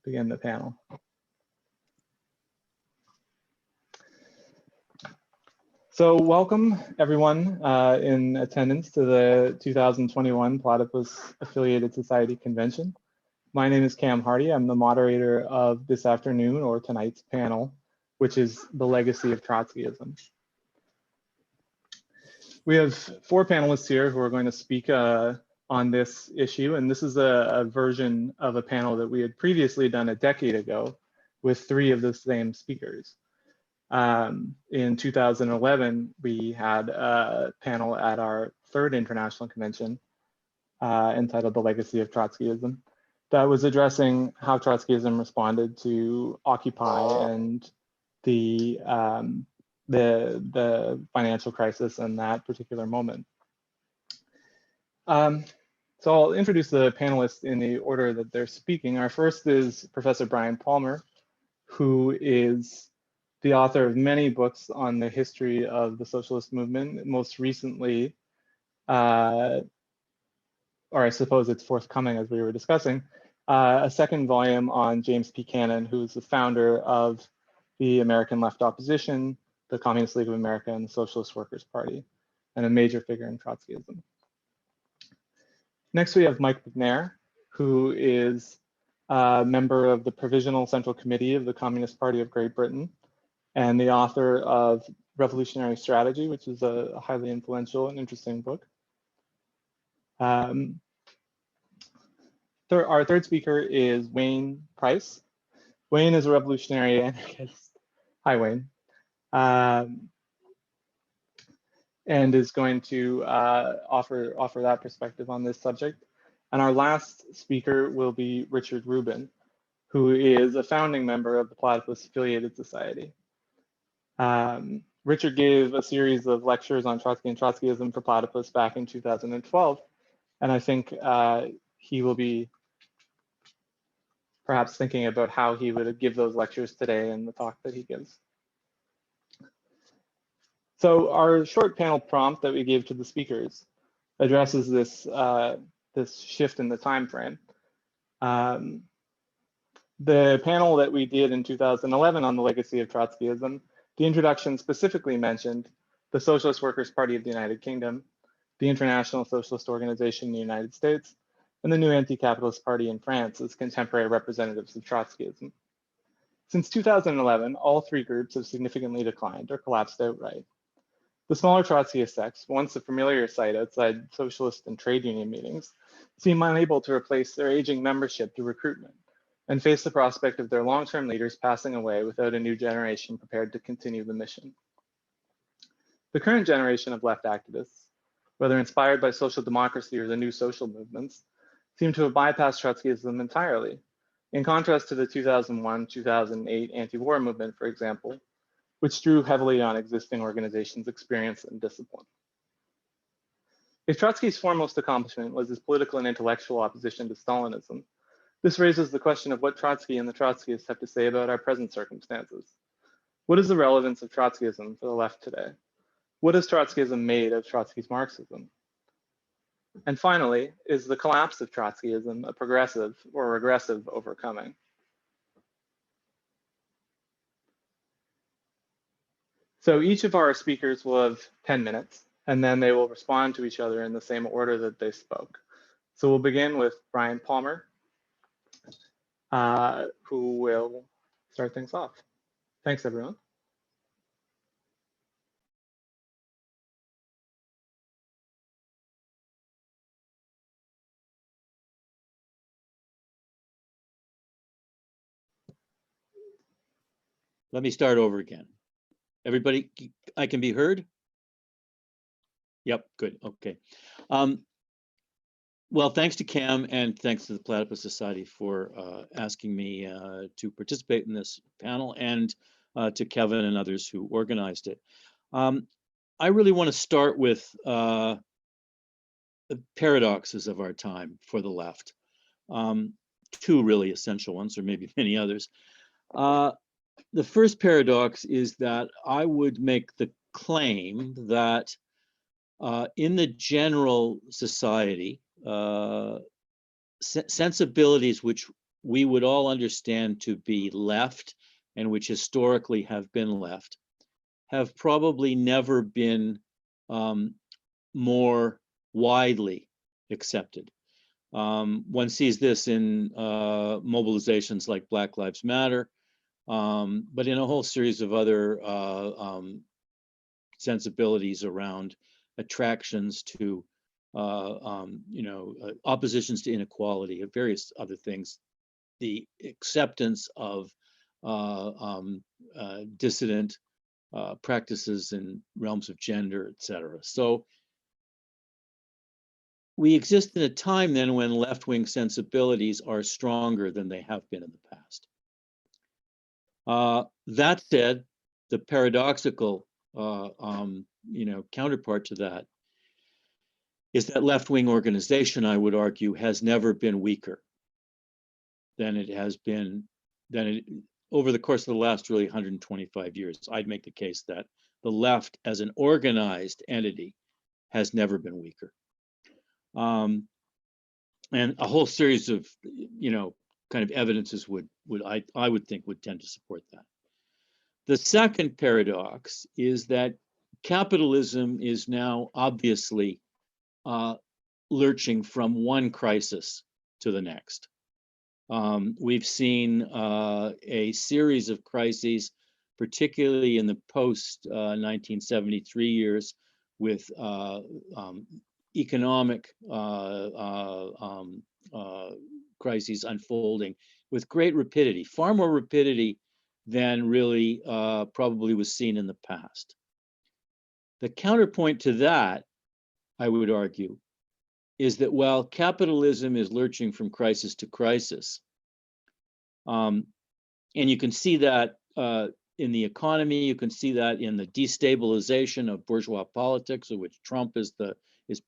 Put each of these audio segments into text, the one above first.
begin the panel. So welcome everyone in attendance to the 2021 Platypus Affiliated Society Convention. My name is Cam Hardy. I'm the moderator of this afternoon or tonight's panel, which is the Legacy of Trotskyism. We have 4 panelists here who are going to speak on this issue, and this is a version of a panel that we had previously done a decade ago with 3 of the same speakers. In 2011, we had a panel at our 3rd international convention entitled The Legacy of Trotskyism that was addressing how Trotskyism responded to Occupy and the financial crisis in that particular moment. So I'll introduce the panelists in the order that they're speaking. Our first is Professor Bryan Palmer, who is the author of many books on the history of the socialist movement, most recently, or I suppose it's forthcoming as we were discussing, a 2nd volume on James P. Cannon, who's the founder of the American Left Opposition, the Communist League of America, and the Socialist Workers' Party, and a major figure in Trotskyism. Next, we have Mcnair, who is a member of the Provisional Central Committee of the Communist Party of Great Britain, and the author of Revolutionary Strategy, which is a highly influential and interesting book. Our 3rd speaker is Wayne Price. Wayne is a revolutionary anarchist. Hi, Wayne. And is going to offer that perspective on this subject. And our last speaker will be Richard Rubin, who is a founding member of the Platypus Affiliated Society. Richard gave a series of lectures on Trotsky and Trotskyism for Platypus back in 2012, and I think he will be perhaps thinking about how he would give those lectures today in the talk that he gives. So our short panel prompt that we gave to the speakers addresses this, this shift in the time frame. The panel that we did in 2011 on the legacy of Trotskyism, the introduction specifically mentioned the Socialist Workers' Party of the United Kingdom, the International Socialist Organization in the United States, and the new anti-capitalist party in France as contemporary representatives of Trotskyism. Since 2011, all 3 groups have significantly declined or collapsed outright. The smaller Trotskyist sects, once a familiar sight outside socialist and trade union meetings, seem unable to replace their aging membership through recruitment and face the prospect of their long-term leaders passing away without a new generation prepared to continue the mission. The current generation of left activists, whether inspired by social democracy or the new social movements, seem to have bypassed Trotskyism entirely, in contrast to the 2001-2008 anti-war movement, for example, which drew heavily on existing organizations' experience and discipline. If Trotsky's foremost accomplishment was his political and intellectual opposition to Stalinism, this raises the question of what Trotsky and the Trotskyists have to say about our present circumstances. What is the relevance of Trotskyism for the left today? What has Trotskyism made of Trotsky's Marxism? And finally, is the collapse of Trotskyism a progressive or regressive overcoming? So each of our speakers will have 10 minutes, and then they will respond to each other in the same order that they spoke. So we'll begin with Bryan Palmer, who will start things off. Thanks, everyone. Let me start over again. Everybody, I can be heard? Yep, good, okay. Well, thanks to Cam and thanks to the Platypus Society for asking me to participate in this panel, and to Kevin and others who organized it. I really want to start with the paradoxes of our time for the left. 2 really essential ones, or maybe many others. The first paradox is that I would make the claim that in the general society, sensibilities which we would all understand to be left, and which historically have been left, have probably never been more widely accepted. One sees this in mobilizations like Black Lives Matter, but in a whole series of other sensibilities around attractions to, oppositions to inequality, and various other things, the acceptance of dissident practices in realms of gender, etc. So we exist in a time then when left-wing sensibilities are stronger than they have been in the past. That said, the paradoxical counterpart to that is that left-wing organization, I would argue, has never been weaker than it has been over the course of the last really 125 years. I'd make the case that the left as an organized entity has never been weaker. And a whole series of, kind of evidences I would think would tend to support that. The second paradox is that capitalism is now obviously lurching from one crisis to the next. We've seen a series of crises, particularly in the post-1973 years, with economic crises unfolding with great rapidity, far more rapidity than really probably was seen in the past. The counterpoint to that, I would argue, is that while capitalism is lurching from crisis to crisis, and you can see that in the economy, you can see that in the destabilization of bourgeois politics, of which Trump is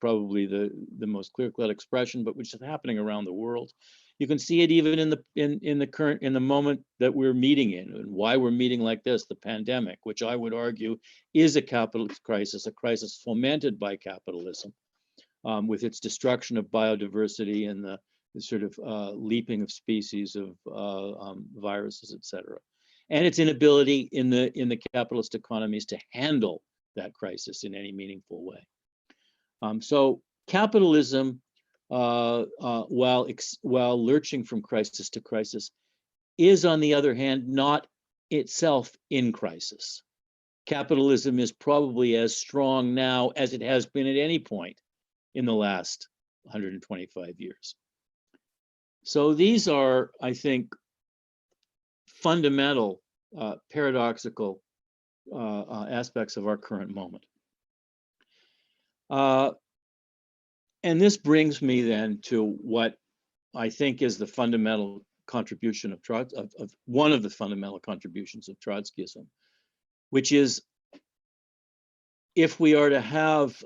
probably the most clear-cut expression, but which is happening around the world. You can see it even in the moment that we're meeting in, and why we're meeting like this, the pandemic, which I would argue is a capitalist crisis, a crisis fomented by capitalism, with its destruction of biodiversity and the sort of leaping of species of viruses, etc., and its inability in the capitalist economies to handle that crisis in any meaningful way. So capitalism, while lurching from crisis to crisis, is on the other hand not itself in crisis. Capitalism is probably as strong now as it has been at any point in the last 125 years. So these are, I think, fundamental, paradoxical aspects of our current moment. And this brings me then to what I think is the fundamental contribution of one of the fundamental contributions of Trotskyism, which is, if we are to have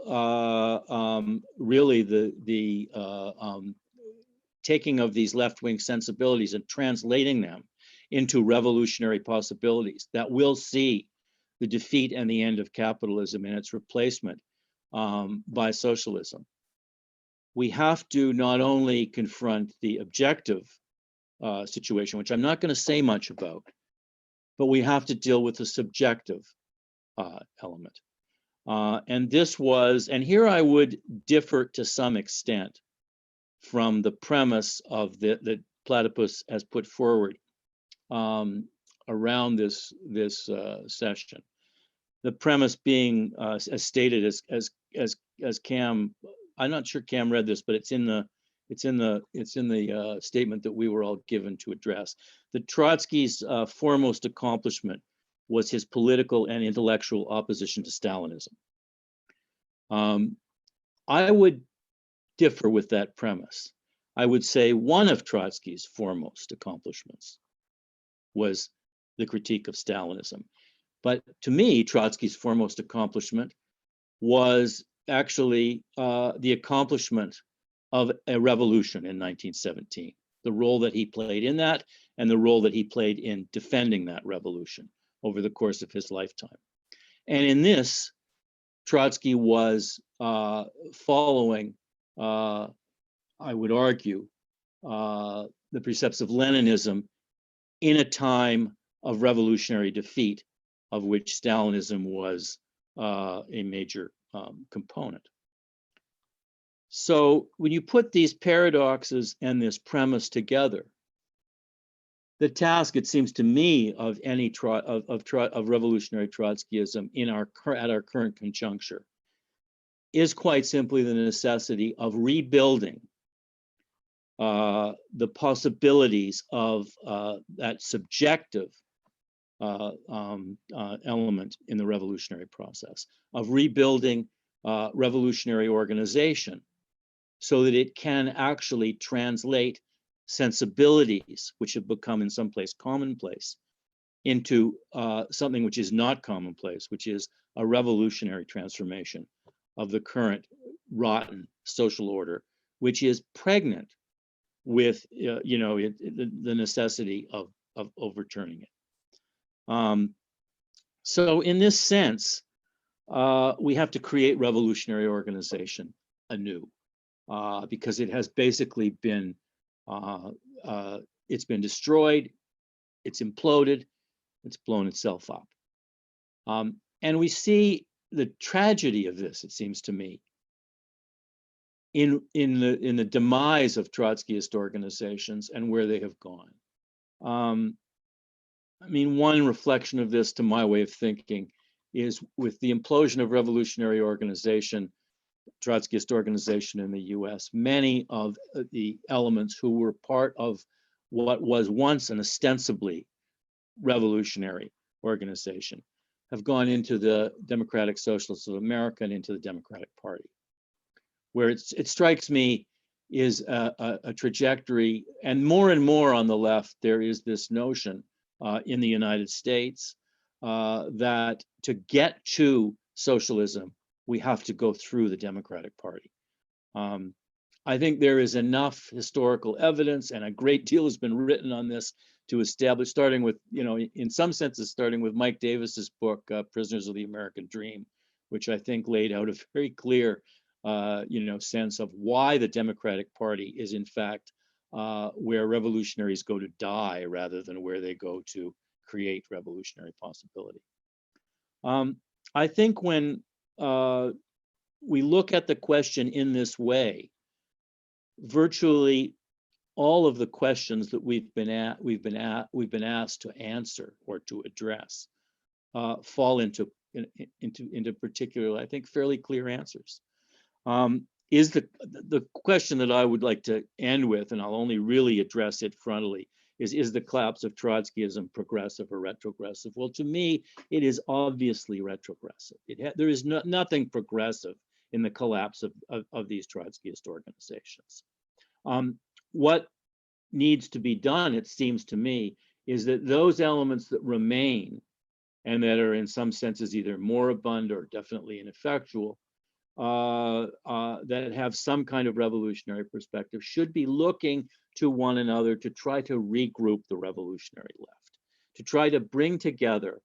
really the taking of these left-wing sensibilities and translating them into revolutionary possibilities that will see the defeat and the end of capitalism and its replacement by socialism, we have to not only confront the objective situation, which I'm not going to say much about, but we have to deal with the subjective element. And here I would differ to some extent from the premise of that Platypus has put forward around this session. The premise being as stated as Cam, I'm not sure Cam read this, but it's in the statement that we were all given to address. That Trotsky's foremost accomplishment was his political and intellectual opposition to Stalinism. I would differ with that premise. I would say one of Trotsky's foremost accomplishments was the critique of Stalinism. But to me, Trotsky's foremost accomplishment was actually the accomplishment of a revolution in 1917, the role that he played in that and the role that he played in defending that revolution over the course of his lifetime. And in this, Trotsky was following, I would argue, the precepts of Leninism in a time of revolutionary defeat, of which Stalinism was a major component. So when you put these paradoxes and this premise together, the task, it seems to me, of any of revolutionary Trotskyism at our current conjuncture is quite simply the necessity of rebuilding the possibilities of that subjective element in the revolutionary process, of rebuilding revolutionary organization so that it can actually translate sensibilities which have become in some place commonplace into something which is not commonplace, which is a revolutionary transformation of the current rotten social order, which is pregnant with the necessity of overturning it. So in this sense, we have to create revolutionary organization anew, because it has basically been it's been destroyed, it's imploded, it's blown itself up. And we see the tragedy of this, it seems to me, in the demise of Trotskyist organizations and where they have gone. I mean, one reflection of this, to my way of thinking, is with the implosion of revolutionary organization, Trotskyist organization in the US, many of the elements who were part of what was once an ostensibly revolutionary organization have gone into the Democratic Socialists of America and into the Democratic Party, where it strikes me is a trajectory, and more on the left, there is this notion in the United States that to get to socialism, we have to go through the Democratic Party. I think there is enough historical evidence, and a great deal has been written on this, to establish, starting with, in some senses, starting with Mike Davis's book, Prisoners of the American Dream, which I think laid out a very clear, sense of why the Democratic Party is in fact where revolutionaries go to die rather than where they go to create revolutionary possibility. I think when we look at the question in this way, virtually all of the questions that we've been asked to answer or to address fall into particular, I think, fairly clear answers. Is the question that I would like to end with, and I'll only really address it frontally, is the collapse of Trotskyism progressive or retrogressive? Well, to me, it is obviously retrogressive. There is nothing progressive in the collapse of these Trotskyist organizations. What needs to be done, it seems to me, is that those elements that remain and that are in some senses either moribund or definitely ineffectual, that have some kind of revolutionary perspective, should be looking to one another to try to regroup the revolutionary left, to try to bring together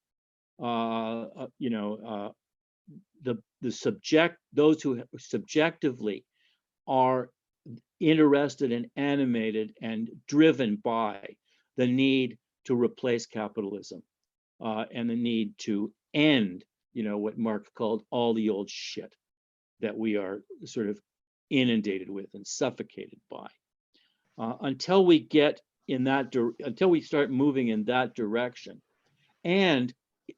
those who subjectively are interested and animated and driven by the need to replace capitalism and the need to end, what Marx called all the old shit that we are sort of inundated with and suffocated by. Until we get in that, until we start moving in that direction, and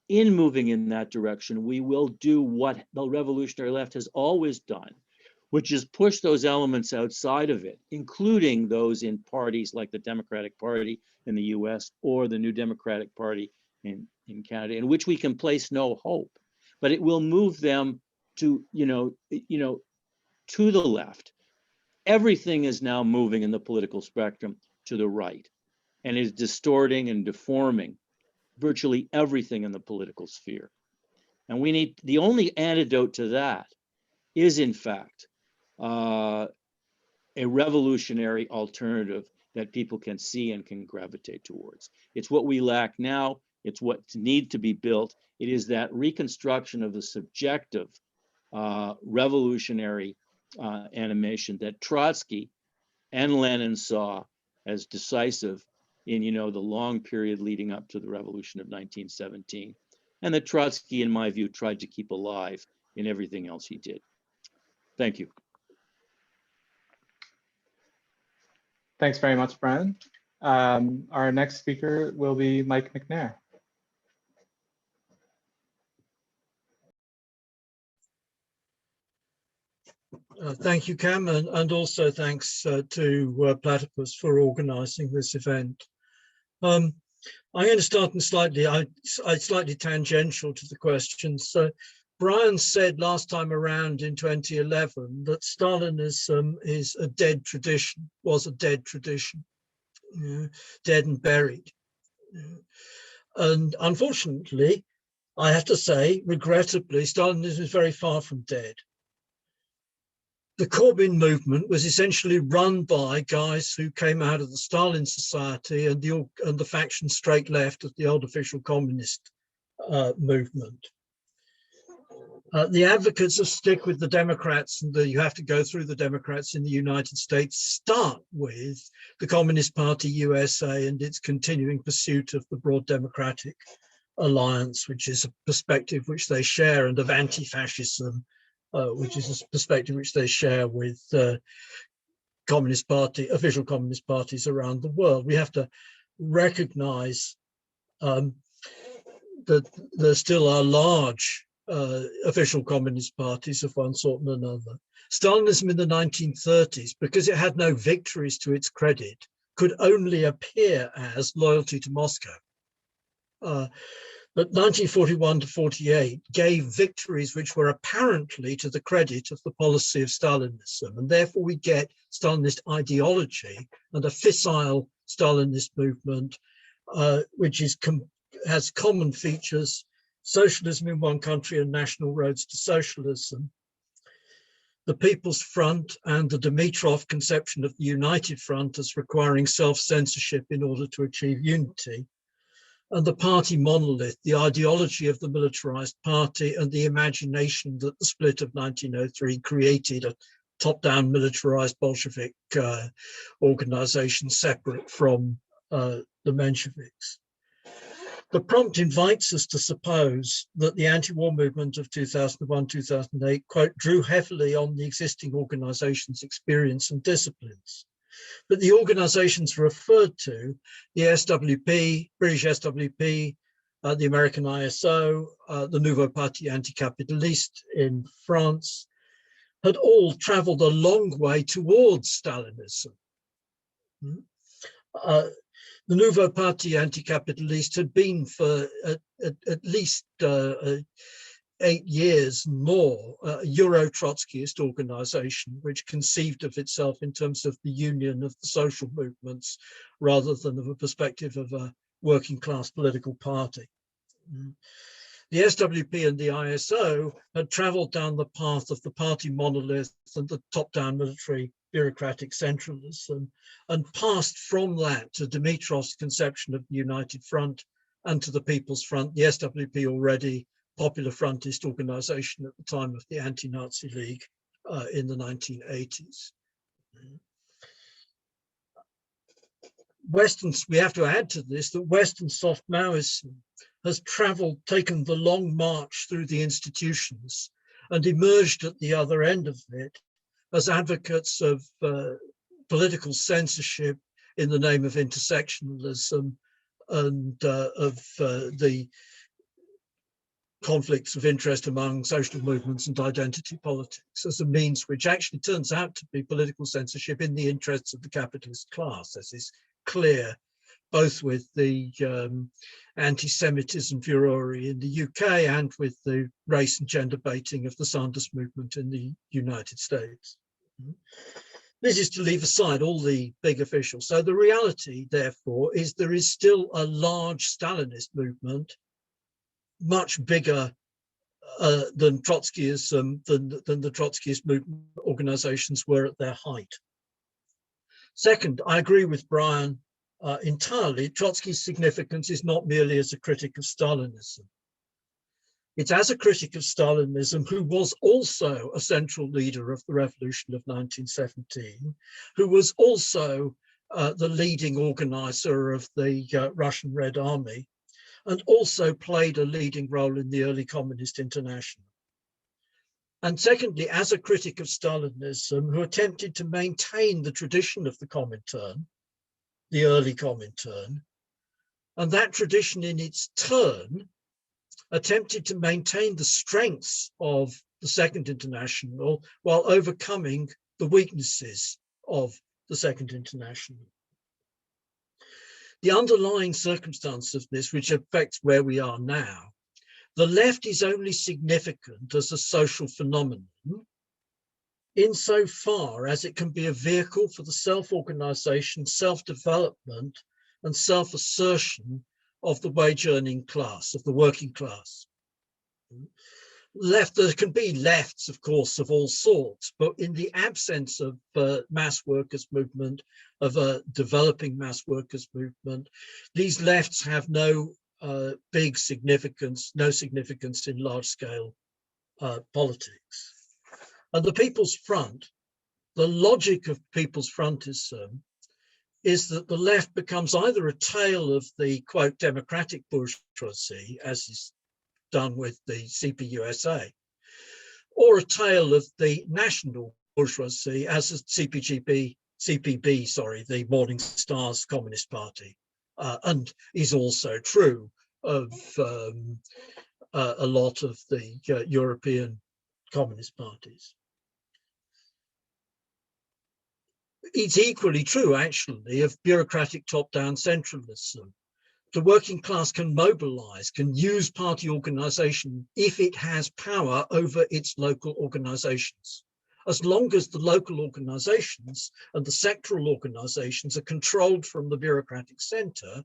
in moving in that direction, we will do what the revolutionary left has always done, which is push those elements outside of it, including those in parties like the Democratic Party in the US or the New Democratic Party in Canada, in which we can place no hope. But it will move them to, to the left. Everything is now moving in the political spectrum to the right, and is distorting and deforming virtually everything in the political sphere. And we need, the only antidote to that is in fact a revolutionary alternative that people can see and can gravitate towards. It's what we lack now. It's what needs to be built. It is that reconstruction of the subjective revolutionary animation that Trotsky and Lenin saw as decisive in, the long period leading up to the revolution of 1917, and that Trotsky, in my view, tried to keep alive in everything else he did. Thank you. Thanks very much, Bryan. Our next speaker will be Mike Mcnair. Thank you, Cam, and also thanks to Platypus for organising this event. I'm going to start in slightly tangential to the questions. So Bryan said last time around in 2011 that Stalinism is a dead tradition, was a dead tradition, dead and buried. And unfortunately, I have to say, regrettably, Stalinism is very far from dead. The Corbyn movement was essentially run by guys who came out of the Stalin Society and the faction straight left of the old official communist movement. The advocates of stick with the Democrats and you have to go through the Democrats in the United States start with the Communist Party USA and its continuing pursuit of the broad democratic alliance, which is a perspective which they share, and of anti-fascism, which is a perspective which they share with official communist parties around the world. We have to recognize that there still are large official communist parties of one sort and another. Stalinism in the 1930s, because it had no victories to its credit, could only appear as loyalty to Moscow. But 1941 to 48 gave victories which were apparently to the credit of the policy of Stalinism, and therefore we get Stalinist ideology and a fissile Stalinist movement, which has common features: socialism in one country and national roads to socialism, the People's Front and the Dimitrov conception of the United Front as requiring self-censorship in order to achieve unity, and the party monolith, the ideology of the militarized party and the imagination that the split of 1903 created a top-down militarized Bolshevik organization separate from the Mensheviks. The prompt invites us to suppose that the anti-war movement of 2001-2008, quote, drew heavily on the existing organization's experience and disciplines. But the organizations referred to, the SWP, British SWP, the American ISO, the Nouveau Parti Anticapitaliste in France, had all traveled a long way towards Stalinism. The Nouveau Parti Anticapitaliste had been for at least 8 years more a Euro-Trotskyist organization, which conceived of itself in terms of the union of the social movements rather than of a perspective of a working class political party. The SWP and the ISO had traveled down the path of the party monolith and the top-down military bureaucratic centralism, and passed from that to Dimitrov's conception of the United Front and to the People's Front, the SWP already popular frontist organization at the time of the Anti-Nazi League in the 1980s. We have to add to this that Western soft Maoism has taken the long march through the institutions and emerged at the other end of it as advocates of political censorship in the name of intersectionalism and of the conflicts of interest among social movements and identity politics as a means which actually turns out to be political censorship in the interests of the capitalist class, as is clear both with the anti-Semitism furore in the UK and with the race and gender baiting of the Sanders movement in the United States. This is to leave aside all the big officials. So the reality, therefore, is there is still a large Stalinist movement, much bigger than Trotskyism, than the Trotskyist movement organizations were at their height. Second, I agree with Bryan entirely. Trotsky's significance is not merely as a critic of Stalinism. It's as a critic of Stalinism, who was also a central leader of the revolution of 1917, who was also the leading organizer of the Russian Red Army, and also played a leading role in the early Communist International. And secondly, as a critic of Stalinism, who attempted to maintain the tradition of the Comintern, the early Comintern, and that tradition in its turn attempted to maintain the strengths of the Second International while overcoming the weaknesses of the Second International. The underlying circumstance of this, which affects where we are now, the left is only significant as a social phenomenon insofar as it can be a vehicle for the self-organization, self-development, and self-assertion of the wage-earning class, of the working class. Left, there can be lefts, of course, of all sorts, but in the absence of mass workers' movement, of a developing mass workers' movement, these lefts have no big significance, no significance in large-scale politics. And the People's Front, the logic of People's Frontism is that the left becomes either a tale of the, quote, democratic bourgeoisie, as is done with the CPUSA, or a tale of the national bourgeoisie, as the CPB, the Morning Stars Communist Party, and is also true of a lot of the European communist parties. It's equally true, actually, of bureaucratic top-down centralism. The working class can mobilize, can use party organization if it has power over its local organizations. As long as the local organizations and the sectoral organizations are controlled from the bureaucratic center,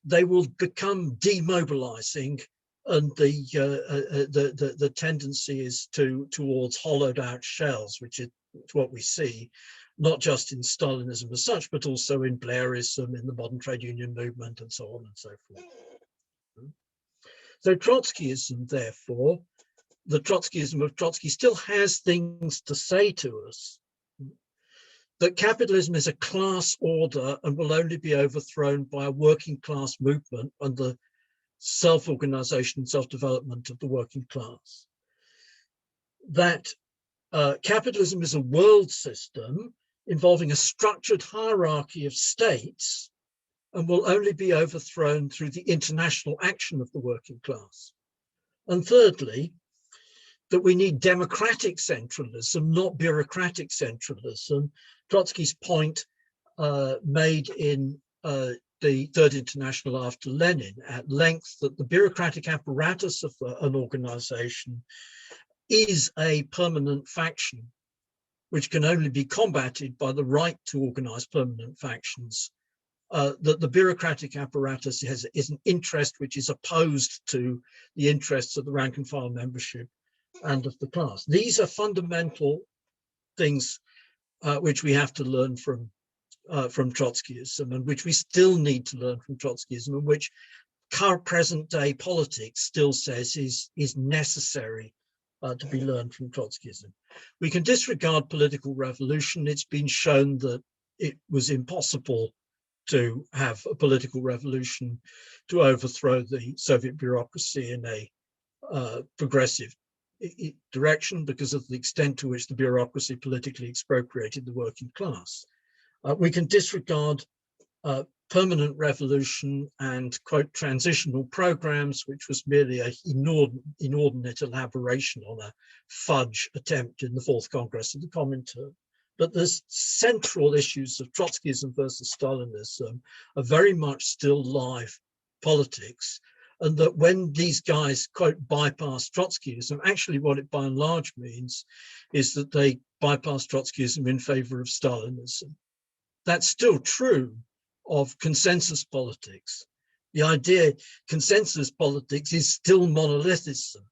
they will become demobilizing, and the tendency is towards hollowed out shells, which is what we see not just in Stalinism as such, but also in Blairism, in the modern trade union movement, and so on and so forth. So Trotskyism, therefore, the Trotskyism of Trotsky still has things to say to us, that capitalism is a class order and will only be overthrown by a working class movement and the self-organization and self-development of the working class. That capitalism is a world system involving a structured hierarchy of states and will only be overthrown through the international action of the working class. And thirdly, that we need democratic centralism, not bureaucratic centralism. Trotsky's point made in the Third International after Lenin at length, that the bureaucratic apparatus of an organization is a permanent faction, which can only be combated by the right to organize permanent factions, that the bureaucratic apparatus is an interest which is opposed to the interests of the rank and file membership and of the class. These are fundamental things which we have to learn from Trotskyism, and which we still need to learn from Trotskyism, and which current present day politics still says is necessary to be learned from Trotskyism. We can disregard political revolution. It's been shown that it was impossible to have a political revolution to overthrow the Soviet bureaucracy in a progressive direction because of the extent to which the bureaucracy politically expropriated the working class. We can disregard permanent revolution and, quote, transitional programs, which was merely an inordinate elaboration on a fudge attempt in the Fourth Congress of the Comintern. But the central issues of Trotskyism versus Stalinism are very much still live politics, and that when these guys, quote, bypass Trotskyism, actually what it by and large means is that they bypass Trotskyism in favor of Stalinism. That's still true of consensus politics. The idea consensus politics is still monolithism,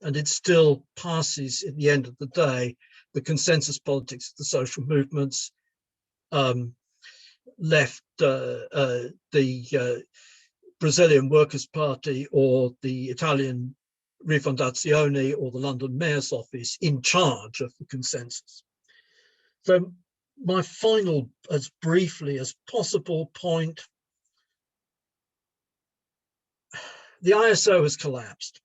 and it still passes at the end of the day the consensus politics of the social movements, left the Brazilian Workers' Party or the Italian Rifondazione or the London Mayor's Office in charge of the consensus. So my final, as briefly as possible, point, the ISO has collapsed.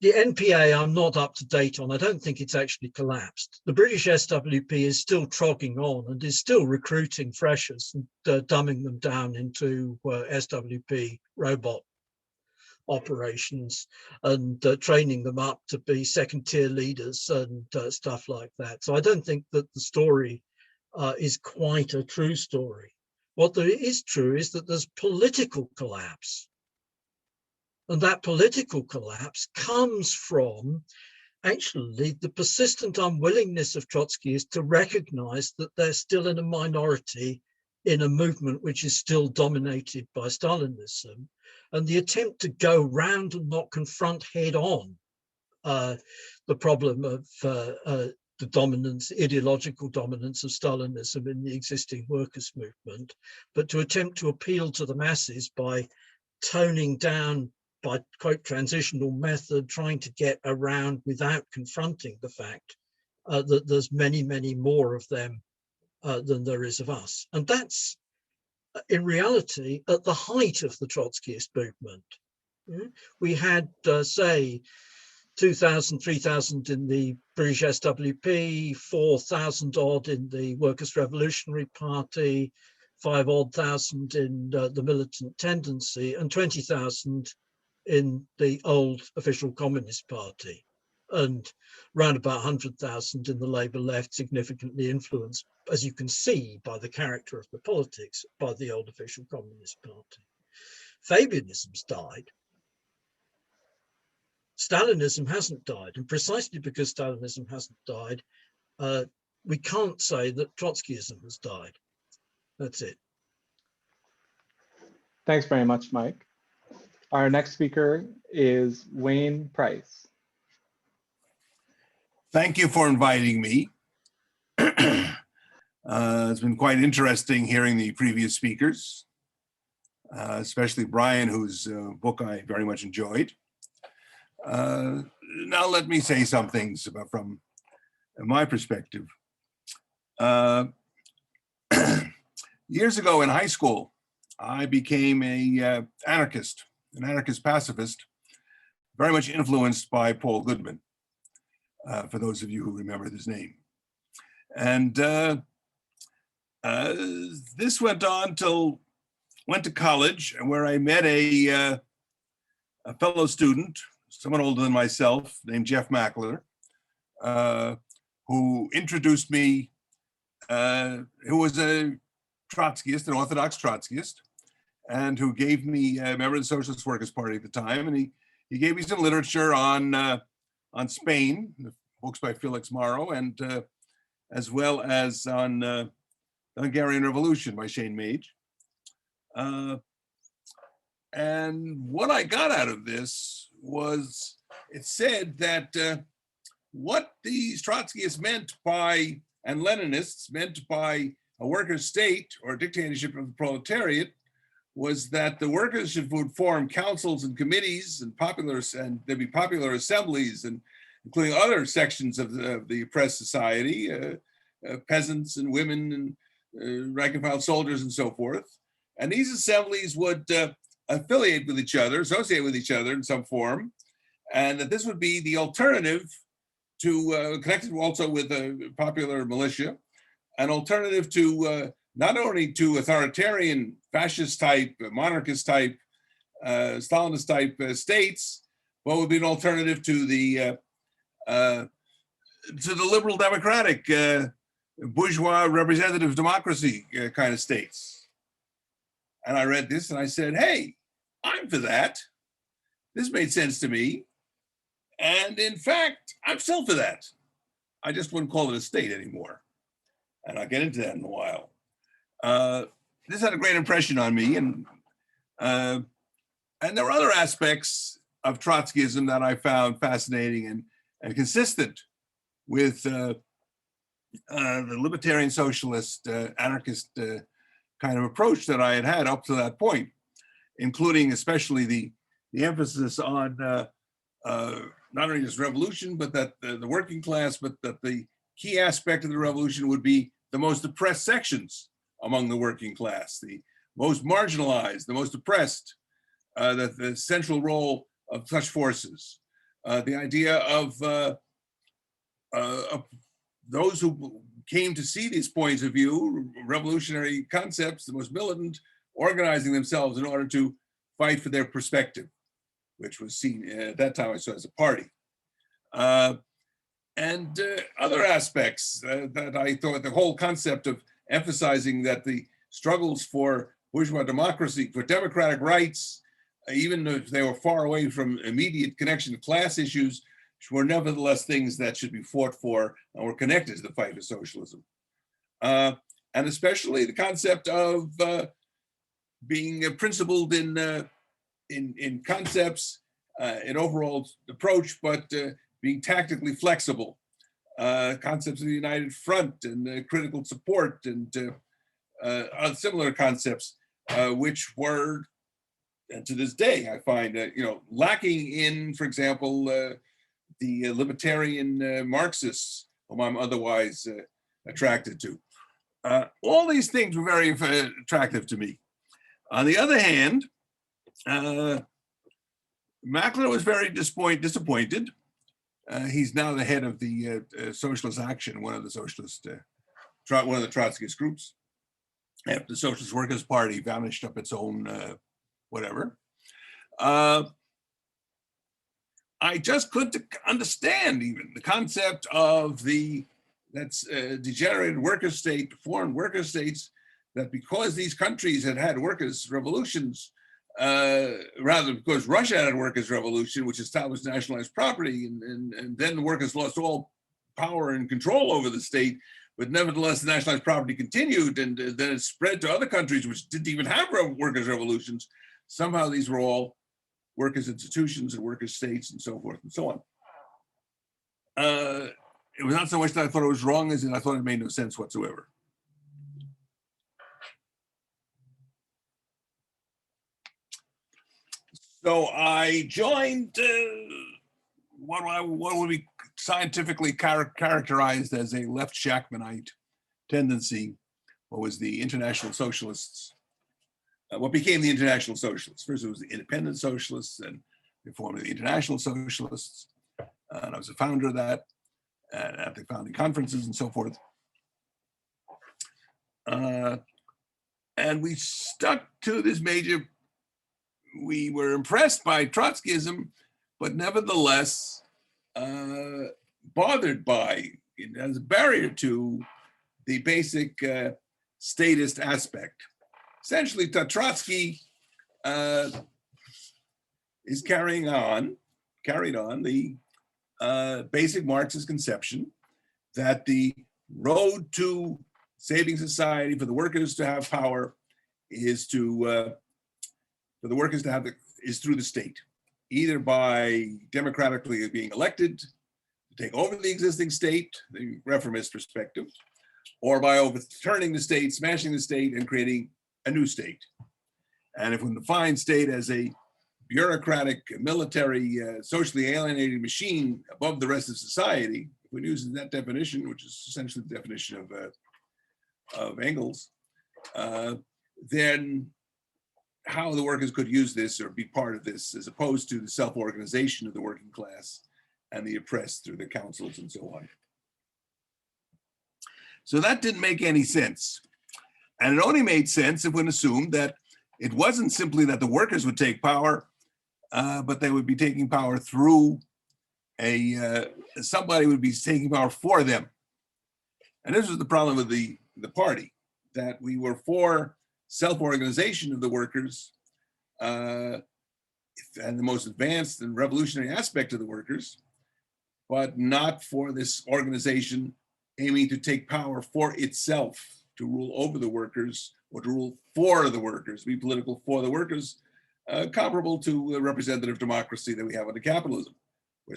The NPA I'm not up to date on. I don't think it's actually collapsed. The British SWP is still trogging on and is still recruiting freshers and dumbing them down into SWP robot operations and training them up to be second-tier leaders and stuff like that. So I don't think that the story is quite a true story. What there is true is that there's political collapse. And that political collapse comes from actually the persistent unwillingness of Trotskyists to recognize that they're still in a minority in a movement which is still dominated by Stalinism, and the attempt to go round and not confront head on the problem of the dominance, ideological dominance of Stalinism in the existing workers' movement, but to attempt to appeal to the masses by toning down, by quote transitional method, trying to get around without confronting the fact that there's many, many more of them than there is of us. And that's in reality at the height of the Trotskyist movement. We had, say, 2,000, 3,000 in the British SWP, 4,000 odd in the Workers' Revolutionary Party, 5,000 in the militant tendency, and 20,000 in the old official Communist Party, and round about 100,000 in the Labour left, significantly influenced, as you can see by the character of the politics, by the old official Communist Party. Fabianism's died. Stalinism hasn't died, and precisely because Stalinism hasn't died, we can't say that Trotskyism has died. That's it. Thanks very much, Mike. Our next speaker is Wayne Price. Thank you for inviting me. It's been quite interesting hearing the previous speakers, especially Bryan, whose book I very much enjoyed. Now let me say some things about from my perspective. Years ago in high school, I became an anarchist pacifist, very much influenced by Paul Goodman, for those of you who remember his name. And this went on till went to college, where I met a fellow student, someone older than myself, named Jeff Macnair, who introduced me, who was a Trotskyist, an Orthodox Trotskyist, and who gave me a member of the Socialist Workers' Party at the time, and he gave me some literature on Spain, books by Felix Marro, and as well as on the Hungarian Revolution by Shane Mage. And what I got out of this was, it said that what these Trotskyists meant by, and Leninists meant by, a workers' state or dictatorship of the proletariat was that the workers would form councils and committees and there'd be popular assemblies, and including other sections of the oppressed society, peasants and women and rank and file soldiers and so forth. And these assemblies would affiliate with each other, associate with each other in some form, and that this would be the alternative to, connected also with a popular militia, an alternative to not only to authoritarian fascist type, monarchist type, Stalinist type states, but would be an alternative to the liberal democratic bourgeois representative democracy kind of states. And I read this and I said, hey, I'm for that. This made sense to me. And in fact, I'm still for that. I just wouldn't call it a state anymore. And I'll get into that in a while. This had a great impression on me. And there were other aspects of Trotskyism that I found fascinating and consistent with the libertarian socialist anarchist kind of approach that I had had up to that point, including especially the emphasis on not only just revolution, but that the working class, but that the key aspect of the revolution would be the most oppressed sections among the working class, the most marginalized, the most oppressed, the central role of such forces. The idea of those who came to see these points of view, revolutionary concepts, the most militant, organizing themselves in order to fight for their perspective, which was seen at that time I saw as a party. And other aspects that I thought the whole concept of emphasizing that the struggles for bourgeois democracy, for democratic rights, even if they were far away from immediate connection to class issues, were nevertheless things that should be fought for and were connected to the fight for socialism. And especially the concept of being principled in concepts, in overall approach, but being tactically flexible. Concepts of the united front and critical support and similar concepts, which were, and to this day, I find, lacking in, for example, the libertarian Marxists, whom I'm otherwise attracted to. All these things were very attractive to me. On the other hand, Mcnair was very disappointed. He's now the head of the Socialist Action, one of the Trotskyist groups. After the Socialist Workers' Party vanished up its own whatever. I just couldn't understand even the concept of degenerated worker state, foreign worker states, that because these countries had had workers' revolutions, rather because Russia had a workers' revolution, which established nationalized property, and then the workers lost all power and control over the state, but nevertheless the nationalized property continued, and then it spread to other countries which didn't even have workers' revolutions. Somehow these were all workers' institutions and workers' states and so forth and so on. It was not so much that I thought it was wrong as that I thought it made no sense whatsoever. So I joined what would be scientifically characterized as a left Shachtmanite tendency, what was the International Socialists, what became the International Socialists. First it was the Independent Socialists, and they formed the International Socialists, and I was a founder of that, at the founding conferences and so forth. And we stuck to this major, we were impressed by Trotskyism, but nevertheless bothered by it as a barrier to the basic statist aspect. Essentially, Trotsky is carried on the basic Marxist conception that the road to saving society, for the workers to have power, is to for the workers to have is through the state, either by democratically being elected to take over the existing state, the reformist perspective, or by overturning the state, smashing the state, and creating a new state. And if we define state as a bureaucratic, military, socially alienated machine above the rest of society, if we use that definition, which is essentially the definition of Engels, then how the workers could use this or be part of this, as opposed to the self-organization of the working class and the oppressed through the councils and so on. So that didn't make any sense. And it only made sense if one assumed that it wasn't simply that the workers would take power, but they would be taking power through somebody would be taking power for them. And this was the problem with the party, that we were for self-organization of the workers and the most advanced and revolutionary aspect of the workers, but not for this organization aiming to take power for itself, to rule over the workers or to rule for the workers, be political for the workers, comparable to the representative democracy that we have under capitalism, where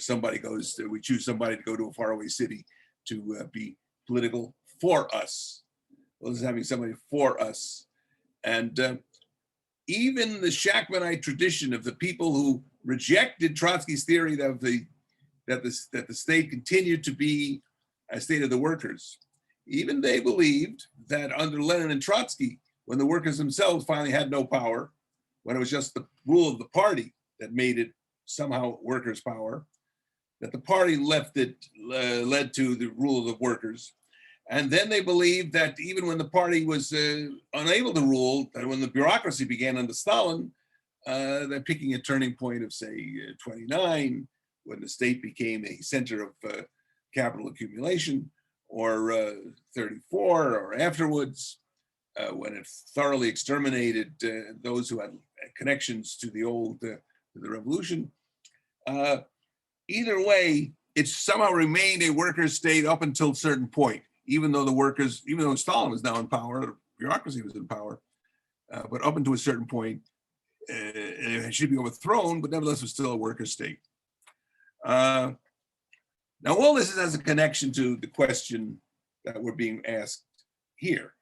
we choose somebody to go to a faraway city to be political for us. Well, this is having somebody for us. And even the Shachtmanite tradition of the people who rejected Trotsky's theory of the that the state continued to be a state of the workers. Even they believed that under Lenin and Trotsky, when the workers themselves finally had no power, when it was just the rule of the party that made it somehow workers' power, that the party led to the rule of the workers. And then they believed that even when the party was unable to rule, that when the bureaucracy began under Stalin, they're picking a turning point of, say, 29, when the state became a center of capital accumulation, or 34, or afterwards, when it thoroughly exterminated those who had connections to the old, to the revolution. Either way, it somehow remained a workers' state up until a certain point, even though the workers, even though Stalin was now in power, the bureaucracy was in power, but up until a certain point, it should be overthrown, but nevertheless was still a workers' state. Now, all this has a connection to the question that we're being asked here.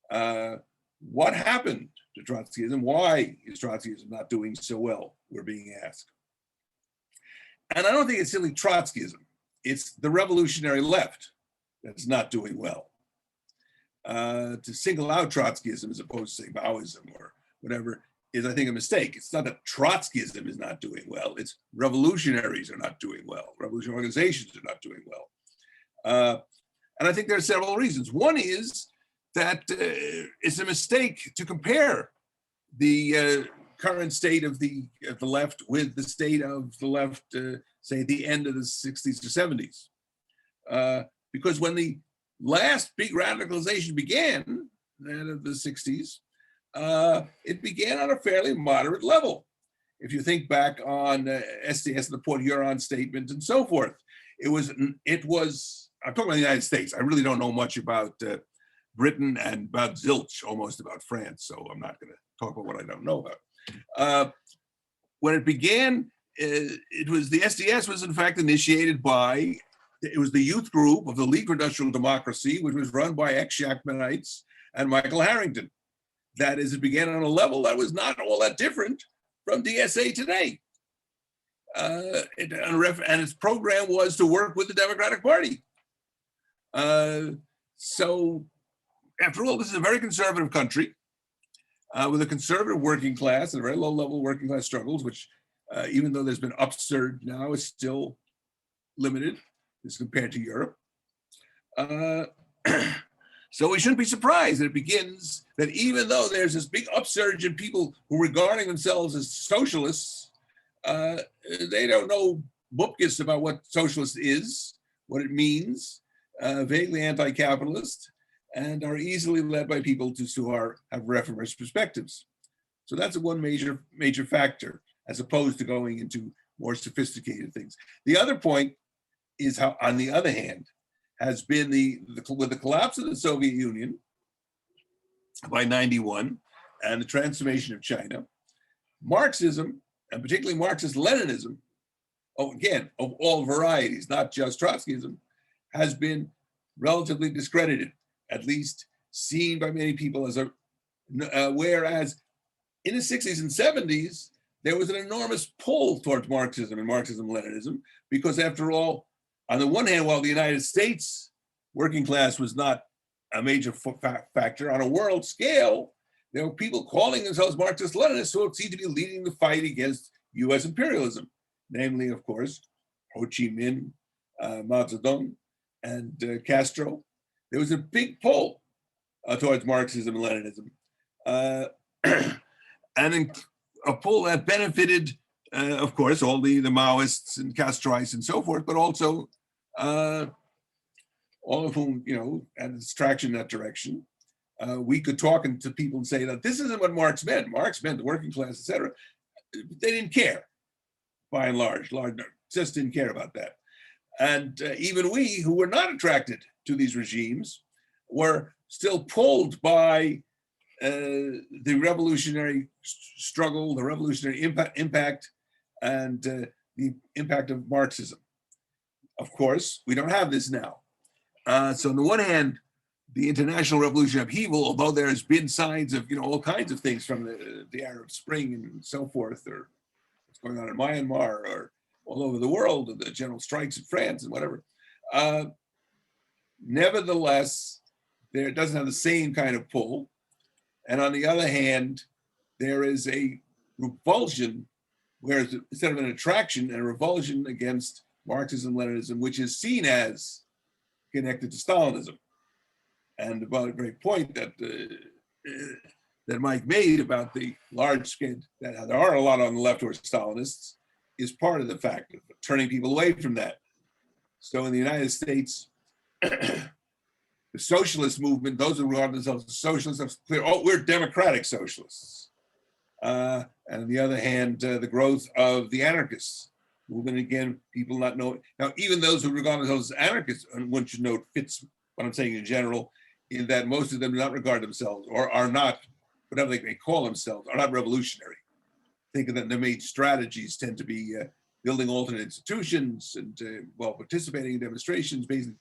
What happened to Trotskyism? Why is Trotskyism not doing so well? We're being asked. And I don't think it's simply Trotskyism. It's the revolutionary left that's not doing well. To single out Trotskyism as opposed to, say, Maoism or whatever is, I think, a mistake. It's not that Trotskyism is not doing well. It's revolutionaries are not doing well. Revolutionary organizations are not doing well. And I think there are several reasons. One is that it's a mistake to compare the current state of the left with the state of the left, say, at the end of the 60s or 70s. Because when the last big radicalization began, that of the 60s, it began on a fairly moderate level. If you think back on SDS and the Port Huron statement and so forth, it was, I'm talking about the United States. I really don't know much about Britain and about zilch, almost about France. So I'm not going to talk about what I don't know about. When it began, it was the SDS was in fact initiated by, it was the youth group of the League for Industrial Democracy, which was run by ex-Shachtmanites and Michael Harrington. That is, it began on a level that was not all that different from DSA today. And its program was to work with the Democratic Party. So after all, this is a very conservative country with a conservative working class and a very low level working class struggles, which even though there's been upsurge now, is still limited as compared to Europe. So we shouldn't be surprised that it begins that even though there's this big upsurge in people who are regarding themselves as socialists, they don't know bupkis about what socialist is, what it means, vaguely anti-capitalist, and are easily led by people who have reformist perspectives. So that's one major factor, as opposed to going into more sophisticated things. The other point is how, on the other hand, has been with the collapse of the Soviet Union by 91 and the transformation of China, Marxism, and particularly Marxist-Leninism, again, of all varieties, not just Trotskyism, has been relatively discredited, at least seen by many people as whereas in the 60s and 70s, there was an enormous pull towards Marxism and Marxism-Leninism, because after all, on the one hand, while the United States working class was not a major factor, on a world scale, there were people calling themselves Marxist-Leninists who seemed to be leading the fight against US imperialism, namely, of course, Ho Chi Minh, Mao Zedong, and Castro. There was a big pull towards Marxism and Leninism, and a pull that benefited, of course, all the Maoists and Castroists and so forth, but also all of whom, had this traction in that direction. We could talk to people and say that this isn't what Marx meant. Marx meant the working class, etc. They didn't care, by and large, just didn't care about that. And even we, who were not attracted to these regimes, were still pulled by the revolutionary struggle, the revolutionary impact, and the impact of Marxism. Of course, we don't have this now. So on the one hand, the international revolutionary upheaval, although there has been signs of all kinds of things from the Arab Spring and so forth, or what's going on in Myanmar, or all over the world, and the general strikes in France and whatever. Nevertheless, it doesn't have the same kind of pull. And on the other hand, there is a revulsion, whereas instead of an attraction, a revulsion against Marxism, Leninism, which is seen as connected to Stalinism. And about a great point that that Mike made about the large scale, that there are a lot on the left who are Stalinists, is part of the fact of turning people away from that. So in the United States, the socialist movement, those who regard themselves as socialists, are clear, oh, we're democratic socialists. And on the other hand, the growth of the anarchists movement, again, people not know. Now, even those who regard themselves as anarchists, and one should note, fits what I'm saying in general, in that most of them do not regard themselves, or are not, whatever they may call themselves, are not revolutionary. Think that their main strategies tend to be building alternate institutions and participating in demonstrations, basically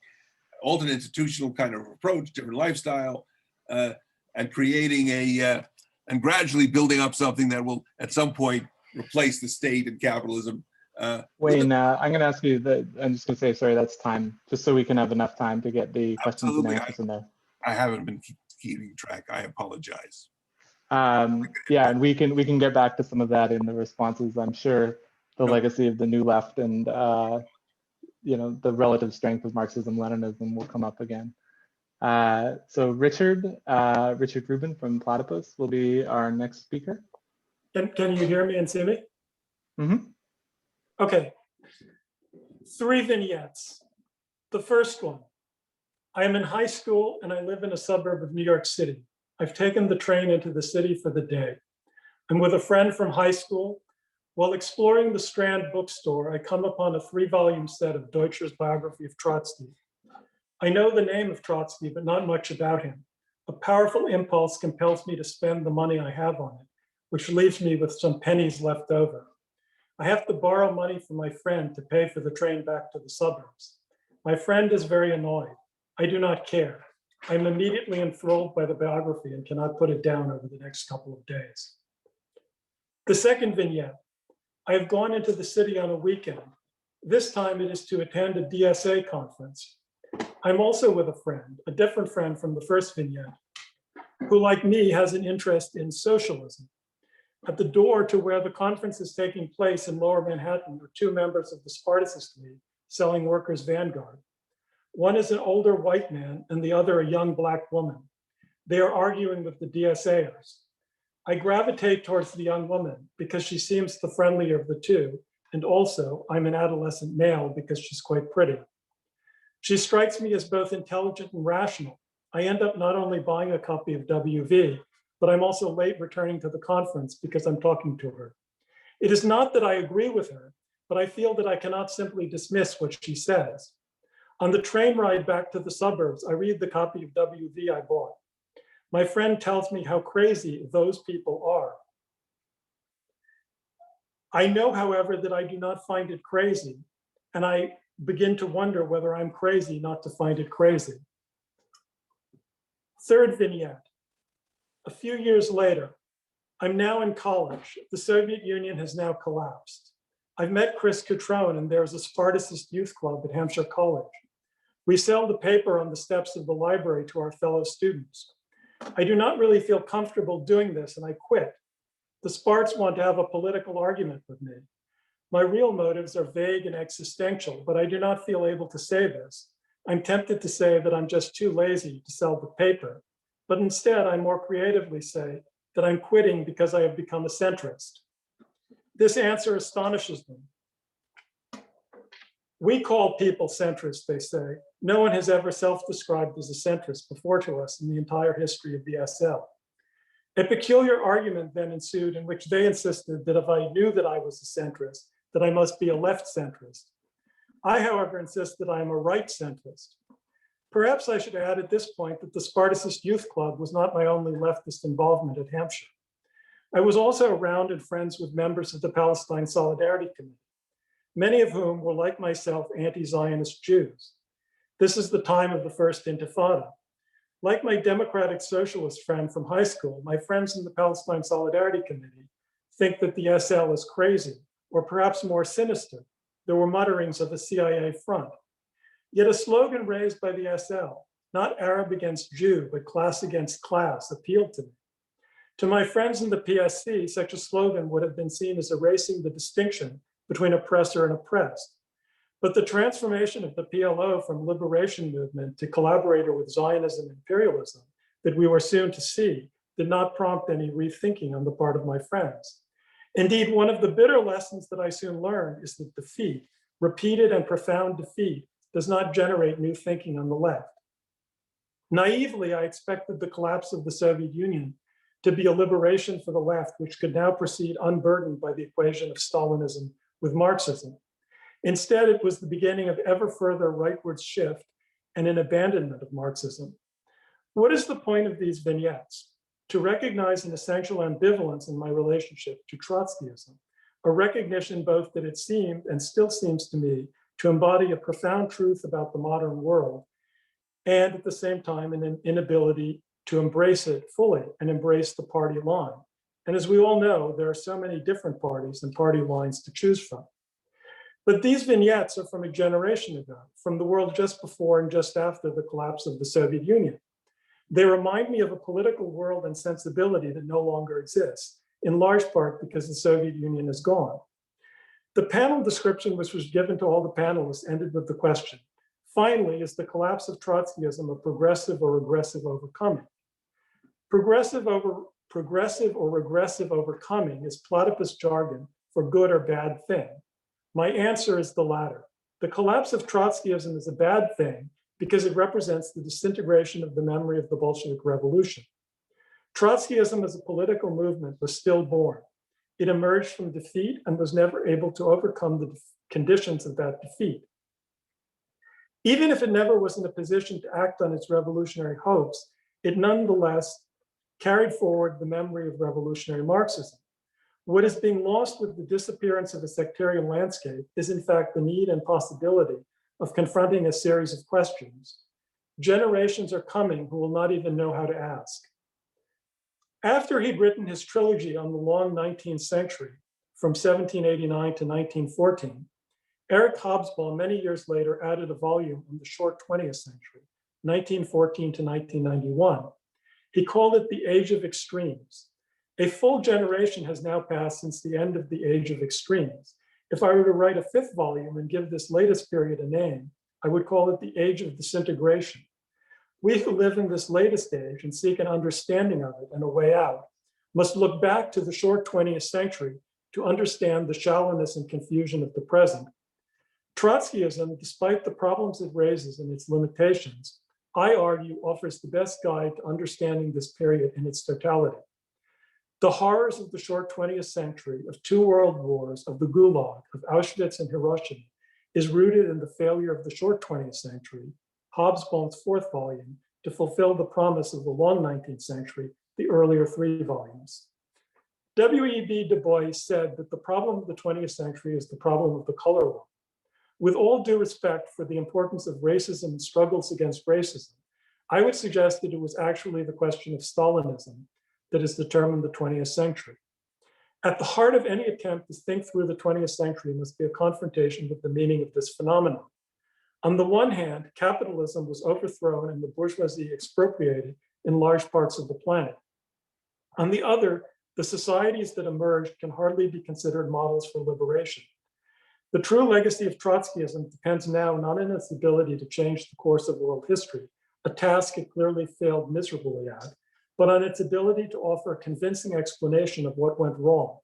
alternate institutional kind of approach, different lifestyle, and creating and gradually building up something that will at some point replace the state and capitalism. Wayne, I'm going to ask you that. I'm just going to say, sorry, that's time, just so we can have enough time to get the questions and answers in there. I haven't been keeping track. I apologize. Yeah, and we can get back to some of that in the responses. I'm sure the legacy of the new left and the relative strength of Marxism, Leninism will come up again. So Richard Rubin from Platypus will be our next speaker. Can you hear me and see me? Mm-hmm. Okay. 3 vignettes. The first one. I am in high school and I live in a suburb of New York City. I've taken the train into the city for the day. I'm with a friend from high school. While exploring the Strand bookstore, I come upon a 3-volume set of Deutscher's biography of Trotsky. I know the name of Trotsky, but not much about him. A powerful impulse compels me to spend the money I have on it, which leaves me with some pennies left over. I have to borrow money from my friend to pay for the train back to the suburbs. My friend is very annoyed. I do not care. I'm immediately enthralled by the biography and cannot put it down over the next couple of days. The second vignette. I have gone into the city on a weekend. This time it is to attend a DSA conference. I'm also with a friend, a different friend from the first vignette, who, like me, has an interest in socialism. At the door to where the conference is taking place in Lower Manhattan are 2 members of the Spartacist League selling Workers' Vanguard. One is an older white man and the other a young Black woman. They are arguing with the DSAers. I gravitate towards the young woman because she seems the friendlier of the 2, and also I'm an adolescent male because she's quite pretty. She strikes me as both intelligent and rational. I end up not only buying a copy of WV, but I'm also late returning to the conference because I'm talking to her. It is not that I agree with her, but I feel that I cannot simply dismiss what she says. On the train ride back to the suburbs, I read the copy of WV I bought. My friend tells me how crazy those people are. I know, however, that I do not find it crazy, and I begin to wonder whether I'm crazy not to find it crazy. Third vignette. A few years later, I'm now in college. The Soviet Union has now collapsed. I've met Chris Cutrone, and there's a Spartacist youth club at Hampshire College. We sell the paper on the steps of the library to our fellow students. I do not really feel comfortable doing this, and I quit. The Sparts want to have a political argument with me. My real motives are vague and existential, but I do not feel able to say this. I'm tempted to say that I'm just too lazy to sell the paper, but instead I more creatively say that I'm quitting because I have become a centrist. This answer astonishes them. We call people centrist, they say. No one has ever self-described as a centrist before to us in the entire history of the SL. A peculiar argument then ensued in which they insisted that if I knew that I was a centrist, that I must be a left centrist. I, however, insist that I am a right centrist. Perhaps I should add at this point that the Spartacist Youth Club was not my only leftist involvement at Hampshire. I was also around and friends with members of the Palestine Solidarity Committee, many of whom were, like myself, anti-Zionist Jews. This is the time of the First Intifada. Like my democratic socialist friend from high school, my friends in the Palestine Solidarity Committee think that the SL is crazy, or perhaps more sinister. there were mutterings of a CIA front. Yet a slogan raised by the SL, not Arab against Jew, but class against class, appealed to me. To my friends in the PSC, such a slogan would have been seen as erasing the distinction between oppressor and oppressed. But the transformation of the PLO from liberation movement to collaborator with Zionism and imperialism that we were soon to see did not prompt any rethinking on the part of my friends. Indeed, one of the bitter lessons that I soon learned is that defeat, repeated and profound defeat, does not generate new thinking on the left. Naively, I expected the collapse of the Soviet Union to be a liberation for the left, which could now proceed unburdened by the equation of Stalinism with Marxism. Instead, it was the beginning of ever further rightward shift and an abandonment of Marxism. What is the point of these vignettes? To recognize an essential ambivalence in my relationship to Trotskyism, a recognition both that it seemed and still seems to me to embody a profound truth about the modern world, and at the same time an inability to embrace it fully and embrace the party line. And as we all know, there are so many different parties and party lines to choose from. But these vignettes are from a generation ago, from the world just before and just after the collapse of the Soviet Union. They remind me of a political world and sensibility that no longer exists, in large part because the Soviet Union is gone. The panel description, which was given to all the panelists, ended with the question, finally, is the collapse of Trotskyism a progressive or regressive overcoming? Progressive or regressive overcoming is platypus jargon for good or bad thing. My answer is the latter. The collapse of Trotskyism is a bad thing because it represents the disintegration of the memory of the Bolshevik Revolution. Trotskyism as a political movement was stillborn. It emerged from defeat and was never able to overcome the conditions of that defeat. Even if it never was in a position to act on its revolutionary hopes, it nonetheless carried forward the memory of revolutionary Marxism. What is being lost with the disappearance of a sectarian landscape is in fact the need and possibility of confronting a series of questions. Generations are coming who will not even know how to ask. After he'd written his trilogy on the long 19th century, from 1789 to 1914, Eric Hobsbawm, many years later, added a volume on the short 20th century, 1914 to 1991. He called it the Age of Extremes. A full generation has now passed since the end of the Age of Extremes. If I were to write a fifth volume and give this latest period a name, I would call it the Age of Disintegration. We who live in this latest age and seek an understanding of it and a way out must look back to the short 20th century to understand the shallowness and confusion of the present. Trotskyism, despite the problems it raises and its limitations, I argue offers the best guide to understanding this period in its totality. The horrors of the short 20th century, of two world wars, of the Gulag, of Auschwitz and Hiroshima, is rooted in the failure of the short 20th century, Hobsbawm's fourth volume, to fulfill the promise of the long 19th century, the earlier three volumes. W.E.B. Du Bois said that the problem of the 20th century is the problem of the color war. With all due respect for the importance of racism and struggles against racism, I would suggest that it was actually the question of Stalinism that has determined the 20th century. At the heart of any attempt to think through the 20th century must be a confrontation with the meaning of this phenomenon. On the one hand, capitalism was overthrown and the bourgeoisie expropriated in large parts of the planet. On the other, the societies that emerged can hardly be considered models for liberation. The true legacy of Trotskyism depends now not on its ability to change the course of world history, a task it clearly failed miserably at, but on its ability to offer a convincing explanation of what went wrong.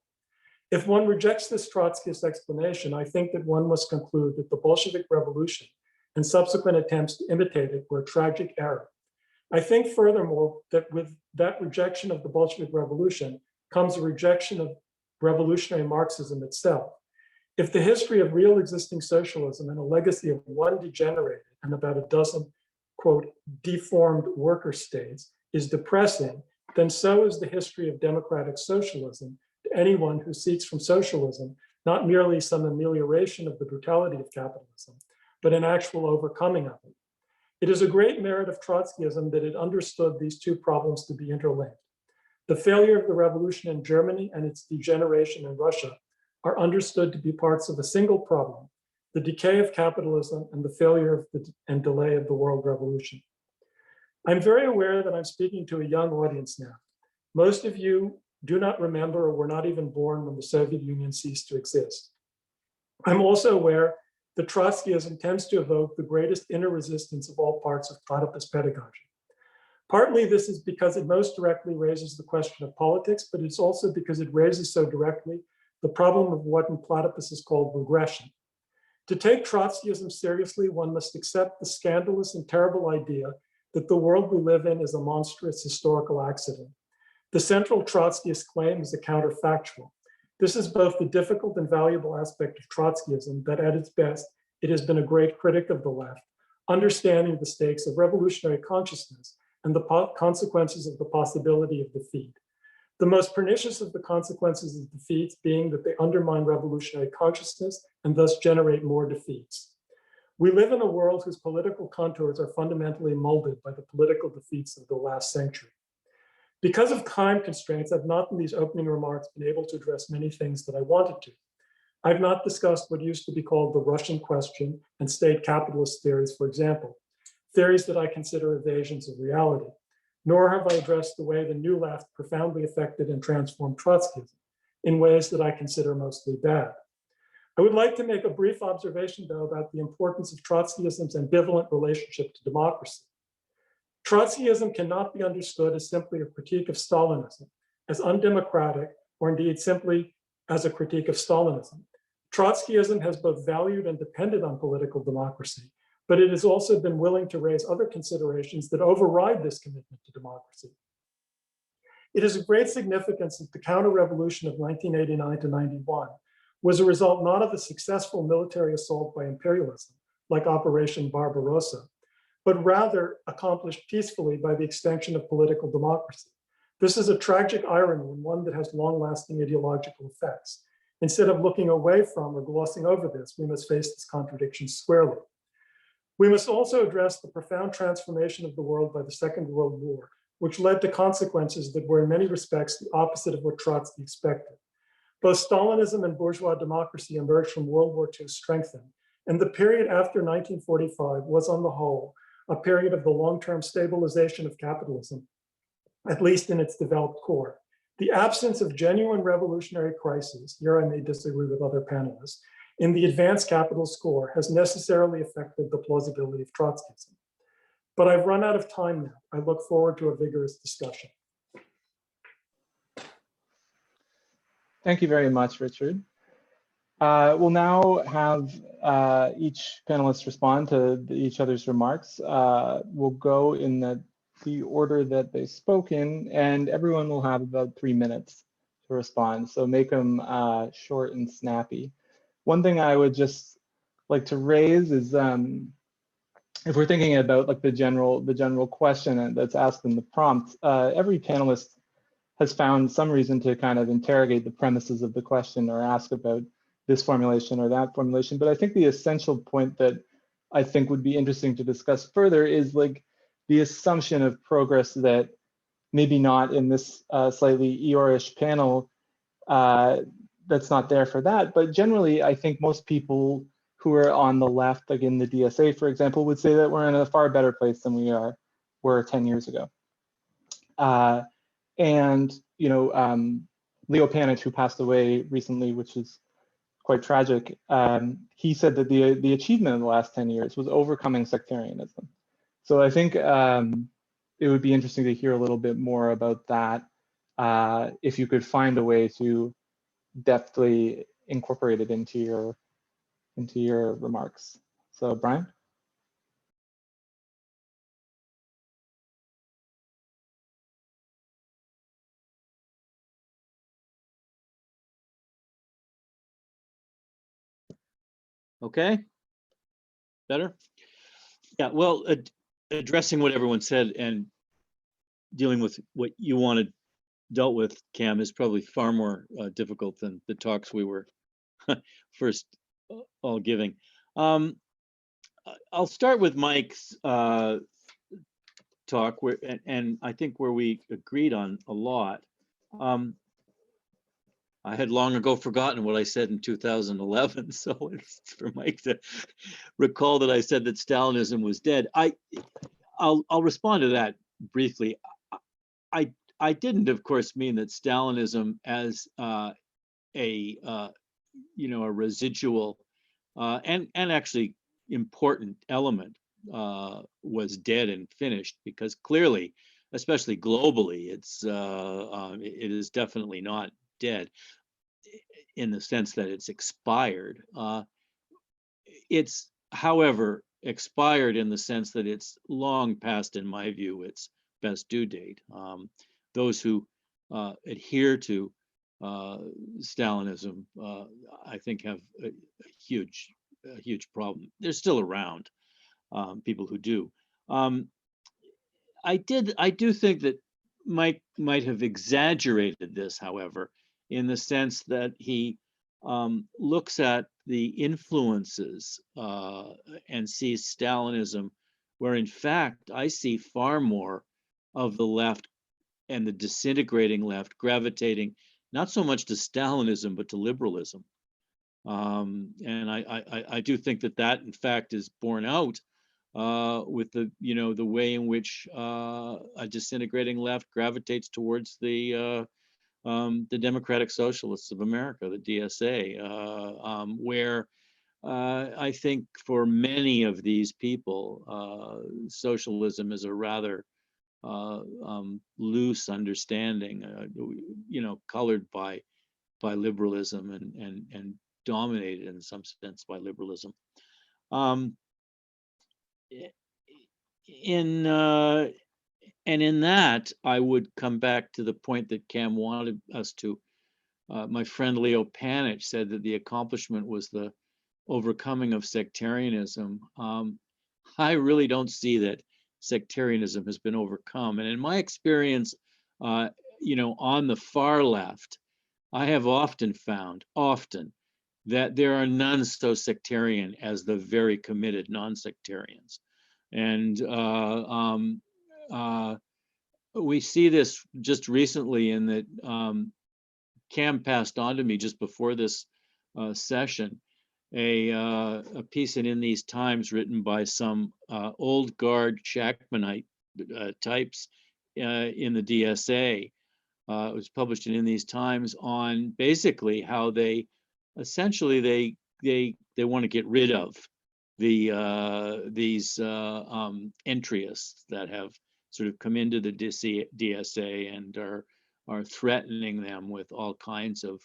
If one rejects this Trotskyist explanation, I think that one must conclude that the Bolshevik Revolution and subsequent attempts to imitate it were a tragic error. I think furthermore that with that rejection of the Bolshevik Revolution comes a rejection of revolutionary Marxism itself. If the history of real existing socialism and a legacy of one degenerated and about a dozen, quote, deformed worker states is depressing, then so is the history of democratic socialism to anyone who seeks from socialism not merely some amelioration of the brutality of capitalism, but an actual overcoming of it. It is a great merit of Trotskyism that it understood these two problems to be interlinked. The failure of the revolution in Germany and its degeneration in Russia are understood to be parts of a single problem, the decay of capitalism, and the failure and delay of the world revolution. I'm very aware that I'm speaking to a young audience now. Most of you do not remember or were not even born when the Soviet Union ceased to exist. I'm also aware that Trotskyism tends to evoke the greatest inner resistance of all parts of platypus pedagogy. Partly this is because it most directly raises the question of politics, but it's also because it raises so directly the problem of what in platypus is called regression. To take Trotskyism seriously, one must accept the scandalous and terrible idea that the world we live in is a monstrous historical accident. The central Trotskyist claim is a counterfactual. This is both the difficult and valuable aspect of Trotskyism, that at its best, it has been a great critic of the left, understanding the stakes of revolutionary consciousness and the consequences of the possibility of defeat. The most pernicious of the consequences of defeats being that they undermine revolutionary consciousness and thus generate more defeats. We live in a world whose political contours are fundamentally molded by the political defeats of the last century. Because of time constraints, I've not in these opening remarks been able to address many things that I wanted to. I've not discussed what used to be called the Russian question and state capitalist theories, for example, theories that I consider evasions of reality, nor have I addressed the way the New Left profoundly affected and transformed Trotskyism in ways that I consider mostly bad. I would like to make a brief observation, though, about the importance of Trotskyism's ambivalent relationship to democracy. Trotskyism cannot be understood as simply a critique of Stalinism, as undemocratic, or indeed simply as a critique of Stalinism. Trotskyism has both valued and depended on political democracy, but it has also been willing to raise other considerations that override this commitment to democracy. It is of great significance that the counter-revolution of 1989 to 91 was a result not of a successful military assault by imperialism, like Operation Barbarossa, but rather accomplished peacefully by the extension of political democracy. This is a tragic irony and one that has long-lasting ideological effects. Instead of looking away from or glossing over this, we must face this contradiction squarely. We must also address the profound transformation of the world by the Second World War, which led to consequences that were in many respects the opposite of what Trotsky expected. Both Stalinism and bourgeois democracy emerged from World War II strengthened, and the period after 1945 was on the whole a period of the long-term stabilization of capitalism, at least in its developed core. The absence of genuine revolutionary crises, here I may disagree with other panelists, in the advanced capital score has necessarily affected the plausibility of Trotskyism. But I've run out of time now. I look forward to a vigorous discussion. Thank you very much, Richard. We'll now have each panelist respond to each other's remarks. We'll go in the order that they spoke in, and everyone will have about 3 minutes to respond. So make them short and snappy. One thing I would just like to raise is if we're thinking about like the general question that's asked in the prompt, every panelist has found some reason to kind of interrogate the premises of the question or ask about this formulation or that formulation. But I think the essential point that I think would be interesting to discuss further is like the assumption of progress that maybe not in this slightly Eeyore-ish panel, that's not there for that. But generally, I think most people who are on the left, like in the DSA, for example, would say that we're in a far better place than we were 10 years ago. And you know, Leo Panich, who passed away recently, which is quite tragic, he said that the achievement in the last 10 years was overcoming sectarianism. So I think it would be interesting to hear a little bit more about that, if you could find a way to deftly incorporate it into your remarks. So Bryan? Okay, better? Yeah, well, addressing what everyone said and dealing with what you wanted dealt with, Cam, is probably far more difficult than the talks we were first all giving. I'll start with Mike's talk, and I think where we agreed on a lot. I had long ago forgotten what I said in 2011, so it's for Mike to recall that I said that Stalinism was dead. I'll respond to that briefly. I didn't, of course, mean that Stalinism as a residual and actually important element was dead and finished, because clearly, especially globally, it is definitely not dead in the sense that it's expired. It's, however, expired in the sense that it's long past, in my view, its best due date. Those who adhere to Stalinism, I think, have a huge problem. They're still around, people who do. I do think that Mike might have exaggerated this, however, in the sense that he looks at the influences and sees Stalinism, where in fact I see far more of the left and the disintegrating left gravitating not so much to Stalinism but to liberalism. And I do think that in fact is borne out with the way in which a disintegrating left gravitates towards the Democratic Socialists of America, the DSA, where I think for many of these people, socialism is a rather loose understanding, colored by liberalism and dominated in some sense by liberalism. In that, I would come back to the point that Cam wanted us to. My friend Leo Panich said that the accomplishment was the overcoming of sectarianism. I really don't see that sectarianism has been overcome. And in my experience, on the far left, I have often found that there are none so sectarian as the very committed non-sectarians. And we see this just recently in that Cam passed on to me just before this session a piece in These Times written by some old guard Shackmanite types in the DSA. It was published in These Times on basically how they essentially they want to get rid of these entryists that have sort of come into the DSA and are threatening them with all kinds of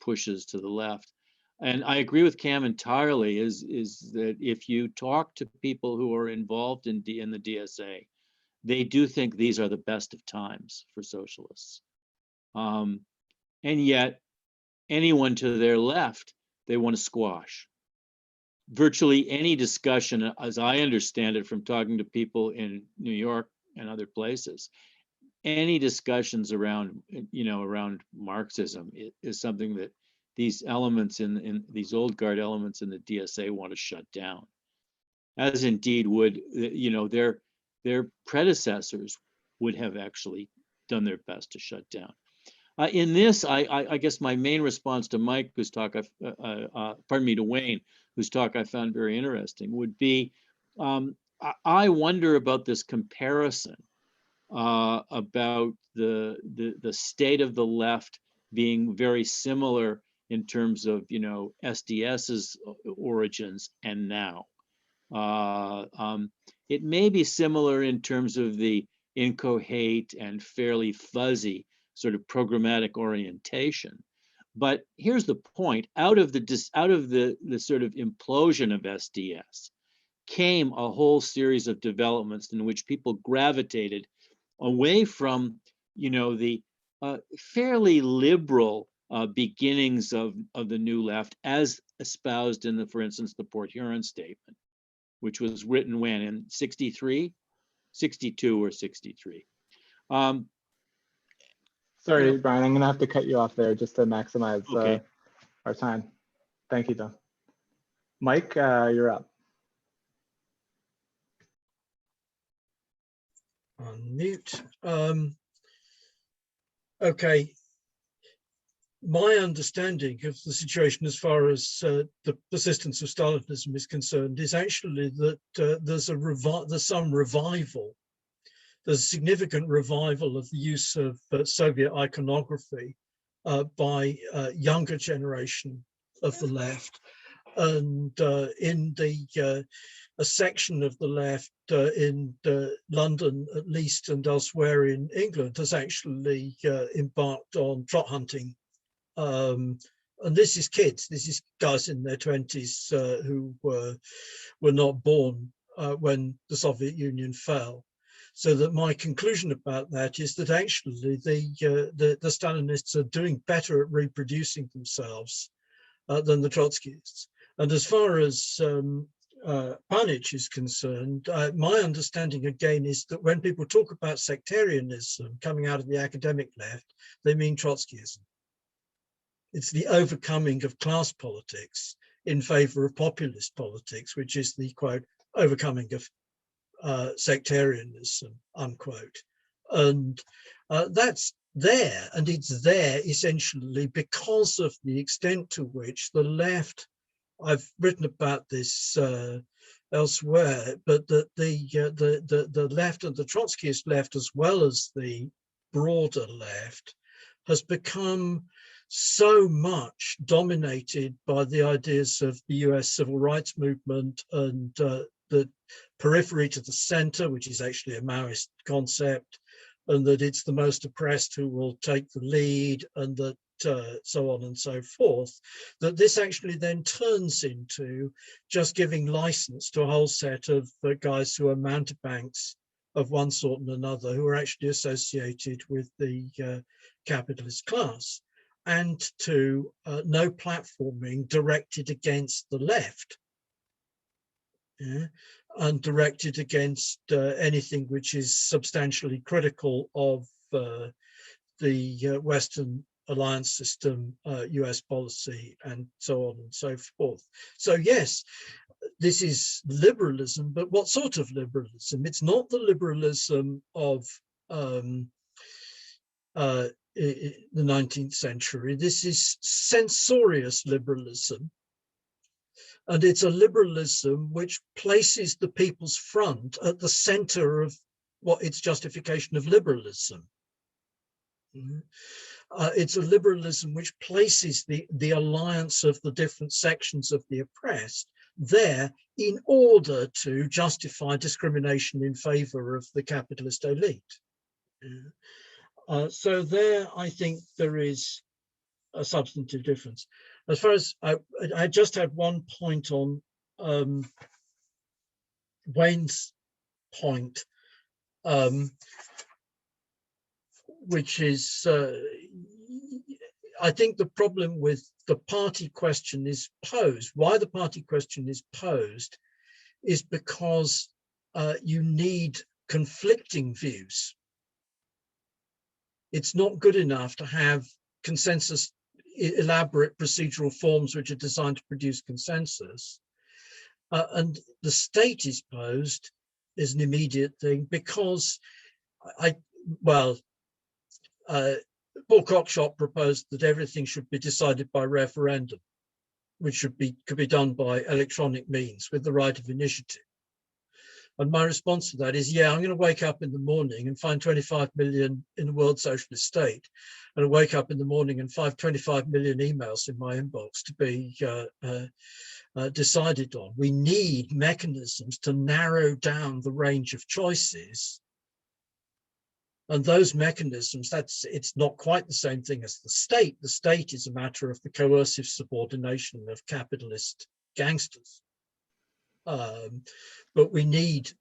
pushes to the left. And I agree with Cam entirely, is that if you talk to people who are involved in the DSA, they do think these are the best of times for socialists. And yet anyone to their left, they want to squash. Virtually any discussion, as I understand it from talking to people in New York and other places, any discussions around Marxism is something that these elements in these old guard elements in the DSA want to shut down, as indeed would their predecessors would have actually done their best to shut down. In this, I guess my main response to Mike, whose talk, to Wayne, whose talk I found very interesting, would be, I wonder about this comparison about the state of the left being very similar in terms of SDS's origins and now. It may be similar in terms of the inchoate and fairly fuzzy sort of programmatic orientation, but here's the point: out of the sort of implosion of SDS came a whole series of developments in which people gravitated away from the fairly liberal beginnings of the new left, as espoused in for instance, the Port Huron Statement, which was written when, in 63, 62 or 63. Sorry, Brian, I'm gonna have to cut you off there just to maximize our time. Thank you, John. Mike, you're up. On mute. okay, my understanding of the situation as far as the persistence of Stalinism is concerned is actually that there's some revival. There's a significant revival of the use of Soviet iconography by younger generation of the left. And in a section of the left in London, at least, and elsewhere in England, has actually embarked on trot hunting. And this is kids, this is guys in their 20s who were not born when the Soviet Union fell. So that my conclusion about that is that actually the Stalinists are doing better at reproducing themselves than the Trotskyists. And as far as Panich is concerned, my understanding again is that when people talk about sectarianism coming out of the academic left, they mean Trotskyism. It's the overcoming of class politics in favor of populist politics, which is the, quote, overcoming of sectarianism, unquote. And that's there, and it's there essentially because of the extent to which the left, I've written about this elsewhere, but that the left and the Trotskyist left, as well as the broader left, has become so much dominated by the ideas of the US civil rights movement and the periphery to the center, which is actually a Maoist concept, and that it's the most oppressed who will take the lead, and that so on and so forth, that this actually then turns into just giving license to a whole set of guys who are mountebanks of one sort and another, who are actually associated with the capitalist class, and to no platforming directed against the left. Yeah, and directed against anything which is substantially critical of the Western alliance system, US policy, and so on and so forth. So yes, this is liberalism, but what sort of liberalism? It's not the liberalism of the 19th century. This is censorious liberalism. And it's a liberalism which places the People's Front at the center of what its justification of liberalism. It's a liberalism which places the alliance of the different sections of the oppressed there in order to justify discrimination in favor of the capitalist elite. So there, I think there is a substantive difference. As far as I just had one point on Wayne's point, which is, I think the problem with the party question is posed. Why the party question is posed is because you need conflicting views. It's not good enough to have consensus, elaborate procedural forms which are designed to produce consensus. And the state is posed as an immediate thing because Paul Cockshott proposed that everything should be decided by referendum, which could be done by electronic means with the right of initiative. And my response to that is, yeah, I'm going to wake up in the morning and find 25 million in the world socialist state, and I wake up in the morning and find 25 million emails in my inbox to be decided on. We need mechanisms to narrow down the range of choices. And those mechanisms, it's not quite the same thing as the state. The state is a matter of the coercive subordination of capitalist gangsters. But we need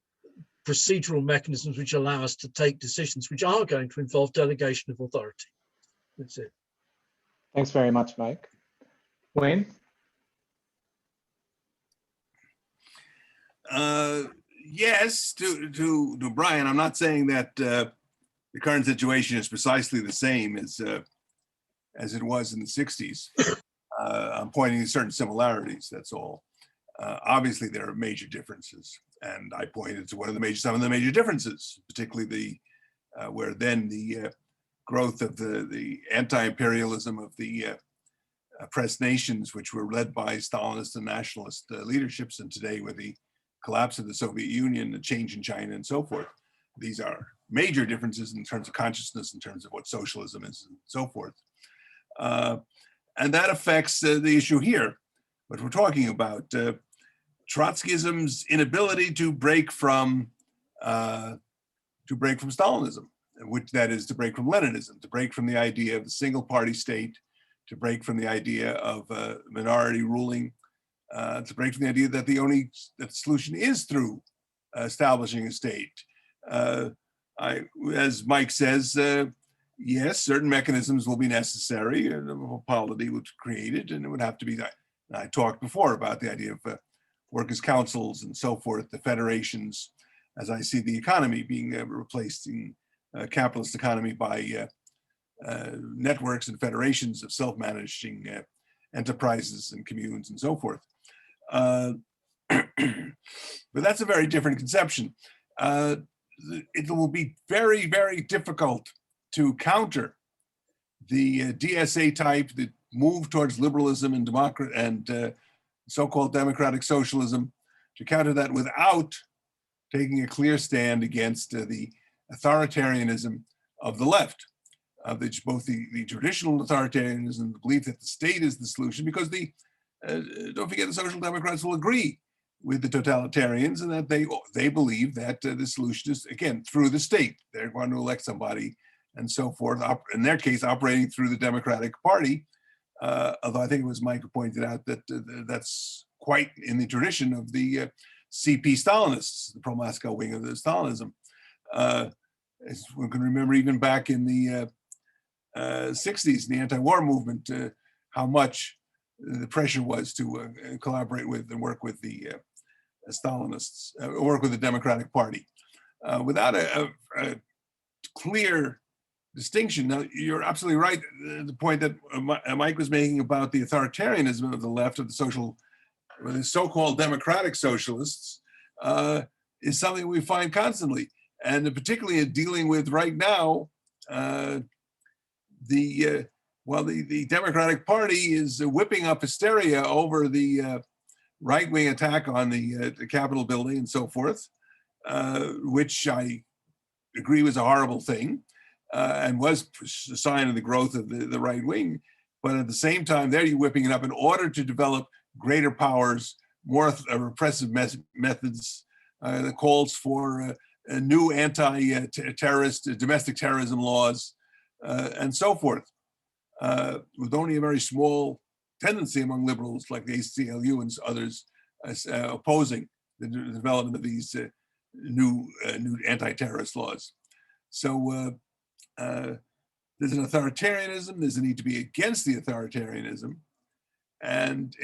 procedural mechanisms which allow us to take decisions which are going to involve delegation of authority. That's it. Thanks very much, Mike. Wayne? Yes, to Bryan, I'm not saying that the current situation is precisely the same as it was in the 60s. I'm pointing to certain similarities, that's all. Obviously, there are major differences, and I pointed to some of the major differences, particularly where then the growth of the anti-imperialism of the oppressed nations, which were led by Stalinist and nationalist leaderships, and today with the collapse of the Soviet Union, the change in China, and so forth. These are major differences in terms of consciousness, in terms of what socialism is, and so forth. And that affects the issue here, what we're talking about. Trotskyism's inability to break from Stalinism, which that is to break from Leninism, to break from the idea of the single party state, to break from the idea of minority ruling, to break from the idea that the solution is through establishing a state. As Mike says, yes, certain mechanisms will be necessary, and a polity was created, and it would have to be. I talked before about the idea of workers' councils and so forth, the federations, as I see the economy being replaced in capitalist economy by networks and federations of self-managing enterprises and communes and so forth. But that's a very different conception. It will be very, very difficult to counter the DSA type, the move towards liberalism and so-called democratic socialism, to counter that without taking a clear stand against the authoritarianism of the left, both the traditional authoritarianism, the belief that the state is the solution, because don't forget the Social Democrats will agree with the totalitarians, and that they believe that the solution is, again, through the state. They're going to elect somebody and so forth, in their case, operating through the Democratic Party, although I think it was Mike who pointed out that that's quite in the tradition of the CP Stalinists, the pro-Moscow wing of the Stalinism. As we can remember, even back in the 60s, in the anti-war movement, how much the pressure was to collaborate with and work with the Stalinists, work with the Democratic Party. Without a clear distinction. Now, you're absolutely right. The point that Mike was making about the authoritarianism of the left, of the so-called democratic socialists, is something we find constantly. And particularly in dealing with right now, the Democratic Party is whipping up hysteria over the right-wing attack on the Capitol building and so forth, which I agree was a horrible thing. And was a sign of the growth of the right wing. But at the same time, they're whipping it up in order to develop greater powers, more repressive methods, that calls for new anti-terrorist, domestic terrorism laws, and so forth, with only a very small tendency among liberals like the ACLU and others opposing the development of these new anti-terrorist laws. So there's an authoritarianism, there's a need to be against the authoritarianism, and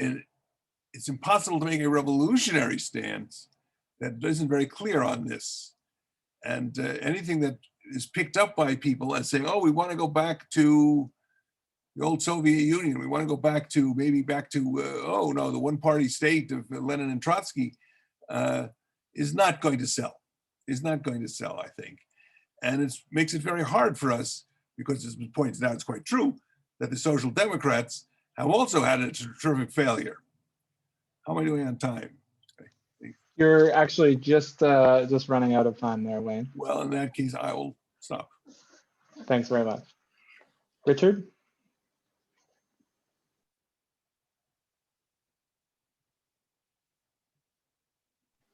it's impossible to make a revolutionary stance that isn't very clear on this. And anything that is picked up by people as saying, oh, we want to go back to the old Soviet Union, we want to go back to the one-party state of Lenin and Trotsky, is not going to sell, I think. And it makes it very hard for us, because as was pointed out, it's quite true, that the Social Democrats have also had a terrific failure. How am I doing on time? You're actually just running out of time there, Wayne. Well, in that case, I will stop. Thanks very much. Richard?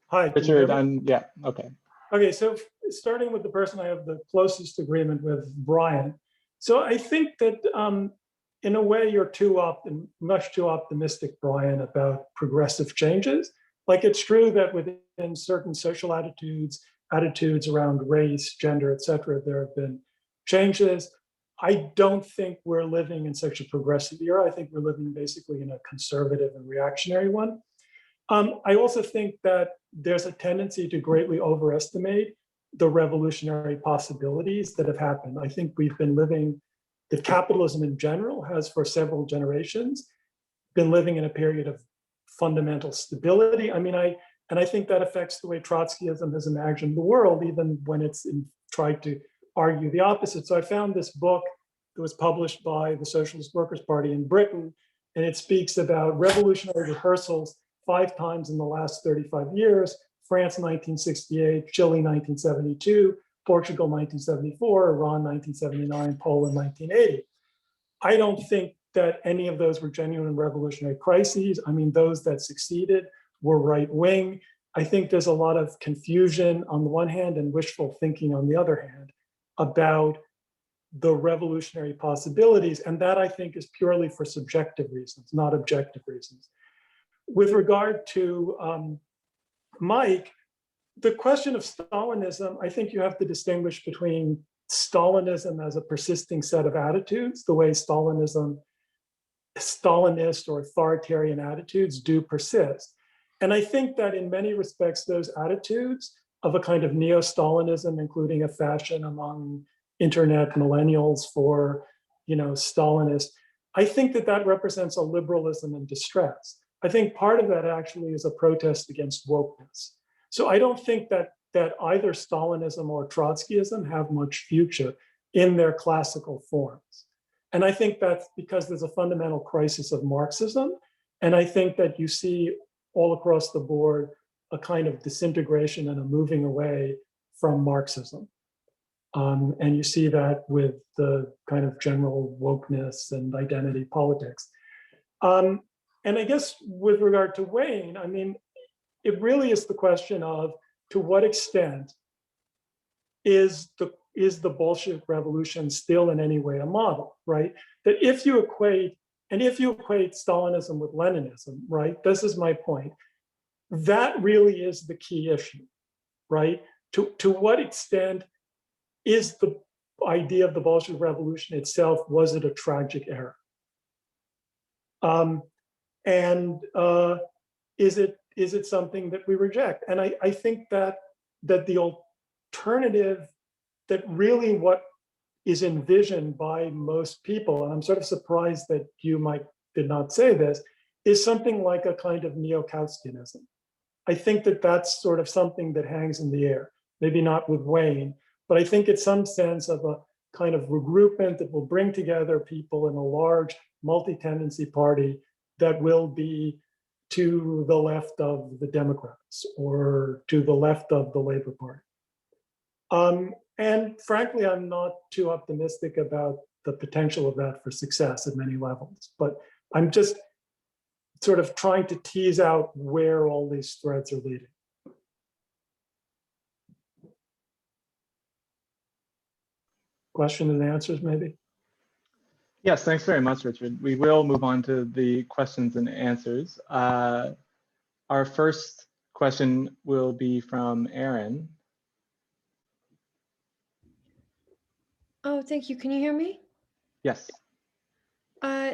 Hi. Richard, yeah, okay. Okay, so starting with the person I have the closest agreement with, Bryan. So I think that in a way you're much too optimistic, Bryan, about progressive changes. Like, it's true that within certain social attitudes around race, gender, et cetera, there have been changes. I don't think we're living in such a progressive era. I think we're living basically in a conservative and reactionary one. I also think that there's a tendency to greatly overestimate the revolutionary possibilities that have happened. I think we've been living, that capitalism in general has for several generations been living in a period of fundamental stability. I mean, I think that affects the way Trotskyism has imagined the world, even when it's tried to argue the opposite. So I found this book that was published by the Socialist Workers' Party in Britain, and it speaks about revolutionary rehearsals 5 times in the last 35 years, France 1968, Chile 1972, Portugal 1974, Iran 1979, Poland 1980. I don't think that any of those were genuine revolutionary crises. I mean, those that succeeded were right-wing. I think there's a lot of confusion on the one hand and wishful thinking on the other hand about the revolutionary possibilities. And that I think is purely for subjective reasons, not objective reasons. With regard to Mike, the question of Stalinism, I think you have to distinguish between Stalinism as a persisting set of attitudes, the way Stalinist or authoritarian attitudes do persist. And I think that in many respects, those attitudes of a kind of neo-Stalinism, including a fashion among internet millennials for, Stalinists, I think that that represents a liberalism in distress. I think part of that actually is a protest against wokeness. So I don't think that either Stalinism or Trotskyism have much future in their classical forms. And I think that's because there's a fundamental crisis of Marxism. And I think that you see all across the board a kind of disintegration and a moving away from Marxism. And you see that with the kind of general wokeness and identity politics. And I guess with regard to Wayne, I mean, it really is the question of to what extent is the Bolshevik revolution still in any way a model, right? That if you equate Stalinism with Leninism, right? This is my point. That really is the key issue, right? To what extent is the idea of the Bolshevik revolution itself, was it a tragic error? Is it something that we reject? And I think that the alternative, that really what is envisioned by most people, and I'm sort of surprised that you did not say this, is something like a kind of neo-Kautskyism. I think that that's sort of something that hangs in the air, maybe not with Wayne, but I think it's some sense of a kind of regroupment that will bring together people in a large multi-tendency party that will be to the left of the Democrats or to the left of the Labor Party. And frankly, I'm not too optimistic about the potential of that for success at many levels, but I'm just sort of trying to tease out where all these threads are leading. Question and answers, maybe? Yes, thanks very much, Richard. We will move on to the questions and answers. Our first question will be from Aaron. Oh, thank you. Can you hear me? Yes.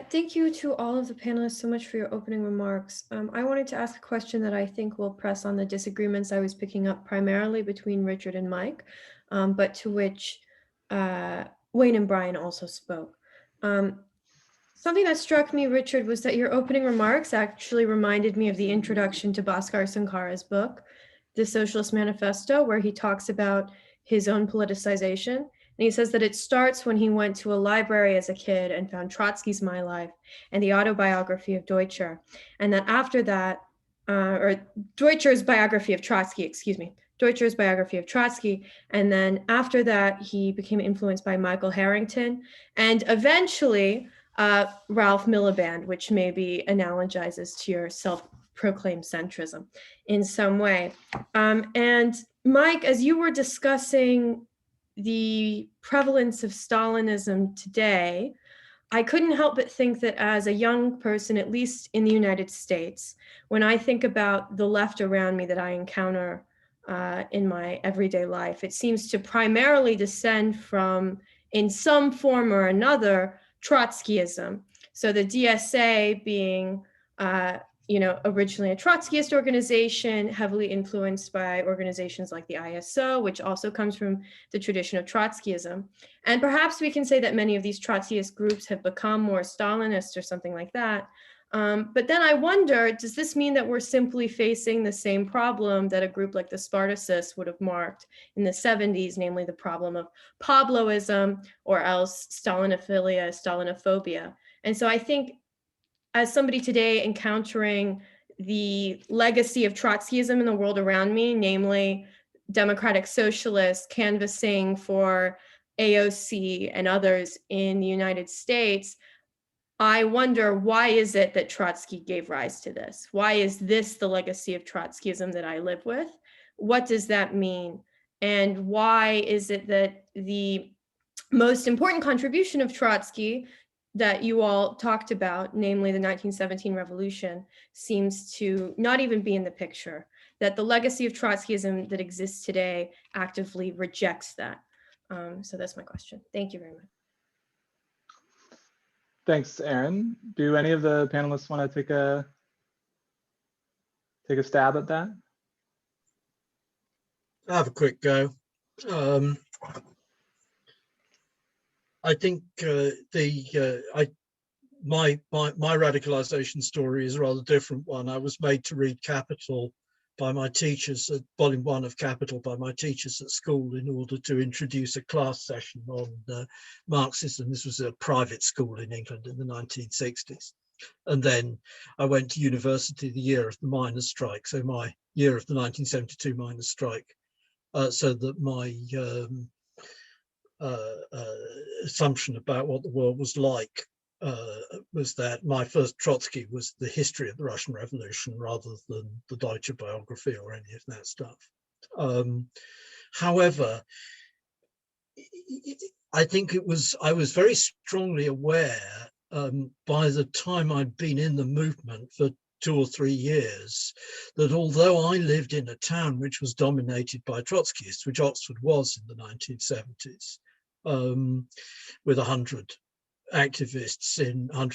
Thank you to all of the panelists so much for your opening remarks. I wanted to ask a question that I think will press on the disagreements I was picking up primarily between Richard and Mike, but to which Wayne and Bryan also spoke. Something that struck me, Richard, was that your opening remarks actually reminded me of the introduction to Bhaskar Sankara's book, The Socialist Manifesto, where he talks about his own politicization. And he says that it starts when he went to a library as a kid and found Trotsky's My Life and the autobiography of Deutscher. And that after that, or Deutscher's biography of Trotsky, excuse me, Deutscher's biography of Trotsky. And then after that, he became influenced by Michael Harrington and eventually Ralph Miliband, which maybe analogizes to your self-proclaimed centrism in some way. And Mike, as you were discussing the prevalence of Stalinism today, I couldn't help but think that as a young person, at least in the United States, when I think about the left around me that I encounter in my everyday life, it seems to primarily descend from, in some form or another, Trotskyism. So the DSA being, originally a Trotskyist organization, heavily influenced by organizations like the ISO, which also comes from the tradition of Trotskyism. And perhaps we can say that many of these Trotskyist groups have become more Stalinist or something like that. But then I wonder, does this mean that we're simply facing the same problem that a group like the Spartacists would have marked in the 70s, namely the problem of Pabloism or else Stalinophilia, Stalinophobia? And so I think as somebody today encountering the legacy of Trotskyism in the world around me, namely democratic socialists canvassing for AOC and others in the United States, I wonder, why is it that Trotsky gave rise to this? Why is this the legacy of Trotskyism that I live with? What does that mean? And why is it that the most important contribution of Trotsky that you all talked about, namely the 1917 revolution, seems to not even be in the picture, that the legacy of Trotskyism that exists today actively rejects that? So that's my question. Thank you very much. Thanks, Aaron. Do any of the panelists want to take a stab at that? I'll have a quick go. I think my radicalization story is a rather different one. I was made to read Capital by my teachers, volume 1 of Capital by my teachers at school, in order to introduce a class session on Marxism. This was a private school in England in the 1960s. And then I went to university the year of the miners' strike, so my year of the 1972 miners' strike, so that my assumption about what the world was like was that my first Trotsky was the history of the Russian Revolution rather than the Deutsche biography or any of that stuff. However, I think I was very strongly aware by the time I'd been in the movement for 2 or 3 years, that although I lived in a town which was dominated by Trotskyists, which Oxford was in the 1970s, with 100 activists in a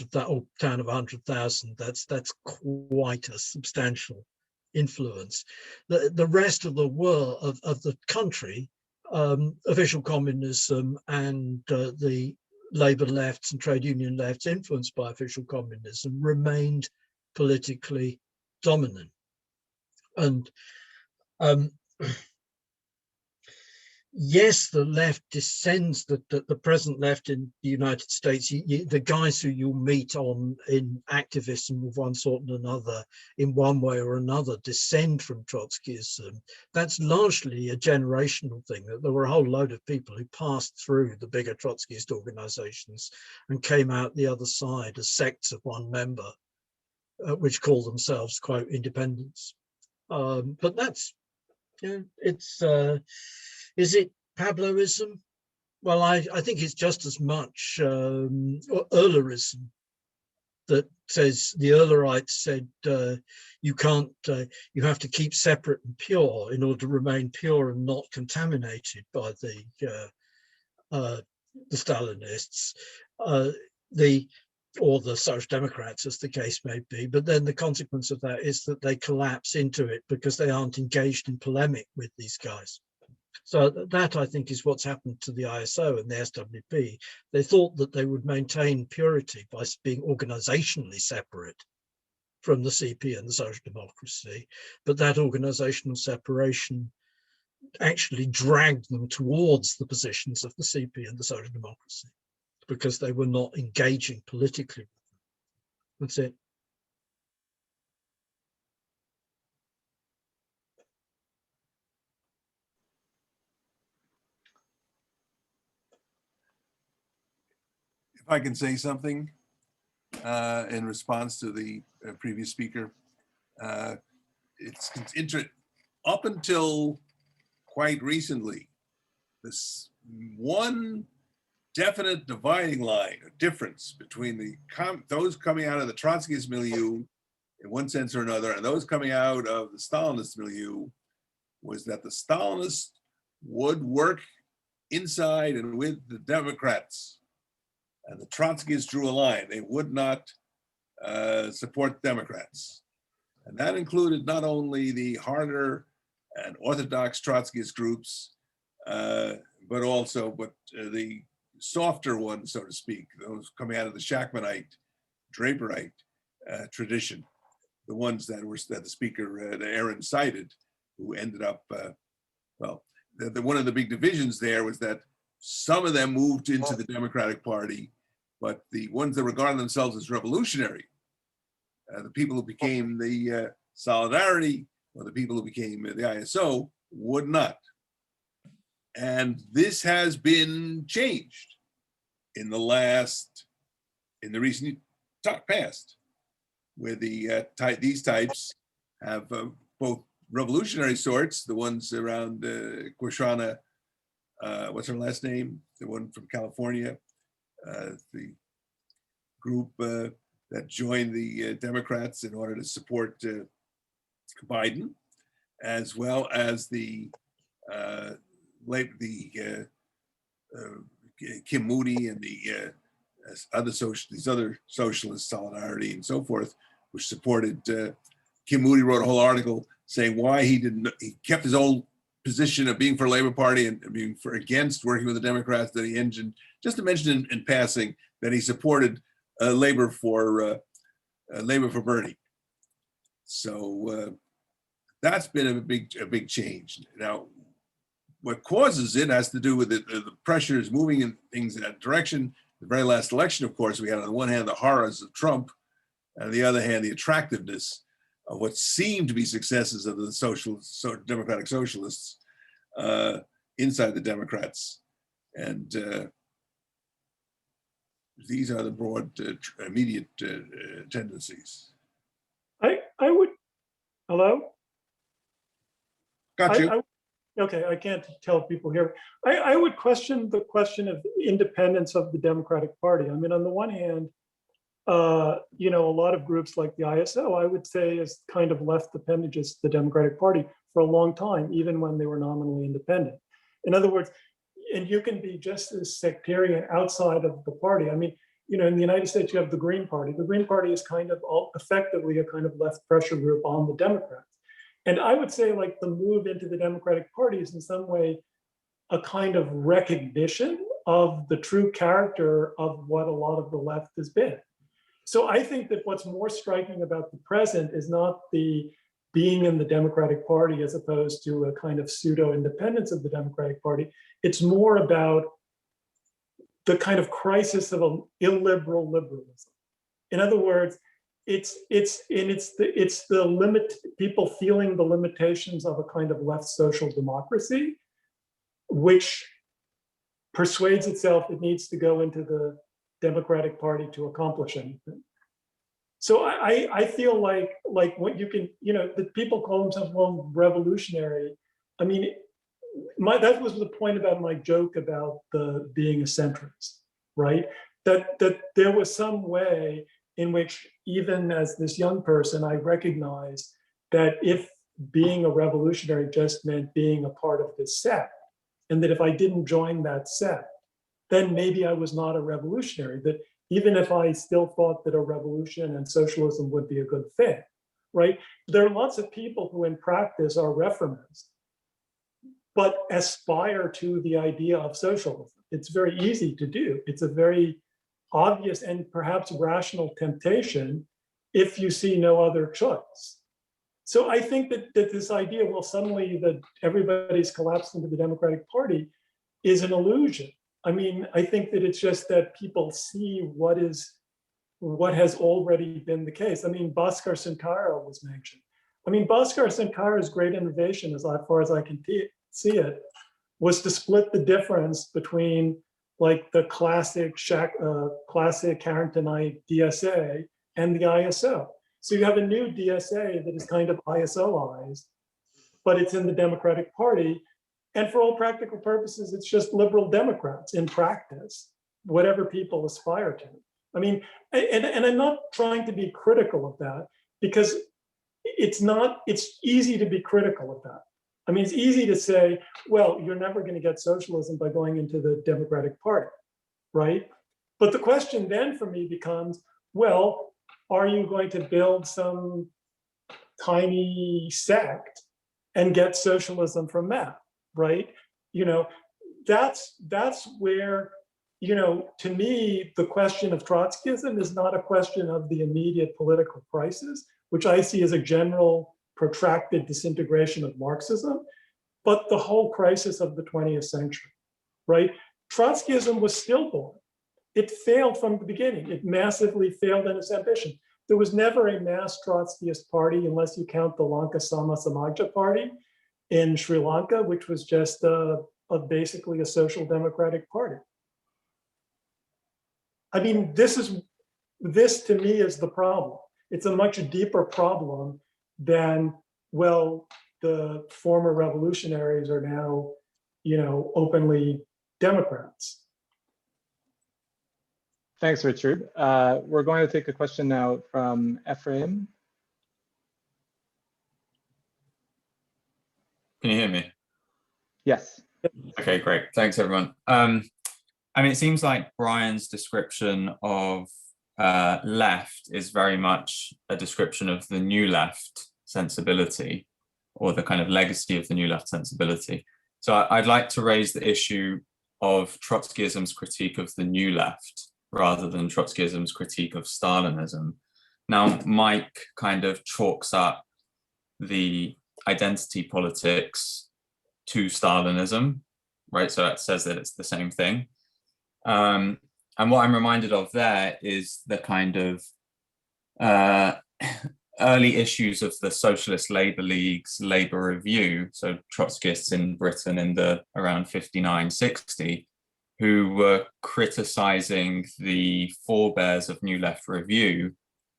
town of 100,000, that's quite a substantial influence. The rest of the world of the country, official communism and the Labour lefts and trade union lefts influenced by official communism remained politically dominant. And yes, the left descends, the present left in the United States, the guys who you'll meet in activism of one sort and another, in one way or another, descend from Trotskyism. That's largely a generational thing, that there were a whole load of people who passed through the bigger Trotskyist organizations and came out the other side as sects of one member, which call themselves, quote, independents. But that's, it's... is it Pabloism? Well, I think it's just as much Eulerism, that says, the Eulerites said, you can't, you have to keep separate and pure in order to remain pure and not contaminated by the Stalinists, or the Social Democrats, as the case may be. But then the consequence of that is that they collapse into it because they aren't engaged in polemic with these guys. So that, I think, is what's happened to the ISO and the SWP. They thought that they would maintain purity by being organizationally separate from the CP and the Social Democracy, but that organizational separation actually dragged them towards the positions of the CP and the Social Democracy because they were not engaging politically with them. That's it. If I can say something in response to the previous speaker, it's up until quite recently, this one definite dividing line, a difference between those coming out of the Trotskyist milieu in one sense or another, and those coming out of the Stalinist milieu, was that the Stalinists would work inside and with the Democrats. And the Trotskyists drew a line. They would not support Democrats. And that included not only the harder and orthodox Trotskyist groups, but also the softer ones, so to speak, those coming out of the Shachtmanite, Draperite tradition, the ones that the speaker Aaron cited, who ended up well. One of the big divisions there was that some of them moved into the Democratic Party, but the ones that regarded themselves as revolutionary, the people who became the Solidarity or the people who became the ISO, would not. And this has been changed in the recent past, where these types have both revolutionary sorts, the ones around Quashana, what's her last name? The one from California, the group that joined the Democrats in order to support Biden, as well as the Kim Moody and the these other socialists, Solidarity and so forth, which supported. Kim Moody wrote a whole article saying why he kept his own position of being for Labor Party and being against working with the Democrats. That he engined, just to mention in passing, that he supported Labor for Bernie. So that's been a big change. Now, what causes it has to do with the pressures moving in things in that direction. The very last election, of course, we had on the one hand the horrors of Trump, and on the other hand the attractiveness of what seemed to be successes of the Democratic Socialists inside the Democrats. And these are the broad immediate tendencies. I would, hello? Got you. Okay, I can't tell people here. I would question the question of independence of the Democratic Party. I mean, on the one hand, you know, a lot of groups like the ISO, I would say, is kind of left appendages to the Democratic Party for a long time, even when they were nominally independent. In other words, and you can be just as sectarian outside of the party. I mean, you know, in the United States, you have the Green Party. The Green Party is kind of effectively a kind of left pressure group on the Democrats. And I would say, like, the move into the Democratic Party is in some way a kind of recognition of the true character of what a lot of the left has been. So I think that what's more striking about the present is not the being in the Democratic Party as opposed to a kind of pseudo independence of the Democratic Party. It's more about the kind of crisis of an illiberal liberalism. In other words, it's the limit, people feeling the limitations of a kind of left social democracy, which persuades itself it needs to go into the Democratic Party to accomplish anything. So I feel like what you can, you know, the people call themselves, well, revolutionary. I mean, that was the point about my joke about the being a centrist, right? That there was some way in which, even as this young person, I recognized that if being a revolutionary just meant being a part of this sect, and that if I didn't join that sect, then maybe I was not a revolutionary, that even if I still thought that a revolution and socialism would be a good fit, right? There are lots of people who in practice are reformists, but aspire to the idea of socialism. It's very easy to do. It's a very obvious and perhaps rational temptation if you see no other choice. So I think that this idea, well, suddenly that everybody's collapsed into the Democratic Party is an illusion. I mean, I think that it's just that people see what has already been the case. I mean, Bhaskar Sankara was mentioned. I mean, Bhaskar Sankara's great innovation, as far as I can see it, was to split the difference between like the classic Carringtonite DSA and the ISO. So you have a new DSA that is kind of ISOized, but it's in the Democratic Party. And for all practical purposes, it's just liberal Democrats in practice, whatever people aspire to. I mean, and I'm not trying to be critical of that, because it's easy to be critical of that. I mean, it's easy to say, well, you're never going to get socialism by going into the Democratic Party, right? But the question then for me becomes, well, are you going to build some tiny sect and get socialism from that, right? You know, that's where to me, the question of Trotskyism is not a question of the immediate political crisis, which I see as a general protracted disintegration of Marxism, but the whole crisis of the 20th century, right? Trotskyism was stillborn. It failed from the beginning. It massively failed in its ambition. There was never a mass Trotskyist party unless you count the Lanka Sama Samaja party in Sri Lanka, which was just basically a social democratic party. I mean, this to me is the problem. It's a much deeper problem than, well, the former revolutionaries are now, openly Democrats. Thanks, Richard. We're going to take a question now from Ephraim. Can you hear me? Yes. Okay, great. Thanks, everyone. It seems like Bryan's description of left is very much a description of the new left sensibility, or the kind of legacy of the new left sensibility. So I'd like to raise the issue of Trotskyism's critique of the new left rather than Trotskyism's critique of Stalinism. Now, Mike kind of chalks up the identity politics to Stalinism, right? So it says that it's the same thing. And what I'm reminded of there is the kind of early issues of the Socialist Labour League's Labour Review, so Trotskyists in Britain in the around 59-60, who were criticising the forebears of New Left Review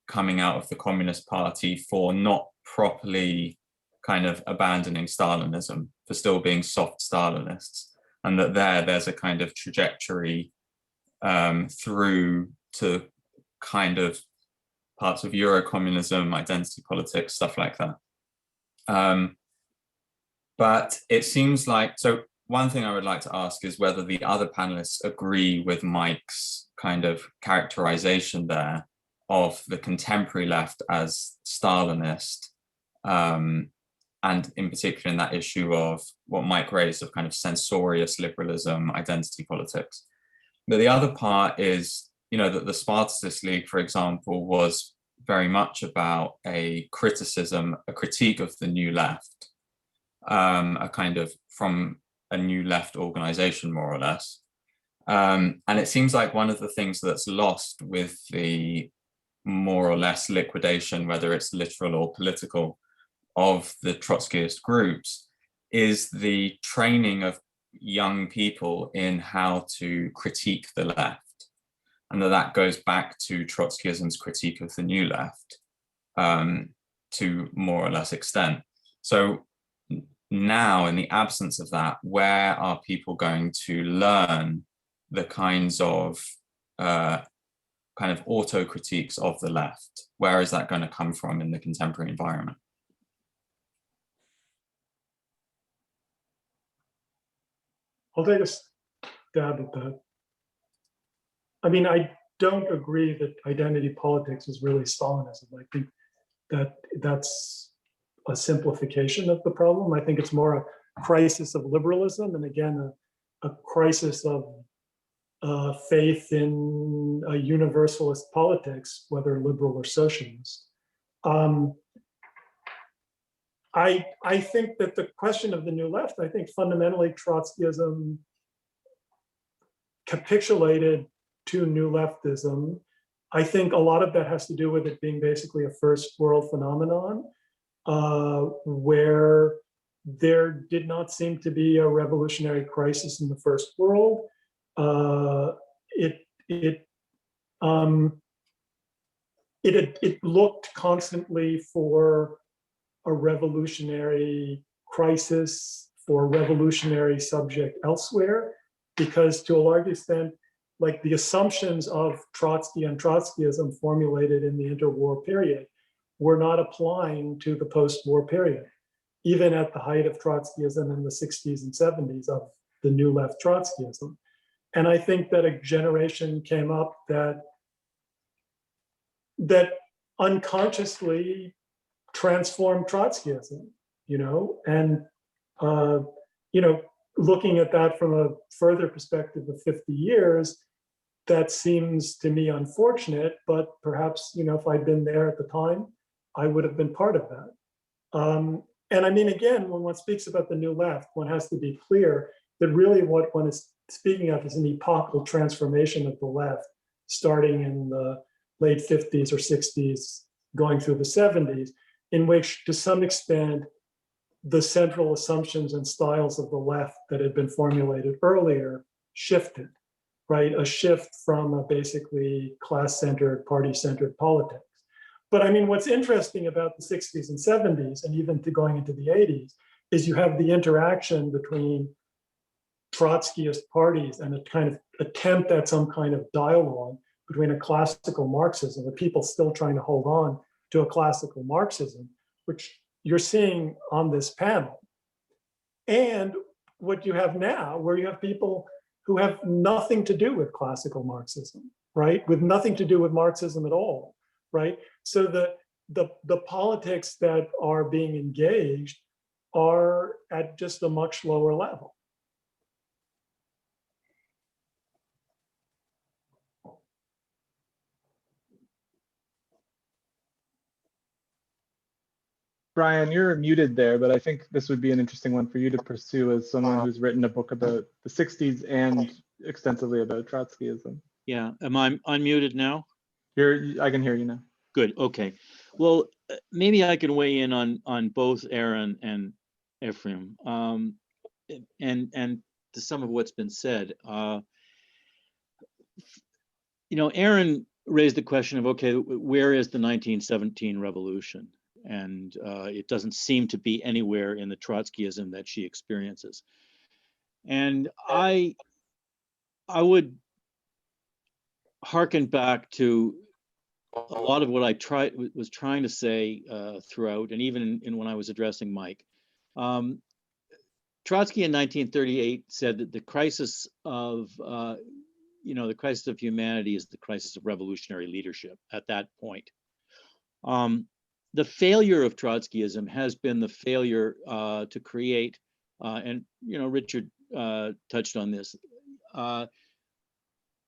coming out of the Communist Party for not properly kind of abandoning Stalinism, for still being soft Stalinists, and that there's a kind of trajectory through to kind of parts of Eurocommunism, identity politics, stuff like that. But it seems like, so one thing I would like to ask is whether the other panelists agree with Mike's kind of characterization there of the contemporary left as Stalinist, and in particular in that issue of what Mike raised of kind of censorious liberalism, identity politics. But the other part is, that the Spartacist League, for example, was very much about a criticism, a critique of the new left, a kind of from a new left organization, more or less. And it seems like one of the things that's lost with the more or less liquidation, whether it's literal or political, of the Trotskyist groups is the training of young people in how to critique the left. And that goes back to Trotskyism's critique of the new left to more or less extent. So now, in the absence of that, where are people going to learn the kinds of kind of auto-critiques of the left? Where is that going to come from in the contemporary environment? I'll take a stab at that. I mean, I don't agree that identity politics is really Stalinism. I think that that's a simplification of the problem. I think it's more a crisis of liberalism, and again, a crisis of faith in a universalist politics, whether liberal or socialist. I think that the question of the new left, I think fundamentally Trotskyism capitulated to new leftism. I think a lot of that has to do with it being basically a first world phenomenon, where there did not seem to be a revolutionary crisis in the first world. It looked constantly for a revolutionary crisis, for a revolutionary subject elsewhere, because to a large extent, like the assumptions of Trotsky and Trotskyism formulated in the interwar period were not applying to the post-war period, even at the height of Trotskyism in the 60s and 70s of the new left Trotskyism. And I think that a generation came up that unconsciously transformed Trotskyism, and looking at that from a further perspective of 50 years, that seems to me unfortunate, but perhaps, if I'd been there at the time, I would have been part of that. And I mean, again, when one speaks about the new left, one has to be clear that really what one is speaking of is an epochal transformation of the left, starting in the late 50s or 60s, going through the 70s, in which to some extent, the central assumptions and styles of the left that had been formulated earlier shifted, right? A shift from a basically class-centered, party-centered politics. But I mean, what's interesting about the 60s and 70s, and even to going into the 80s, is you have the interaction between Trotskyist parties and a kind of attempt at some kind of dialogue between a classical Marxism, the people still trying to hold on to a classical Marxism, which you're seeing on this panel. And what you have now, where you have people who have nothing to do with classical Marxism, right? With nothing to do with Marxism at all, right? So the politics that are being engaged are at just a much lower level. Bryan, you're muted there, but I think this would be an interesting one for you to pursue as someone who's written a book about the 60s and extensively about Trotskyism. Yeah, am I unmuted now? I can hear you now. Good, okay. Well, maybe I can weigh in on both Aaron and Ephraim, and to some of what's been said. Aaron raised the question of, okay, where is the 1917 revolution? And it doesn't seem to be anywhere in the Trotskyism that she experiences. And I would hearken back to a lot of what I was trying to say throughout, and even in when I was addressing Mike. Trotsky in 1938 said that the crisis of the crisis of humanity is the crisis of revolutionary leadership at that point. The failure of Trotskyism has been the failure to create, and Richard touched on this, a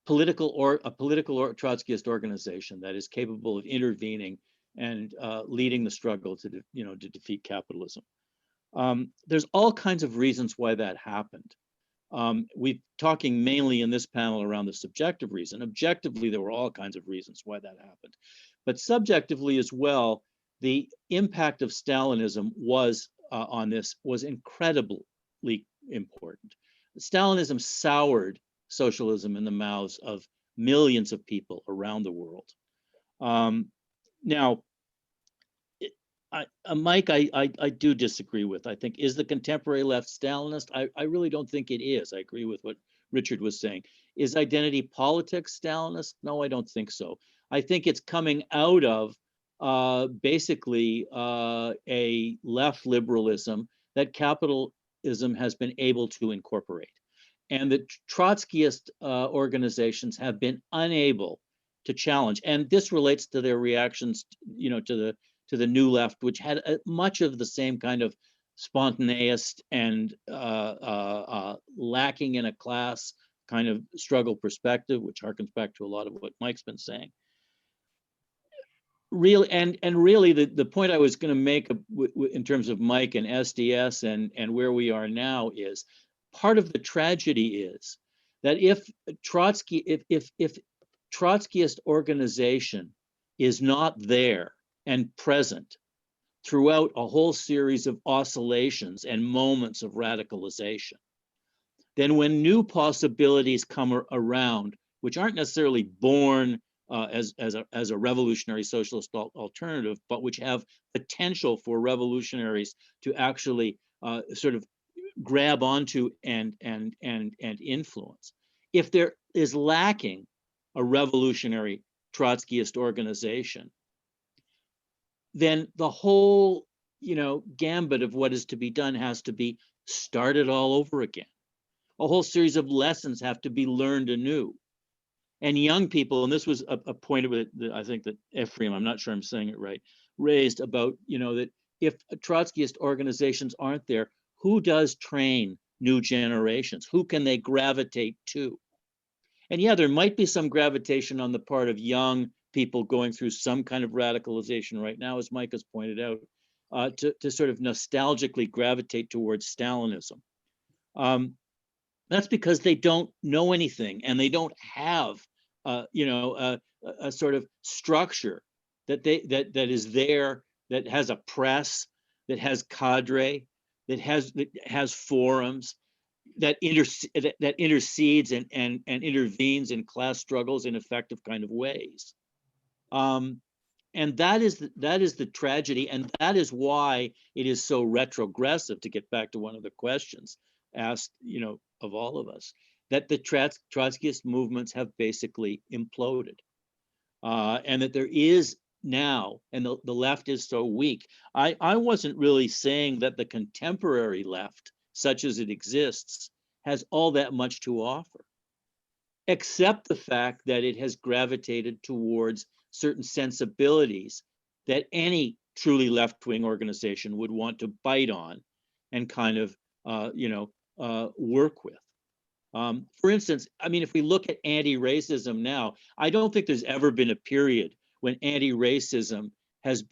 political Trotskyist organization that is capable of intervening and leading the struggle to defeat capitalism. There's all kinds of reasons why that happened. We're talking mainly in this panel around the subjective reason. Objectively, there were all kinds of reasons why that happened. But subjectively as well, the impact of Stalinism on this was incredibly important. Stalinism soured socialism in the mouths of millions of people around the world. Now, Mike, I do disagree with. I think, is the contemporary left Stalinist? I really don't think it is. I agree with what Richard was saying. Is identity politics Stalinist? No, I don't think so. I think it's coming out of basically a left liberalism that capitalism has been able to incorporate. And the Trotskyist organizations have been unable to challenge. And this relates to their reactions, to the new left, which had much of the same kind of spontaneous and lacking in a class kind of struggle perspective, which harkens back to a lot of what Mike's been saying. Really, and really, the point I was going to make in terms of Mike and SDS and where we are now is part of the tragedy is that if Trotskyist organization is not there and present throughout a whole series of oscillations and moments of radicalization, then when new possibilities come around, which aren't necessarily born as a revolutionary socialist alternative, but which have potential for revolutionaries to actually sort of grab onto and influence. If there is lacking a revolutionary Trotskyist organization, then the whole gambit of what is to be done has to be started all over again. A whole series of lessons have to be learned anew. And young people, and this was a point that I think that Ephraim, I'm not sure I'm saying it right, raised about, that if Trotskyist organizations aren't there, who does train new generations? Who can they gravitate to? And yeah, there might be some gravitation on the part of young people going through some kind of radicalization right now, as Mike has pointed out, to sort of nostalgically gravitate towards Stalinism. That's because they don't know anything and they don't have, a sort of structure that is there, that has a press, that has cadre, that has forums, that intercedes and intervenes in class struggles in effective kind of ways. And that is the tragedy, and that is why it is so retrogressive, to get back to one of the questions asked, of all of us, that the Trotskyist movements have basically imploded, and that there is now, and the left is so weak. I wasn't really saying that the contemporary left, such as it exists, has all that much to offer, except the fact that it has gravitated towards certain sensibilities that any truly left-wing organization would want to bite on and kind of, work with. For instance, I mean, if we look at anti-racism now, I don't think there's ever been a period when anti-racism has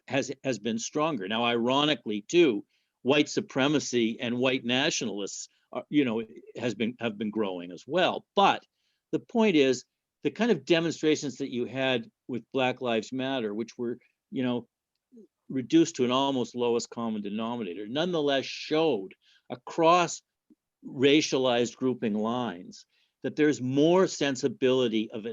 been stronger. Now, ironically, too, white supremacy and white nationalists, have been growing as well. But the point is, the kind of demonstrations that you had with Black Lives Matter, which were, reduced to an almost lowest common denominator, nonetheless showed across racialized grouping lines that there's more sensibility of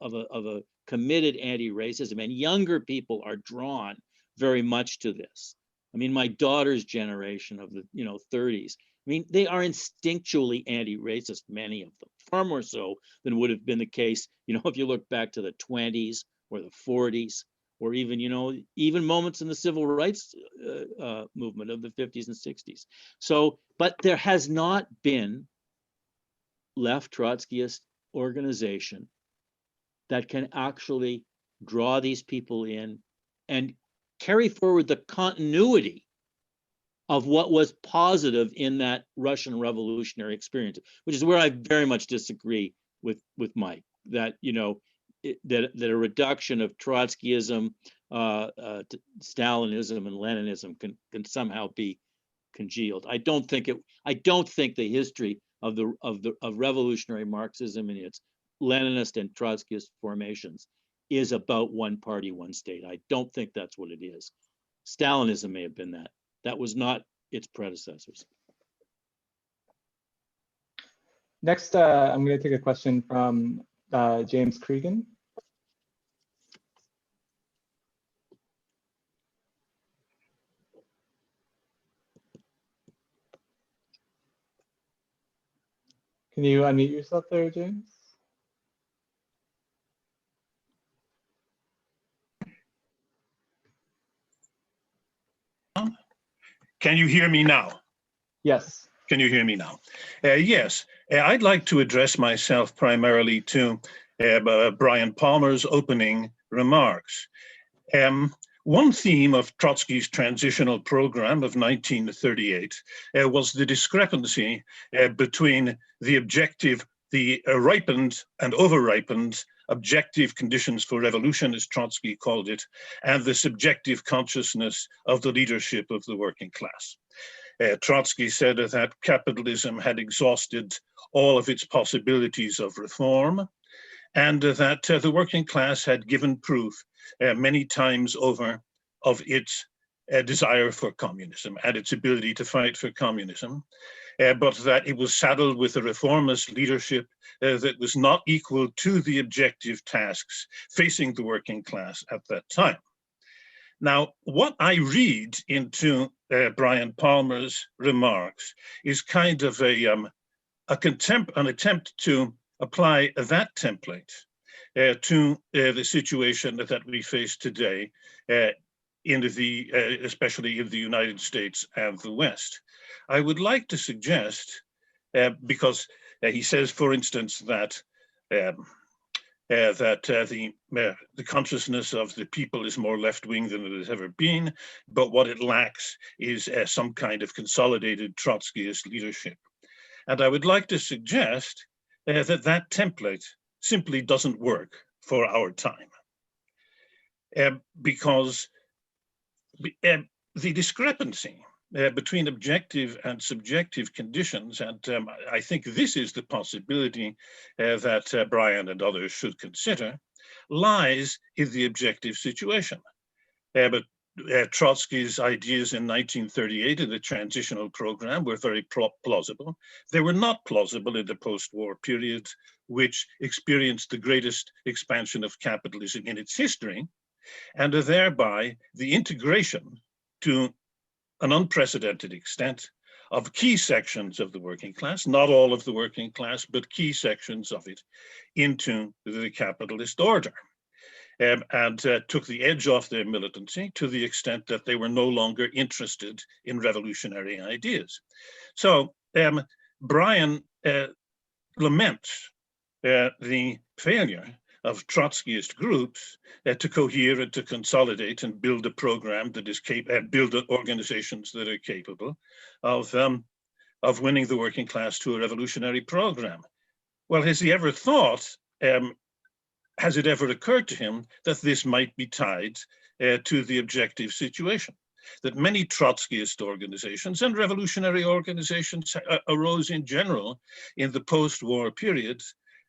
a committed anti-racism, and younger people are drawn very much to this. I mean, my daughter's generation of the 30s, I mean, they are instinctually anti-racist, many of them, far more so than would have been the case, if you look back to the 20s or the 40s, or even, even moments in the civil rights movement of the 50s and 60s. So, but there has not been left Trotskyist organization that can actually draw these people in and carry forward the continuity of what was positive in that Russian revolutionary experience, which is where I very much disagree with Mike, that, that a reduction of Trotskyism, Stalinism, and Leninism can somehow be congealed. I don't think the history of revolutionary Marxism and its Leninist and Trotskyist formations is about one party, one state. I don't think that's what it is. Stalinism may have been that. That was not its predecessors. Next, I'm going to take a question from James Cregan. Can you unmute yourself there, James? Can you hear me now? Yes. Can you hear me now? Yes, I'd like to address myself primarily to Bryan Palmer's opening remarks. One theme of Trotsky's transitional program of 1938 was the discrepancy between the ripened and over-ripened objective conditions for revolution, as Trotsky called it, and the subjective consciousness of the leadership of the working class. Trotsky said that capitalism had exhausted all of its possibilities of reform, and that the working class had given proof many times over of its desire for communism and its ability to fight for communism, but that it was saddled with a reformist leadership that was not equal to the objective tasks facing the working class at that time. Now, what I read into Bryan Palmer's remarks is kind of an attempt to apply that template to the situation that we face today, especially in the United States and the West. I would like to suggest, because he says, for instance, that the consciousness of the people is more left-wing than it has ever been, but what it lacks is some kind of consolidated Trotskyist leadership. And I would like to suggest that template simply doesn't work for our time. Because the discrepancy between objective and subjective conditions, and I think this is the possibility that Bryan and others should consider, lies in the objective situation. But Trotsky's ideas in 1938 in the transitional program were very plausible. They were not plausible in the post-war period, which experienced the greatest expansion of capitalism in its history, and thereby the integration to an unprecedented extent of key sections of the working class, not all of the working class, but key sections of it, into the capitalist order. And took the edge off their militancy to the extent that they were no longer interested in revolutionary ideas. So Bryan laments the failure of Trotskyist groups to cohere and to consolidate and build a program that is build organizations that are capable of winning the working class to a revolutionary program. Well, has he ever thought, has it ever occurred to him that this might be tied to the objective situation? That many Trotskyist organizations and revolutionary organizations arose in general in the post-war period,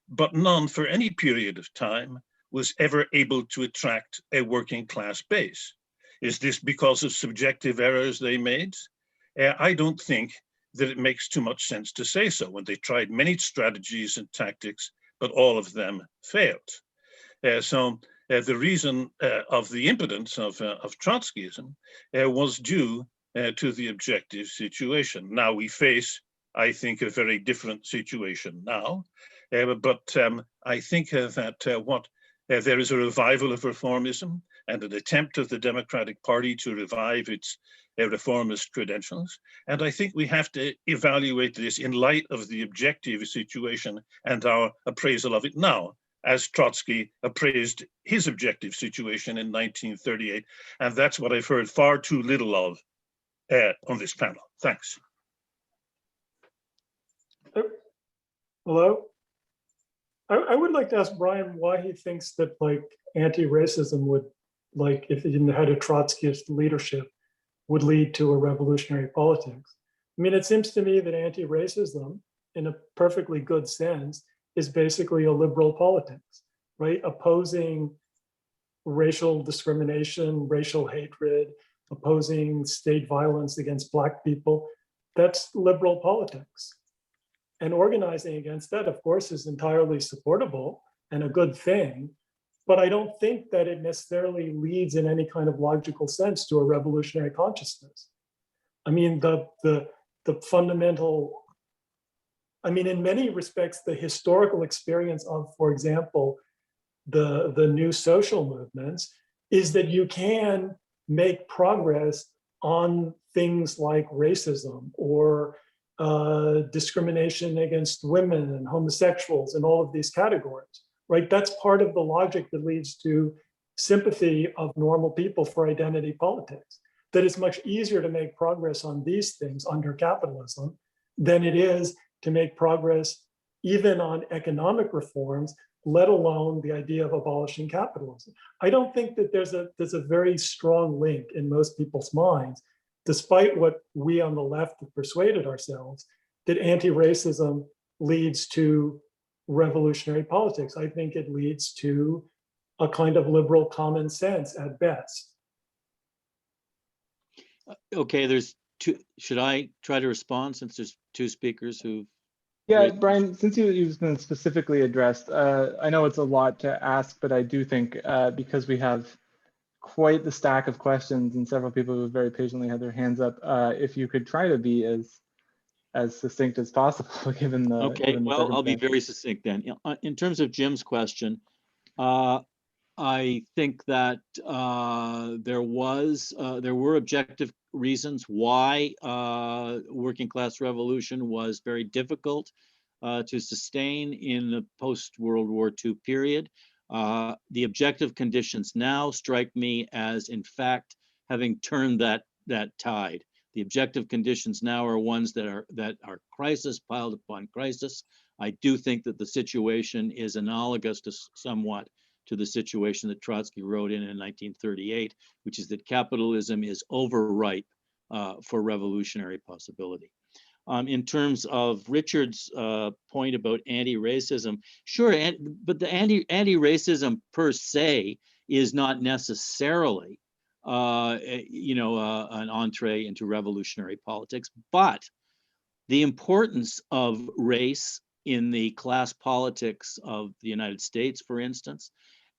but none for any period of time was ever able to attract a working class base. Is this because of subjective errors they made? I don't think that it makes too much sense to say so, when they tried many strategies and tactics, but all of them failed. So the reason of the impotence of Trotskyism was due to the objective situation. Now we face, I think, a very different situation now, but I think that there is a revival of reformism and an attempt of the Democratic Party to revive its reformist credentials. And I think we have to evaluate this in light of the objective situation and our appraisal of it now, as Trotsky appraised his objective situation in 1938. And that's what I've heard far too little of on this panel. Thanks. Hello? I would like to ask Bryan why he thinks that like anti-racism would, like if it didn't had a Trotskyist leadership, would lead to a revolutionary politics. I mean, it seems to me that anti-racism, in a perfectly good sense, is basically a liberal politics, right? Opposing racial discrimination, racial hatred, opposing state violence against Black people. That's liberal politics. And organizing against that, of course, is entirely supportable and a good thing. But I don't think that it necessarily leads in any kind of logical sense to a revolutionary consciousness. I mean, the fundamental, I mean, in many respects, the historical experience of, for example, the new social movements is that you can make progress on things like racism or discrimination against women and homosexuals and all of these categories, right? That's part of the logic that leads to sympathy of normal people for identity politics. That it's much easier to make progress on these things under capitalism than it is to make progress even on economic reforms, let alone the idea of abolishing capitalism. I don't think that there's a very strong link in most people's minds, despite what we on the left have persuaded ourselves, that anti-racism leads to revolutionary politics. I think it leads to a kind of liberal common sense at best. Okay, there's two. Should I try to respond since there's two speakers who? Yeah, Bryan, since you've been specifically addressed, I know it's a lot to ask, but I do think because we have quite the stack of questions and several people who very patiently had their hands up, if you could try to be as succinct as possible, given the well, I'll be very succinct then. In terms of Jim's question, I think that there were objective reasons why working class revolution was very difficult to sustain in the post-World War II period. The objective conditions now strike me as, in fact, having turned that tide. The objective conditions now are ones that are crisis piled upon crisis. I do think that the situation is analogous to somewhat to the situation that Trotsky wrote in 1938, which is that capitalism is overripe for revolutionary possibility. In terms of Richard's point about anti-racism, sure, but the anti-racism per se is not necessarily, an entree into revolutionary politics, but the importance of race in the class politics of the United States, for instance,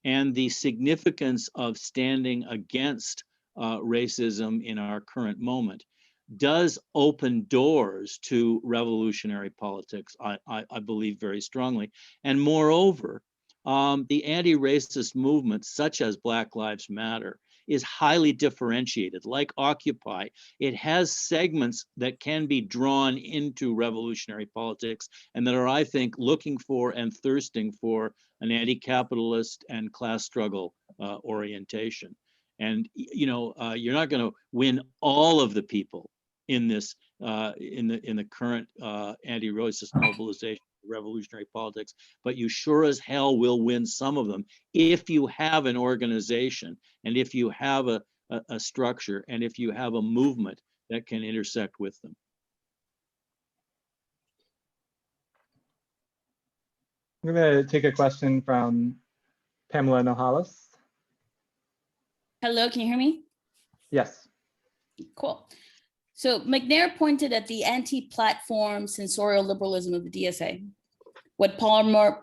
and the significance of standing against racism in our current moment does open doors to revolutionary politics, I believe very strongly. And moreover, the anti-racist movement, such as Black Lives Matter, is highly differentiated. Like Occupy, it has segments that can be drawn into revolutionary politics and that are, I think, looking for and thirsting for an anti-capitalist and class struggle orientation. And you're not going to win all of the people in this in the current anti-racist mobilization, revolutionary politics, but you sure as hell will win some of them if you have an organization and if you have a structure and if you have a movement that can intersect with them. I'm going to take a question from Pamela Nogales. Hello, can you hear me? Yes. Cool. So Mcnair pointed at the anti-platform censorial liberalism of the DSA, what Palmer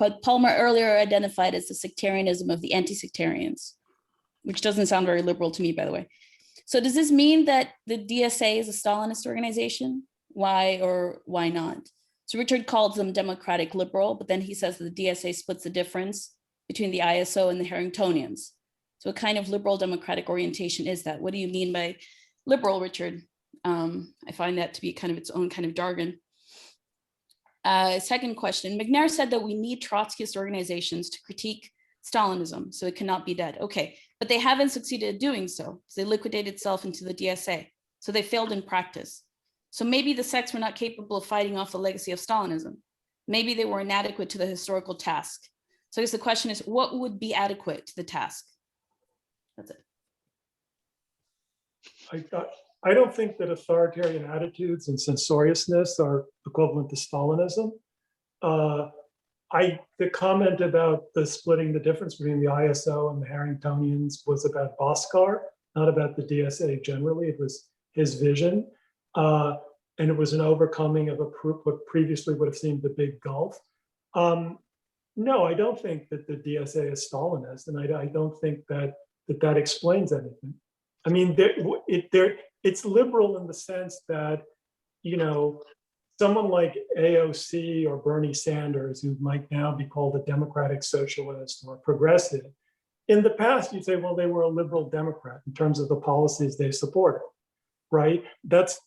earlier identified as the sectarianism of the anti-sectarians, which doesn't sound very liberal to me, by the way. So does this mean that the DSA is a Stalinist organization? Why or why not? So Richard calls them democratic liberal, but then he says that the DSA splits the difference between the ISO and the Harringtonians. So what kind of liberal democratic orientation is that? What do you mean by liberal, Richard? I find that to be kind of its own kind of jargon. Second question, Mcnair said that we need Trotskyist organizations to critique Stalinism, so it cannot be dead. Okay, but they haven't succeeded at doing so. They liquidated itself into the DSA, so they failed in practice. So maybe the sects were not capable of fighting off the legacy of Stalinism. Maybe they were inadequate to the historical task. So I guess the question is, what would be adequate to the task? That's it. I don't think that authoritarian attitudes and censoriousness are equivalent to Stalinism. The comment about the splitting the difference between the ISO and the Harringtonians was about Bhaskar, not about the DSA generally. It was his vision. And it was an overcoming of what previously would have seemed a big gulf. No, I don't think that the DSA is Stalinist, and I don't think that explains anything. I mean, it's liberal in the sense that, someone like AOC or Bernie Sanders, who might now be called a democratic socialist or progressive, in the past, you'd say, well, they were a liberal Democrat in terms of the policies they supported, right? There's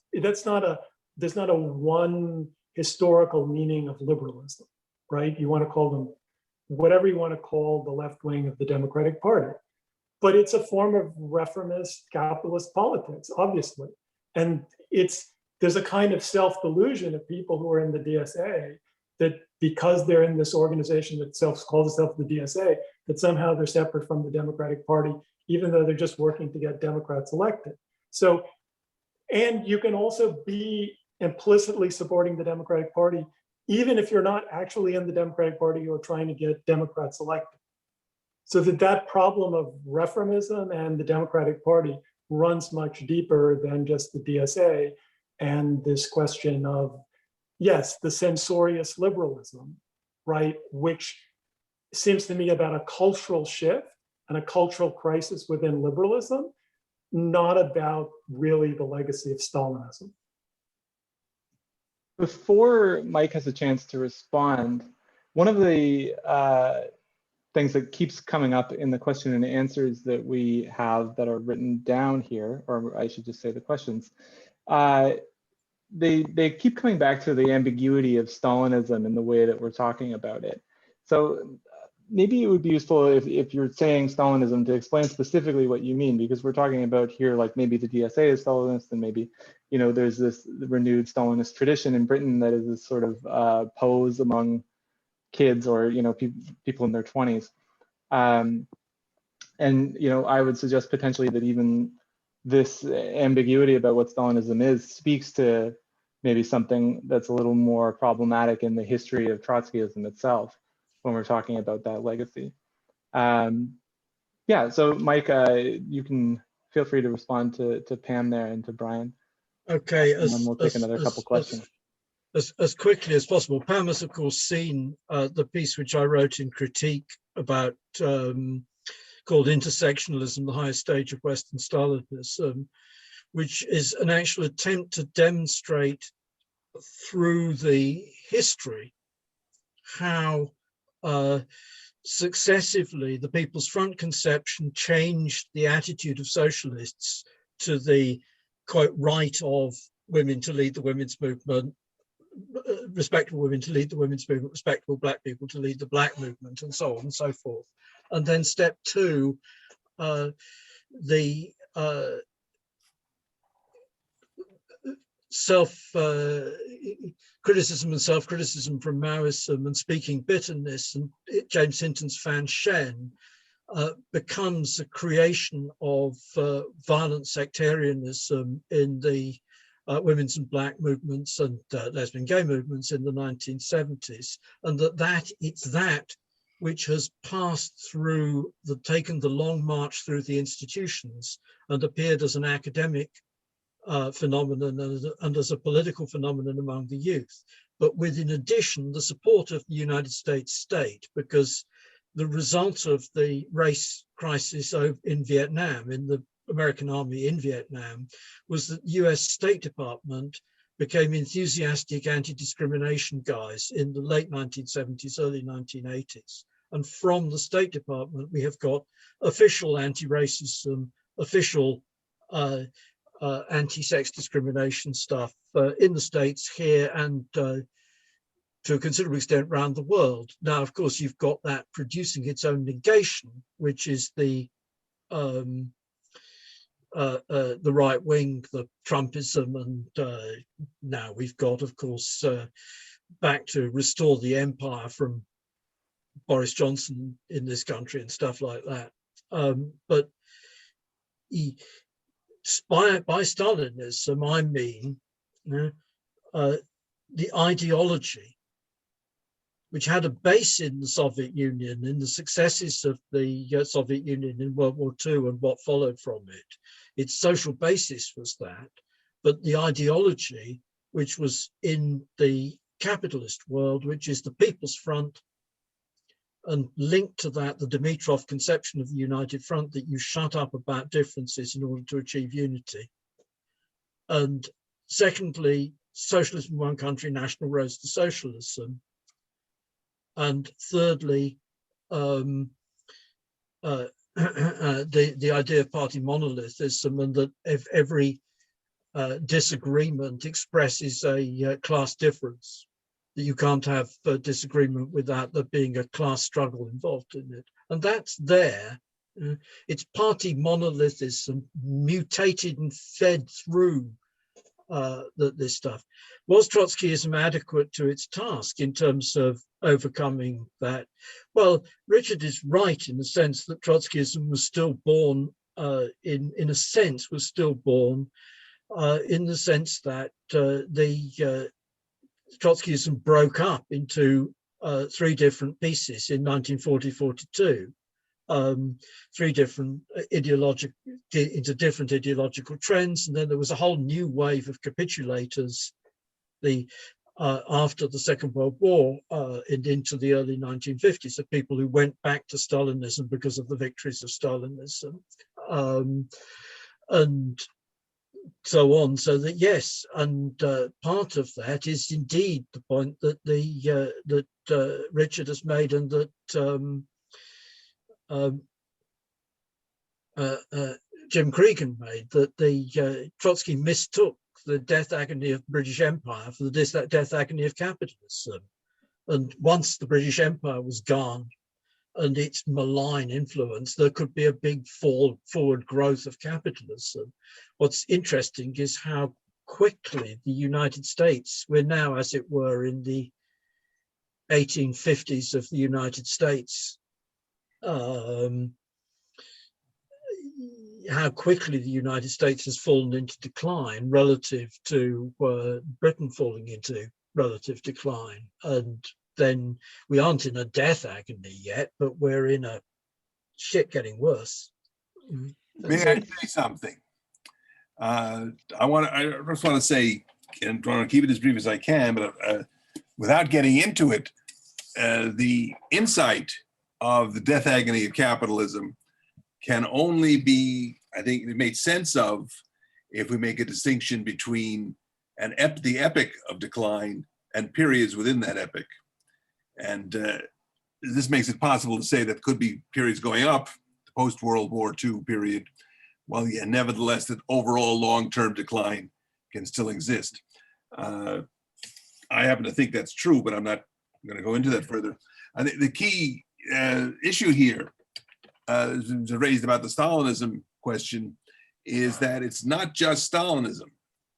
not a one historical meaning of liberalism, right? You want to call them whatever you want to call the left wing of the Democratic Party. But it's a form of reformist capitalist politics, obviously. And there's a kind of self-delusion of people who are in the DSA that because they're in this organization that calls itself the DSA, that somehow they're separate from the Democratic Party, even though they're just working to get Democrats elected. So, and you can also be implicitly supporting the Democratic Party, even if you're not actually in the Democratic Party, you're trying to get Democrats elected. So that problem of reformism and the Democratic Party runs much deeper than just the DSA and this question of, yes, the censorious liberalism, right, which seems to me about a cultural shift and a cultural crisis within liberalism, not about really the legacy of Stalinism. Before Mike has a chance to respond, one of the things that keeps coming up in the question and answers that we have that are written down here, or I should just say the questions, they keep coming back to the ambiguity of Stalinism in the way that we're talking about it. So maybe it would be useful if you're saying Stalinism to explain specifically what you mean, because we're talking about here, like maybe the DSA is Stalinist and maybe, there's this renewed Stalinist tradition in Britain that is this sort of pose among kids or people in their 20s. And I would suggest potentially that even this ambiguity about what Stalinism is speaks to maybe something that's a little more problematic in the history of Trotskyism itself when we're talking about that legacy. Yeah, so Mike, you can feel free to respond to Pam there and to Bryan. Okay, and then we'll take another couple questions. As quickly as possible. Pam has, of course, seen the piece which I wrote in Critique about called Intersectionalism, the Highest Stage of Western Stalinism, which is an actual attempt to demonstrate through the history how successively the People's Front conception changed the attitude of socialists to the quote right of women to lead the women's movement, respectable women to lead the women's movement, respectable black people to lead the black movement, and so on and so forth. And then step two, the criticism and self-criticism from Maoism and speaking bitterness and James Hinton's Fan Shen becomes a creation of violent sectarianism in the women's and black movements and lesbian gay movements in the 1970s, and it's that which has passed through, taken the long march through the institutions and appeared as an academic phenomenon and as a political phenomenon among the youth. But with, in addition, the support of the United States state, because the result of the race crisis in Vietnam, in the American army in Vietnam, was that the US State Department became enthusiastic anti-discrimination guys in the late 1970s, early 1980s. And from the State Department, we have got official anti-racism, official anti-sex discrimination stuff in the States here and to a considerable extent around the world. Now, of course, you've got that producing its own negation, which is the right wing, the Trumpism, and now we've got, of course, back to restore the empire from Boris Johnson in this country and stuff like that. But by Stalinism, I mean the ideology which had a base in the Soviet Union, in the successes of the Soviet Union in World War II and what followed from it. Its social basis was that, but the ideology which was in the capitalist world, which is the People's Front, and linked to that, the Dimitrov conception of the United Front, that you shut up about differences in order to achieve unity. And secondly, socialism in one country, national roads to socialism. And thirdly, the idea of party monolithism, and that if every disagreement expresses a class difference, that you can't have a disagreement without there being a class struggle involved in it. And that's there. It's party monolithism mutated and fed through this stuff. Was Trotskyism adequate to its task in terms of overcoming that? Well, Richard is right in the sense that Trotskyism was still born, in a sense, was still born in the sense that Trotskyism broke up into three different pieces in 1940-42, three different into different ideological trends, and then there was a whole new wave of capitulators after the Second World War and into the early 1950s, of people who went back to Stalinism because of the victories of Stalinism, and so on. So that, yes, and part of that is indeed the point that that Richard has made, and that Jim Cregan made, that Trotsky mistook the death agony of the British Empire for the death agony of capitalism. And once the British Empire was gone and its malign influence, there could be a big forward growth of capitalism. What's interesting is how quickly the United States, we're now, as it were, in the 1850s of the United States, how quickly the United States has fallen into decline relative to Britain falling into relative decline. And then we aren't in a death agony yet, but we're in a shit getting worse. May I say something? I just want to say, and I want to keep it as brief as I can, but without getting into it, the insight of the death agony of capitalism can only be, I think, made sense of if we make a distinction between the epic of decline and periods within that epic. And this makes it possible to say that could be periods going up, the post-World War II period, while yet nevertheless that overall long-term decline can still exist. I happen to think that's true, but I'm not going to go into that further. I think the key issue here raised about the Stalinism question is that it's not just Stalinism.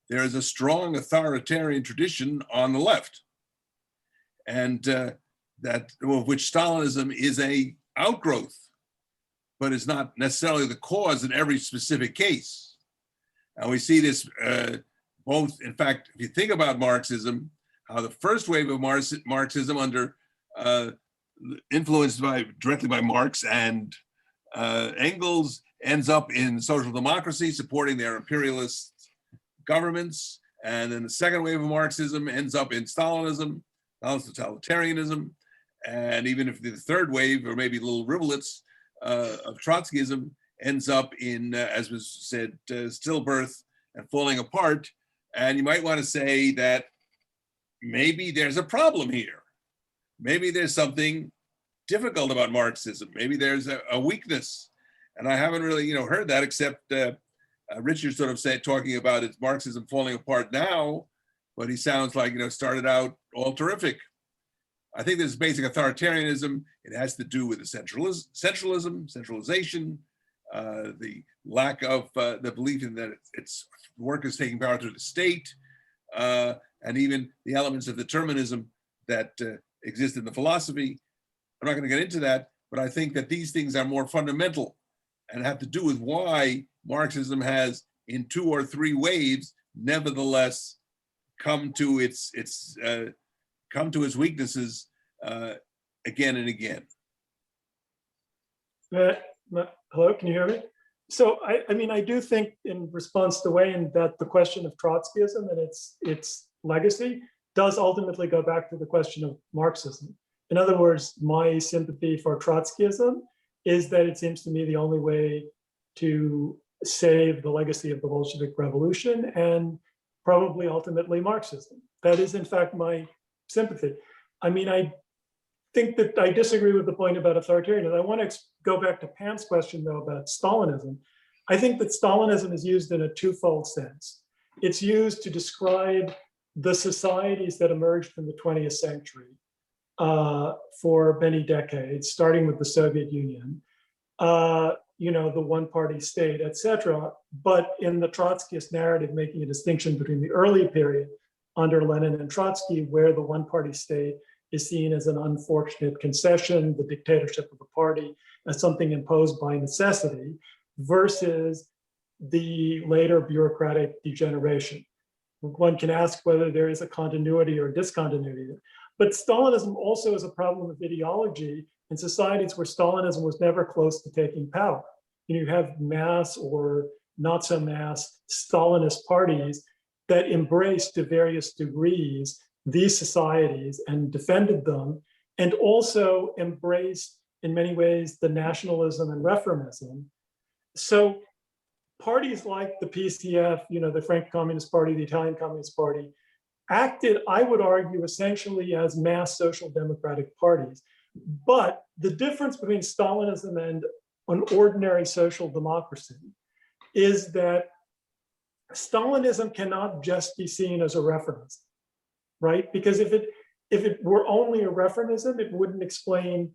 There is a strong authoritarian tradition on the left, and that of which Stalinism is a outgrowth, but is not necessarily the cause in every specific case. And we see this both, in fact, if you think about Marxism, how the first wave of Marxism under influenced directly by Marx and Engels ends up in social democracy, supporting their imperialist governments. And then the second wave of Marxism ends up in Stalinism, totalitarianism. And even if the third wave, or maybe little rivulets of Trotskyism, ends up in, as was said, stillbirth and falling apart. And you might want to say that maybe there's a problem here. Maybe there's something difficult about Marxism. Maybe there's a weakness. And I haven't really, heard that, except Richard sort of talking about it's Marxism falling apart now, but he sounds like, started out all terrific. I think this basic authoritarianism, it has to do with the centralization, the lack of the belief in that it's work is taking power through the state, and even the elements of determinism that exist in the philosophy. I'm not going to get into that, but I think that these things are more fundamental and have to do with why Marxism has, in 2 or 3 waves, nevertheless come to its weaknesses again and again. Hello, can you hear me? So I do think, in response to Wayne, that the question of Trotskyism and its legacy does ultimately go back to the question of Marxism. In other words, my sympathy for Trotskyism is that it seems to me the only way to save the legacy of the Bolshevik Revolution and probably ultimately Marxism. That is, in fact, my sympathy. I think that I disagree with the point about authoritarianism. I want to go back to Pam's question, though, about Stalinism. I think that Stalinism is used in a twofold sense. It's used to describe the societies that emerged in the 20th century for many decades, starting with the Soviet Union, the one-party state, etc. But in the Trotskyist narrative, making a distinction between the early period under Lenin and Trotsky, where the one-party state is seen as an unfortunate concession, the dictatorship of the party as something imposed by necessity, versus the later bureaucratic degeneration. One can ask whether there is a continuity or discontinuity. But Stalinism also is a problem of ideology in societies where Stalinism was never close to taking power. You have mass or not so mass Stalinist parties that embraced to various degrees these societies and defended them, and also embraced in many ways the nationalism and reformism. So parties like the PCF, the French Communist Party, the Italian Communist Party, acted, I would argue, essentially as mass social democratic parties. But the difference between Stalinism and an ordinary social democracy is that Stalinism cannot just be seen as a reformism, right? Because if it were only a reformism, it wouldn't explain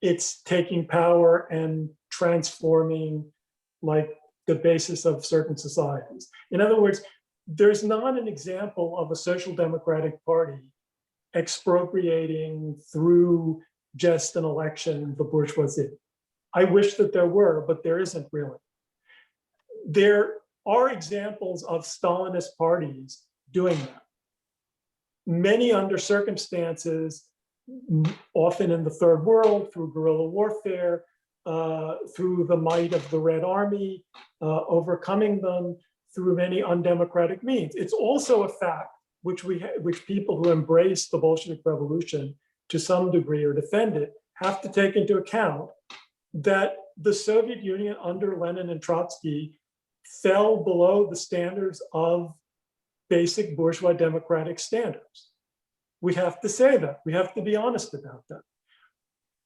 its taking power and transforming like the basis of certain societies. In other words, there's not an example of a social democratic party expropriating through just an election the bourgeoisie. I wish that there were, but there isn't really. There are examples of Stalinist parties doing that. Many under circumstances, often in the third world, through guerrilla warfare, through the might of the Red Army, overcoming them through many undemocratic means. It's also a fact which people who embrace the Bolshevik Revolution to some degree or defend it have to take into account, that the Soviet Union under Lenin and Trotsky fell below the standards of basic bourgeois democratic standards. We have to say that. We have to be honest about that.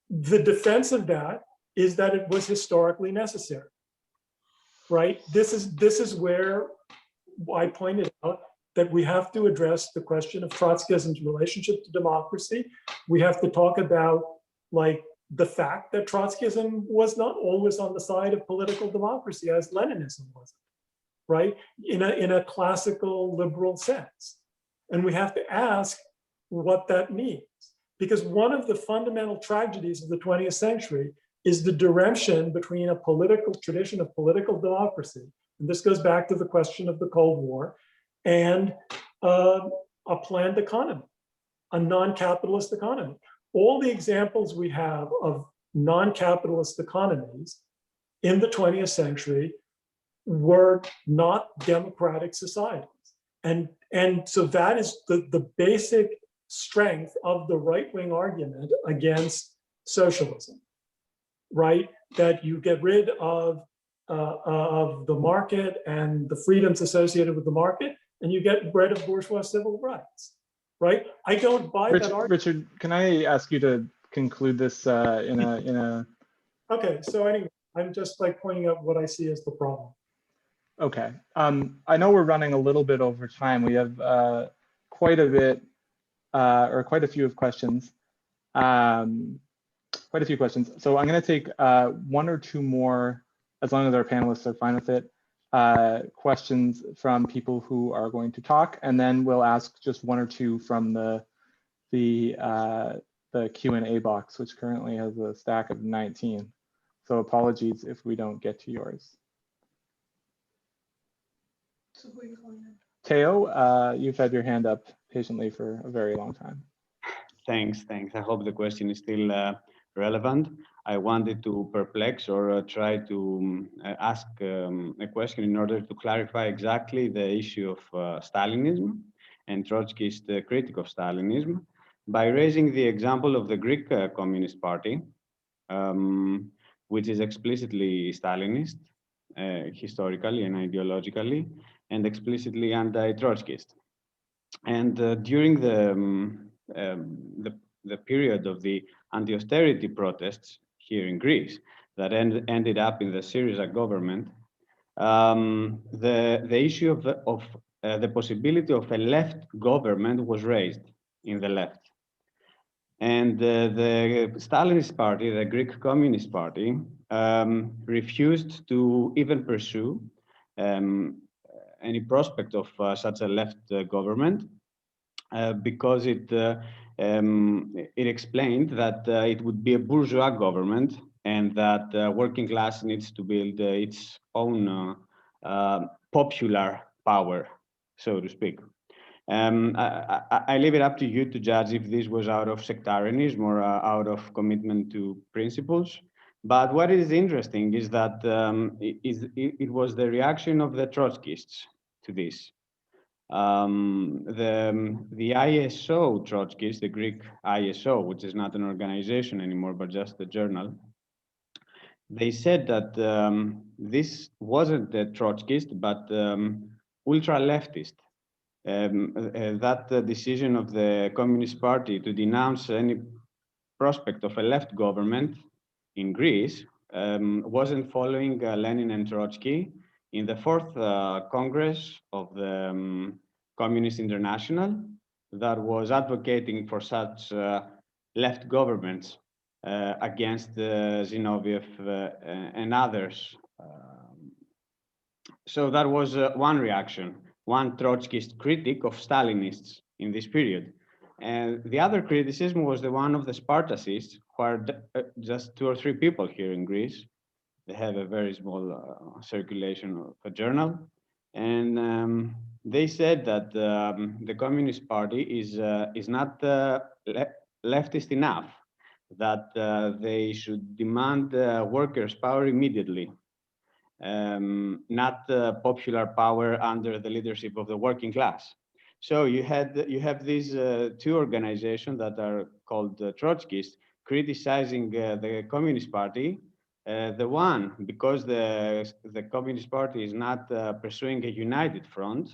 The defense of that is that it was historically necessary, right? This is where I pointed out that we have to address the question of Trotskyism's relationship to democracy. We have to talk about like the fact that Trotskyism was not always on the side of political democracy as Leninism was, right? In a classical liberal sense. And we have to ask what that means. Because one of the fundamental tragedies of the 20th century is the deremption between a political tradition of political democracy, and this goes back to the question of the Cold War, and a planned economy, a non-capitalist economy. All the examples we have of non-capitalist economies in the 20th century were not democratic societies. And so that is the basic strength of the right-wing argument against socialism, right? That you get rid of the market and the freedoms associated with the market, and you get rid of bourgeois civil rights, right? I don't buy that argument. Richard, can I ask you to conclude this in a? Okay, so anyway, I'm just like pointing out what I see as the problem. Okay, I know we're running a little bit over time. We have quite a bit, or quite a few questions. So I'm going to take one or two more, as long as our panelists are fine with it, questions from people who are going to talk, and then we'll ask just one or two from the Q&A box, which currently has a stack of 19. So apologies if we don't get to yours. So who are you calling in? Teo, you've had your hand up patiently for a very long time. Thanks. I hope the question is still relevant. I wanted to perplex or try to ask a question in order to clarify exactly the issue of Stalinism and Trotsky's critique of Stalinism by raising the example of the Greek Communist Party, which is explicitly Stalinist, historically and ideologically, and explicitly anti-Trotskyist. And during the period of the anti-austerity protests here in Greece that ended up in the Syriza government, the issue of the possibility of a left government was raised in the left. And the Stalinist party, the Greek Communist Party, refused to even pursue any prospect of such a left government because it explained that it would be a bourgeois government and that working class needs to build its own popular power, so to speak. I leave it up to you to judge if this was out of sectarianism or out of commitment to principles. But what is interesting is that it was the reaction of the Trotskyists to this. The ISO Trotskyists, the Greek ISO, which is not an organization anymore, but just a journal, they said that this wasn't the Trotskyist, but ultra-leftist. That the decision of the Communist Party to denounce any prospect of a left government in Greece wasn't following Lenin and Trotsky in the fourth Congress of the Communist International that was advocating for such left governments against Zinoviev and others. So that was one reaction, one Trotskyist critic of Stalinists in this period. And the other criticism was the one of the Spartacists, who are just 2 or 3 people here in Greece. They have a very small circulation of a journal. And they said that the Communist Party is not leftist enough, that they should demand workers' power immediately, not popular power under the leadership of the working class. So you have these 2 organizations that are called Trotskyists criticizing the Communist Party. The one, because the Communist Party is not pursuing a united front,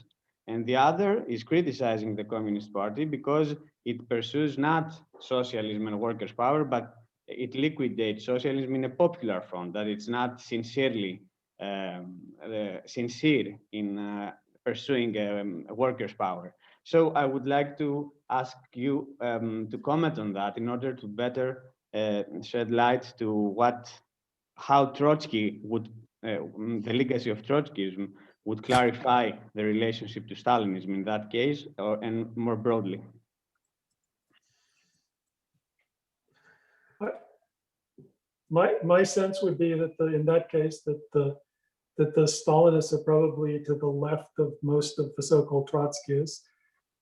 and the other is criticizing the Communist Party because it pursues not socialism and workers' power, but it liquidates socialism in a popular front, that it's not sincerely sincere in pursuing workers' power. So I would like to ask you to comment on that in order to better shed light to how Trotsky would, the legacy of Trotskyism would clarify the relationship to Stalinism in that case, and more broadly. My sense would be that in that case that the Stalinists are probably to the left of most of the so-called Trotskyists,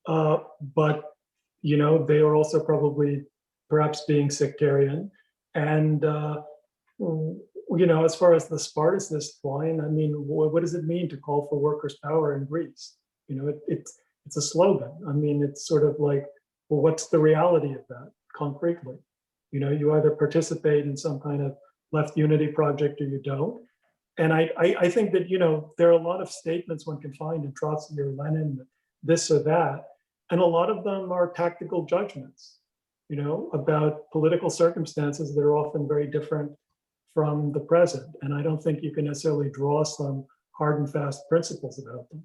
but they are also probably perhaps being sectarian. And as far as the Spartacist line, I mean, what does it mean to call for workers' power in Greece? It's a slogan. I mean, it's sort of like, well, what's the reality of that concretely? You either participate in some kind of left unity project or you don't. And I think that, there are a lot of statements one can find in Trotsky or Lenin, this or that, and a lot of them are tactical judgments, about political circumstances that are often very different from the present. And I don't think you can necessarily draw some hard and fast principles about them.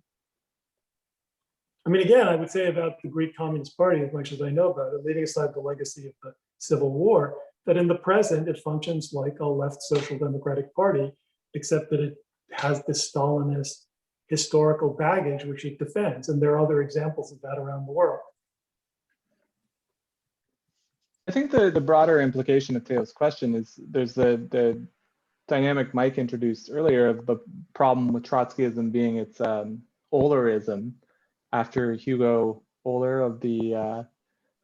I mean, again, I would say about the Greek Communist Party, as much as I know about it, leaving aside the legacy of the Civil War, that in the present, it functions like a left social democratic party, except that it has this Stalinist historical baggage, which it defends. And there are other examples of that around the world. I think the broader implication of Theo's question is there's the dynamic Mike introduced earlier of the problem with Trotskyism being its Ohlerism, after Hugo Ohler of the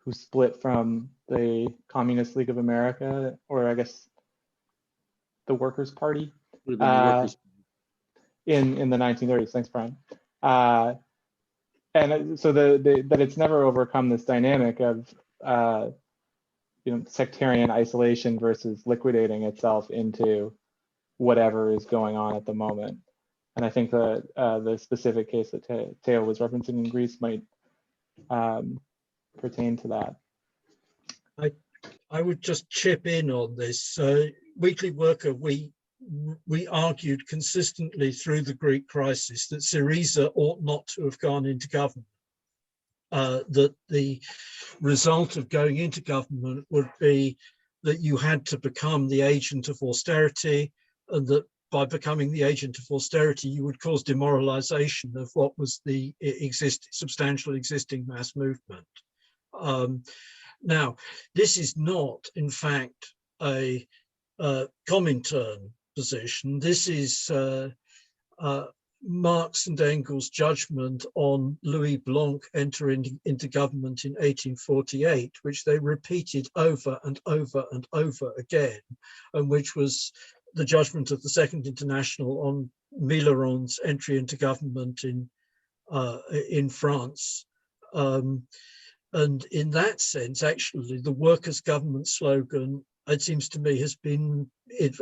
who split from the Communist League of America, or I guess the Workers' Party in the 1930s. Thanks, Brian. And so that it's never overcome this dynamic of sectarian isolation versus liquidating itself into whatever is going on at the moment. And I think the specific case that Theo was referencing in Greece might pertain to that. I would just chip in on this. Weekly Worker, we argued consistently through the Greek crisis that Syriza ought not to have gone into government. That the result of going into government would be that you had to become the agent of austerity, and that by becoming the agent of austerity, you would cause demoralization of what was the substantial existing mass movement. Now, this is not, in fact, a Comintern position. This is Marx and Engels' judgment on Louis Blanc entering into government in 1848, which they repeated over and over and over again, and which was the judgment of the Second International on Millerand's entry into government in France. And in that sense, actually, the workers' government slogan, it seems to me, has been,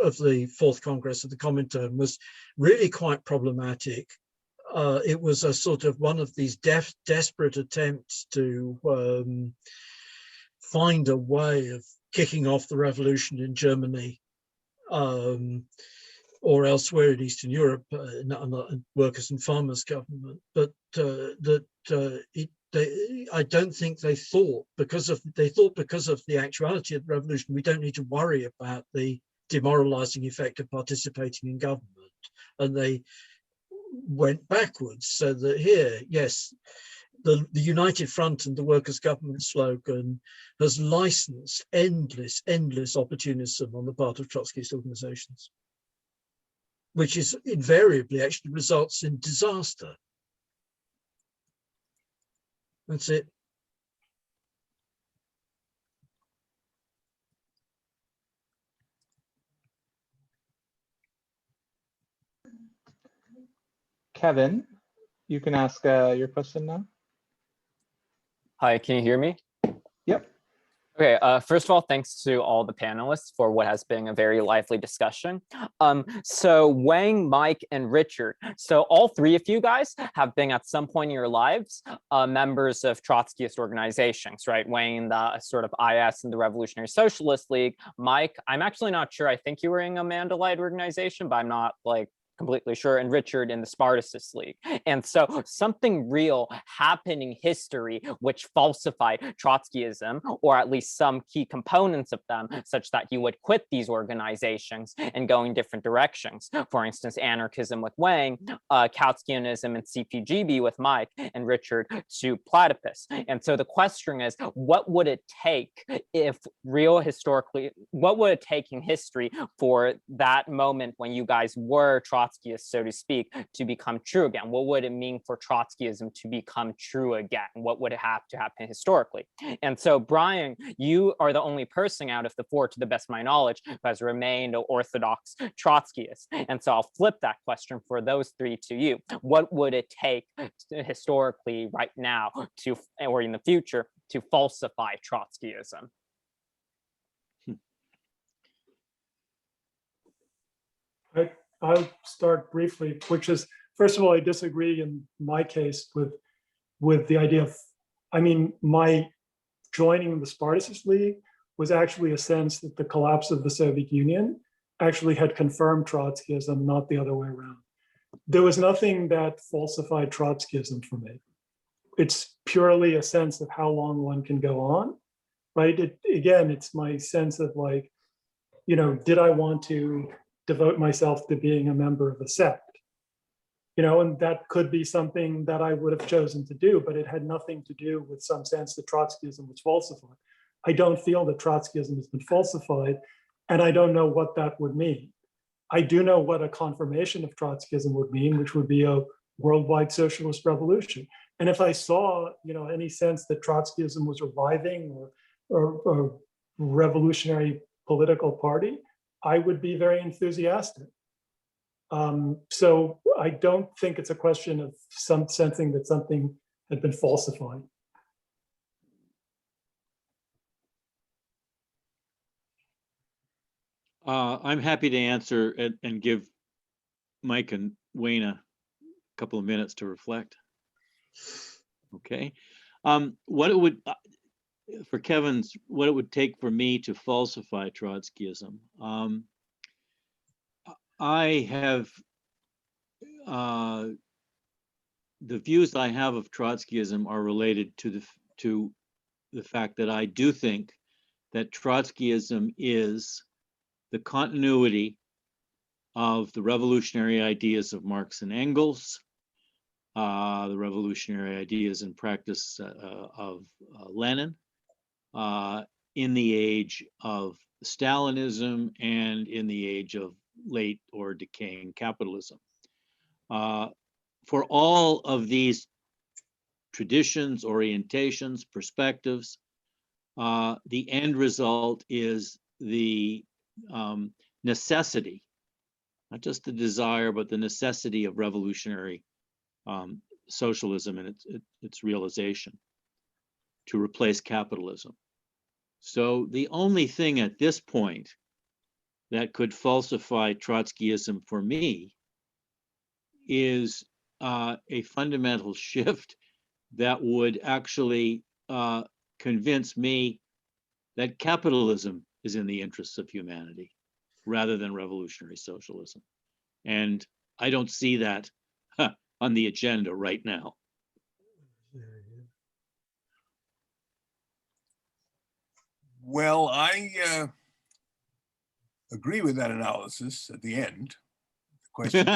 of the Fourth Congress of the Comintern, was really quite problematic. It was a sort of one of these desperate attempts to find a way of kicking off the revolution in Germany or elsewhere in Eastern Europe, not workers and farmers government, but I don't think they thought because of the actuality of the revolution, we don't need to worry about the demoralizing effect of participating in government, and they went backwards. So that here, yes, the United Front and the Workers' Government slogan has licensed endless opportunism on the part of Trotskyist organizations, which is invariably actually results in disaster. That's it. Kevin, you can ask your question now. Hi, can you hear me? Yep. Okay, first of all, thanks to all the panelists for what has been a very lively discussion. So Wang, Mike, and Richard, so all three of you guys have been at some point in your lives members of Trotskyist organizations, right? Wang in the sort of IS and the Revolutionary Socialist League. Mike, I'm actually not sure. I think you were in a Mandalite organization, but I'm not like completely sure, and Richard in the Spartacist League. And so something real happened in history which falsified Trotskyism, or at least some key components of them, such that you would quit these organizations and go in different directions. For instance, anarchism with Wang, Kautskyism and CPGB with Mike, and Richard to platypus. And so the question is, what would it take if what would it take in history for that moment when you guys were Trotskyists, so to speak, to become true again? What would it mean for Trotskyism to become true again? What would have to happen historically? And so, Bryan, you are the only person out of the four, to the best of my knowledge, who has remained an orthodox Trotskyist. And so I'll flip that question for those three to you. What would it take historically right now to, or in the future, to falsify Trotskyism? I'll start briefly, which is, first of all, I disagree in my case with the idea of, I mean, my joining the Spartacist League was actually a sense that the collapse of the Soviet Union actually had confirmed Trotskyism, not the other way around. There was nothing that falsified Trotskyism for me. It's purely a sense of how long one can go on, right? Again, it's my sense of like, you know, did I want to devote myself to being a member of a sect? You know, and that could be something that I would have chosen to do, but it had nothing to do with some sense that Trotskyism was falsified. I don't feel that Trotskyism has been falsified, and I don't know what that would mean. I do know what a confirmation of Trotskyism would mean, which would be a worldwide socialist revolution. And if I saw, you know, any sense that Trotskyism was reviving or revolutionary political party, I would be very enthusiastic. So I don't think it's a question of sensing that something had been falsified. I'm happy to answer and give Mike and Wayne a couple of minutes to reflect. Okay. What it would, for Kevin's, what it would take for me to falsify Trotskyism. I have, the views I have of Trotskyism are related to the fact that I do think that Trotskyism is the continuity of the revolutionary ideas of Marx and Engels, the revolutionary ideas and practice of Lenin, in the age of Stalinism and in the age of late or decaying capitalism. For all of these traditions, orientations, perspectives, the end result is the necessity, not just the desire, but the necessity of revolutionary socialism and its realization to replace capitalism. So the only thing at this point that could falsify Trotskyism for me is a fundamental shift that would actually convince me that capitalism is in the interests of humanity rather than revolutionary socialism. And I don't see that on the agenda right now. Well, I agree with that analysis at the end. The question,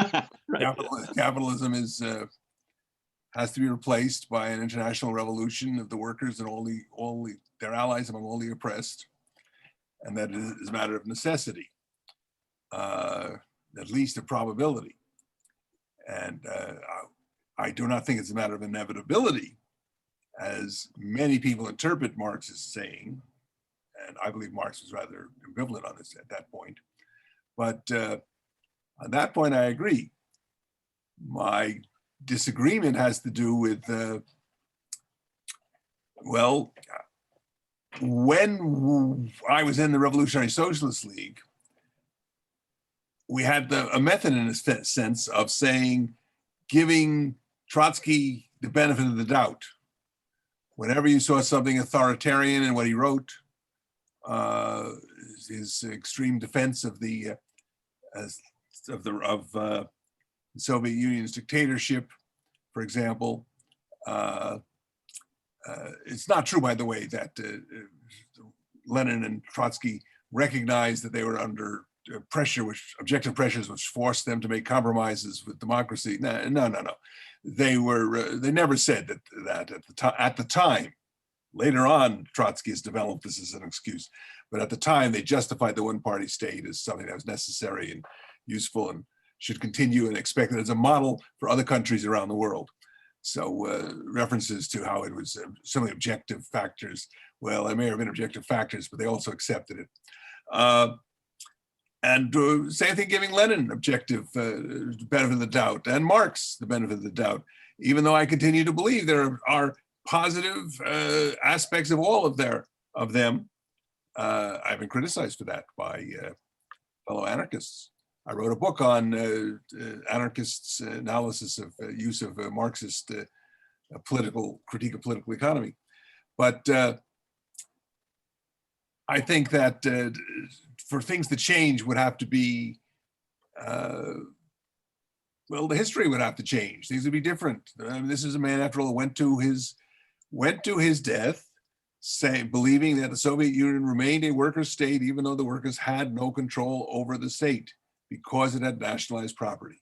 Right. capitalism is has to be replaced by an international revolution of the workers and all their allies among all the oppressed, and that it is a matter of necessity, at least a probability. And I do not think it's a matter of inevitability, as many people interpret Marx as saying, and I believe Marx was rather ambivalent on this at that point. But on that point, I agree. My disagreement has to do with, well, when I was in the Revolutionary Socialist League, we had a method in a sense of saying, giving Trotsky the benefit of the doubt. Whenever you saw something authoritarian in what he wrote, his extreme defense of the Soviet Union's dictatorship, for example. It's not true, by the way, that Lenin and Trotsky recognized that they were under pressure, objective pressures, which forced them to make compromises with democracy. No. They never said that at the time. Later on, Trotsky has developed this as an excuse, but at the time they justified the one-party state as something that was necessary and useful and should continue, and expected as a model for other countries around the world. So references to how it was some of the objective factors, well, there may have been objective factors, but they also accepted it. And same thing, giving Lenin objective benefit of the doubt, and Marx the benefit of the doubt, even though I continue to believe there are positive aspects of all of them. I've been criticized for that by fellow anarchists. I wrote a book on anarchists' analysis of use of Marxist critique of political economy. But I think that for things to change would have to be, well, the history would have to change. Things would be different. I mean, this is a man, after all, went to his death, believing that the Soviet Union remained a worker state, even though the workers had no control over the state because it had nationalized property.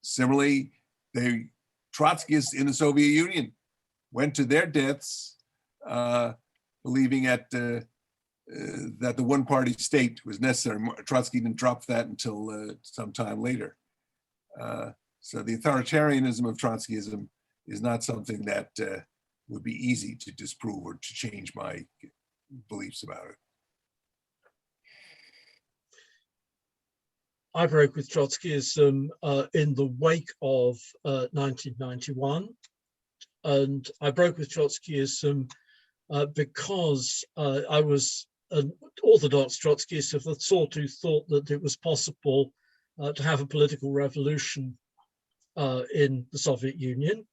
Similarly, the Trotskyists in the Soviet Union went to their deaths believing that the one-party state was necessary. Trotsky didn't drop that until some time later. So the authoritarianism of Trotskyism is not something that would be easy to disprove or to change my beliefs about it. I broke with Trotskyism in the wake of 1991. And I broke with Trotskyism because I was an orthodox Trotskyist of the sort who thought that it was possible to have a political revolution in the Soviet Union.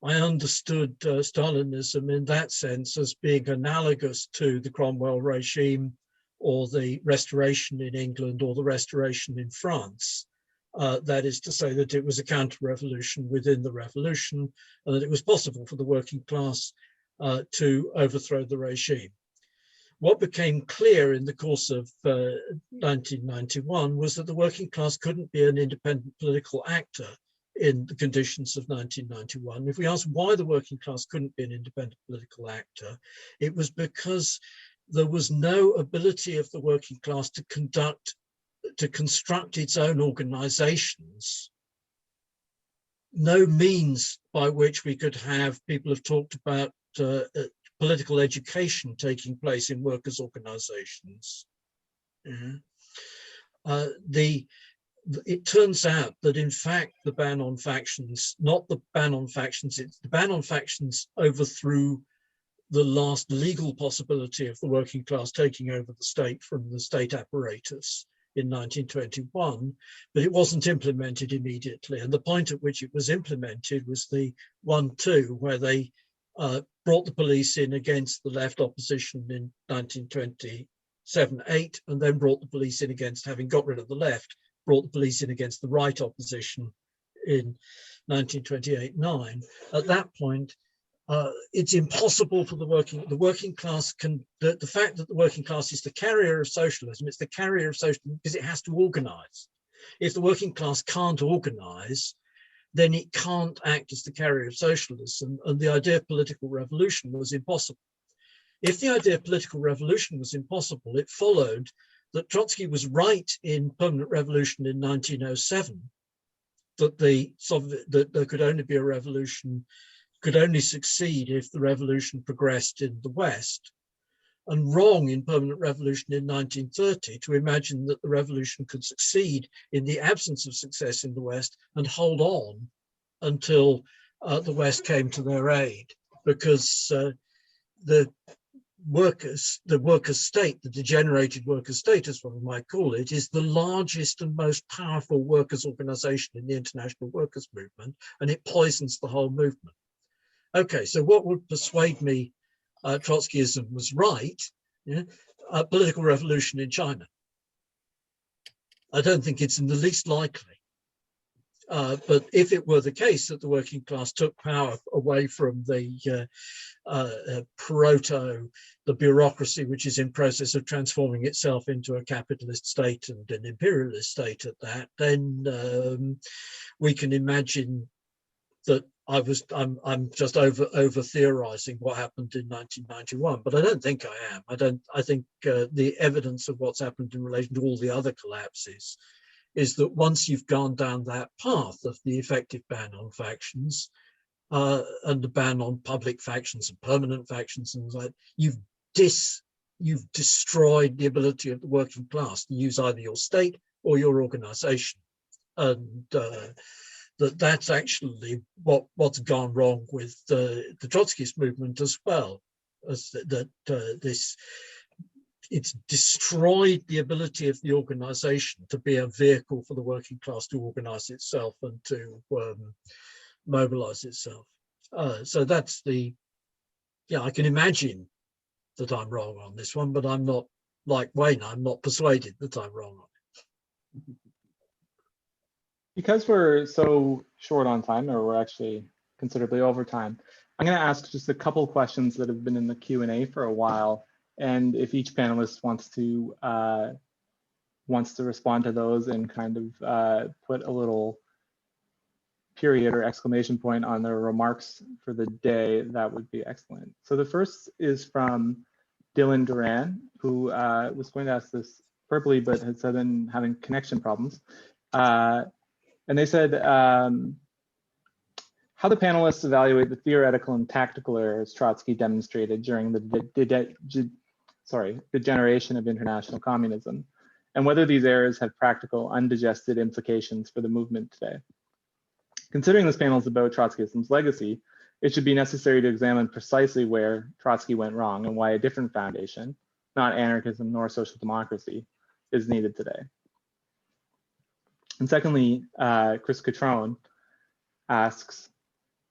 I understood Stalinism in that sense as being analogous to the Cromwell regime or the Restoration in England or the Restoration in France. That is to say that it was a counter-revolution within the revolution, and that it was possible for the working class to overthrow the regime. What became clear in the course of 1991 was that the working class couldn't be an independent political actor in the conditions of 1991. If we ask why the working class couldn't be an independent political actor, it was because there was no ability of the working class to construct its own organizations, no means by which we could have, people have talked about political education taking place in workers' organizations. It turns out that in fact the ban on factions, not the ban on factions, it's the ban on factions overthrew the last legal possibility of the working class taking over the state from the state apparatus in 1921, but it wasn't implemented immediately. And the point at which it was implemented was the 1-2, where they brought the police in against the left opposition in 1927-8, and then brought the police in against, having got rid of the left, brought the police in against the right opposition in 1928-9. At that point, it's impossible for the working class the fact that the working class is the carrier of socialism, it's the carrier of socialism because it has to organize. If the working class can't organize, then it can't act as the carrier of socialism, and the idea of political revolution was impossible. If the idea of political revolution was impossible, it followed that Trotsky was right in Permanent Revolution in 1907, that that there could only be a revolution, could only succeed if the revolution progressed in the West, and wrong in Permanent Revolution in 1930 to imagine that the revolution could succeed in the absence of success in the West and hold on until the West came to their aid, because the workers' state, the degenerated workers' state, as one might call it, is the largest and most powerful workers' organization in the international workers' movement, and it poisons the whole movement. Okay, so what would persuade me Trotskyism was right? Yeah, political revolution in China. I don't think it's in the least likely. But if it were the case that the working class took power away from the the bureaucracy, which is in process of transforming itself into a capitalist state and an imperialist state at that, then we can imagine that I'm just over theorizing what happened in 1991, but I don't think I am. I think the evidence of what's happened in relation to all the other collapses is that once you've gone down that path of the effective ban on factions and the ban on public factions and permanent factions and like, you've destroyed the ability of the working class to use either your state or your organization, and that's actually what's gone wrong with the Trotskyist movement as well, as it's destroyed the ability of the organization to be a vehicle for the working class to organize itself and to mobilize itself. So that's I can imagine that I'm wrong on this one, but I'm not, like Wayne, I'm not persuaded that I'm wrong on it. Because we're so short on time, or we're actually considerably over time, I'm going to ask just a couple questions that have been in the Q&A for a while. And if each panelist wants to respond to those and kind of put a little period or exclamation point on their remarks for the day, that would be excellent. So the first is from Dylan Duran, who was going to ask this verbally, but had said been having connection problems. And they said, how the panelists evaluate the theoretical and tactical errors Trotsky demonstrated during the degeneration of international communism, and whether these errors have practical, undigested implications for the movement today. Considering this panel is about Trotskyism's legacy, it should be necessary to examine precisely where Trotsky went wrong and why a different foundation, not anarchism nor social democracy, is needed today. And secondly, Chris Catrone asks,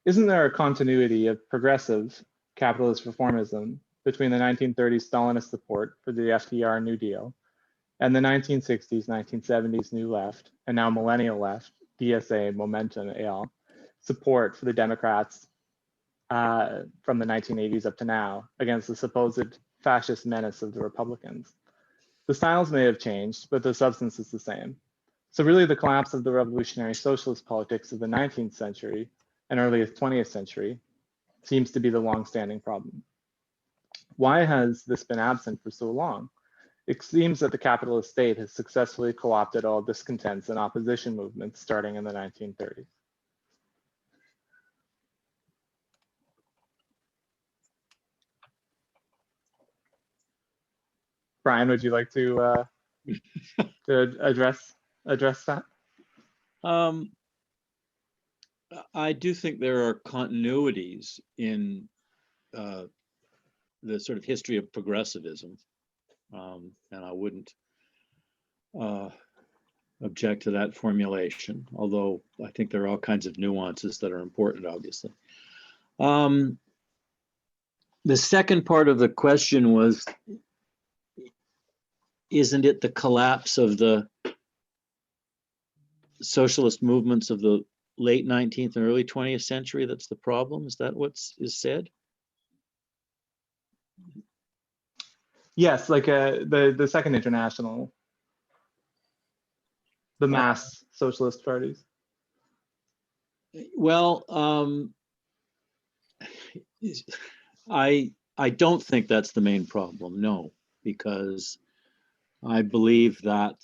isn't there a continuity of progressive capitalist reformism between the 1930s Stalinist support for the FDR New Deal and the 1960s, 1970s New Left, and now Millennial Left, DSA, Momentum, AL, support for the Democrats from the 1980s up to now against the supposed fascist menace of the Republicans? The styles may have changed, but the substance is the same. So really the collapse of the revolutionary socialist politics of the 19th century and earliest 20th century seems to be the long-standing problem. Why has this been absent for so long? It seems that the capitalist state has successfully co-opted all discontents and opposition movements starting in the 1930s. Brian, would you like to address that? I do think there are continuities in the sort of history of progressivism, and I wouldn't object to that formulation, although I think there are all kinds of nuances that are important, obviously. The second part of the question was, isn't it the collapse of the socialist movements of the late 19th and early 20th century that's the problem? Is that what is said? Yes, like the Second International, the mass socialist parties. Well, I don't think that's the main problem, no, because I believe that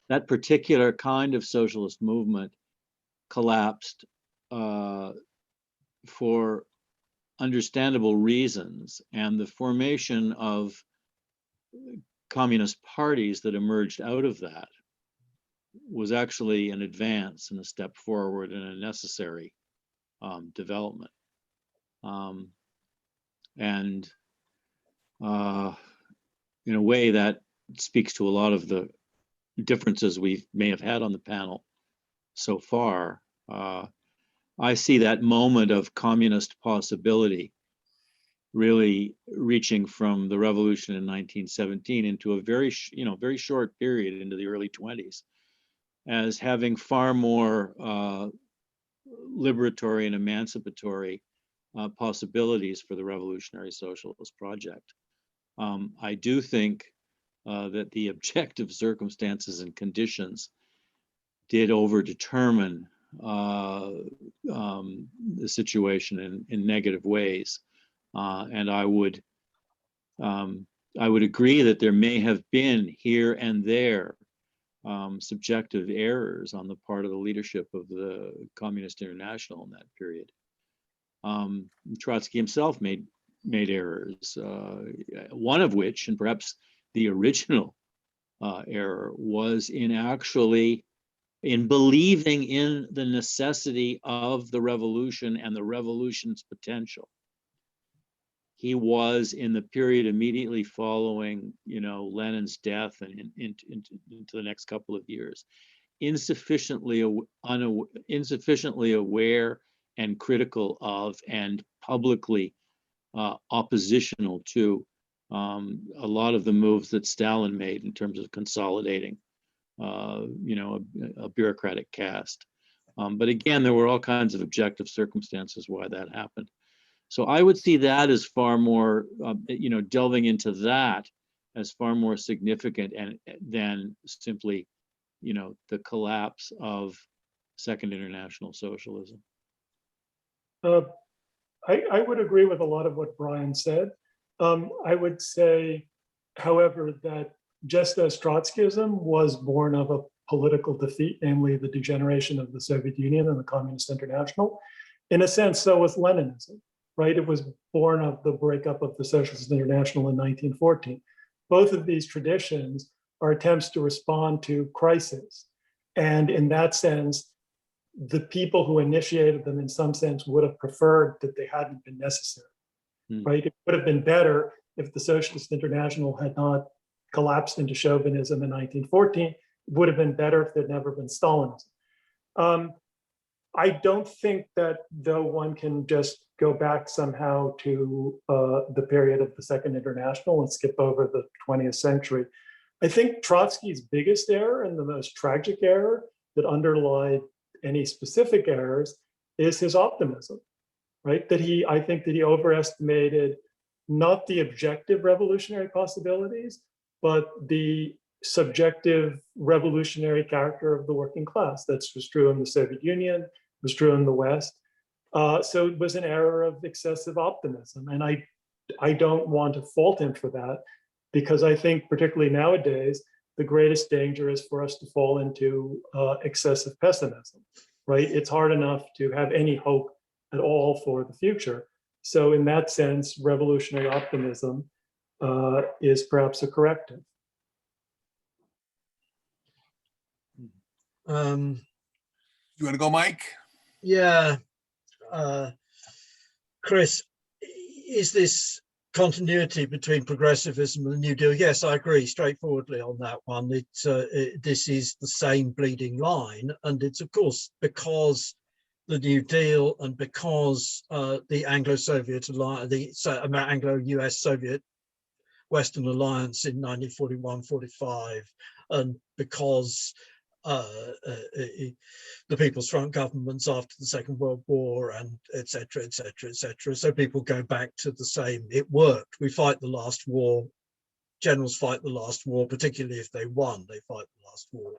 that particular kind of socialist movement collapsed for understandable reasons, and the formation of communist parties that emerged out of that was actually an advance and a step forward and a necessary development. And in a way that speaks to a lot of the differences we may have had on the panel so far. I see that moment of communist possibility really reaching from the revolution in 1917 into a very short period into the early 20s as having far more liberatory and emancipatory possibilities for the revolutionary socialist project. I do think that the objective circumstances and conditions did overdetermine the situation in negative ways, and I would agree that there may have been here and there subjective errors on the part of the leadership of the Communist International in that period. Trotsky himself made errors, one of which, and perhaps the original error, was in believing in the necessity of the revolution and the revolution's potential. He was, in the period immediately following, Lenin's death and into the next couple of years, insufficiently aware and critical of and publicly oppositional to a lot of the moves that Stalin made in terms of consolidating a bureaucratic caste. But again, there were all kinds of objective circumstances why that happened. So I would see that as far more, delving into that as far more significant than simply, the collapse of Second International Socialism. I would agree with a lot of what Bryan said. I would say, however, that just as Trotskyism was born of a political defeat, namely the degeneration of the Soviet Union and the Communist International, in a sense, so was Leninism, right? It was born of the breakup of the Socialist International in 1914. Both of these traditions are attempts to respond to crisis. And in that sense, the people who initiated them in some sense would have preferred that they hadn't been necessary, right? It would have been better if the Socialist International had not collapsed into chauvinism in 1914. It would have been better if there'd never been Stalinism. I don't think that, though, one can just go back somehow to the period of the Second International and skip over the 20th century. I think Trotsky's biggest error and the most tragic error that underlied any specific errors is his optimism, right? I think that he overestimated not the objective revolutionary possibilities, but the subjective revolutionary character of the working class. That was true in the Soviet Union, was true in the West. So it was an error of excessive optimism. And I don't want to fault him for that, because I think particularly nowadays, the greatest danger is for us to fall into excessive pessimism, right? It's hard enough to have any hope at all for the future. So in that sense, revolutionary optimism is perhaps a corrective. You want to go, Mike? Yeah. Chris, is this continuity between progressivism and the New Deal? Yes, I agree straightforwardly on that one. This is the same bleeding line, and it's of course because the New Deal and because the Anglo-Soviet alliance, the Anglo-US-Soviet Western alliance in 1941-45, and because the People's Front governments after the Second World War, and et cetera, et cetera, et cetera. So people go back to the same, it worked. We fight the last war. Generals fight the last war, particularly if they won, they fight the last war.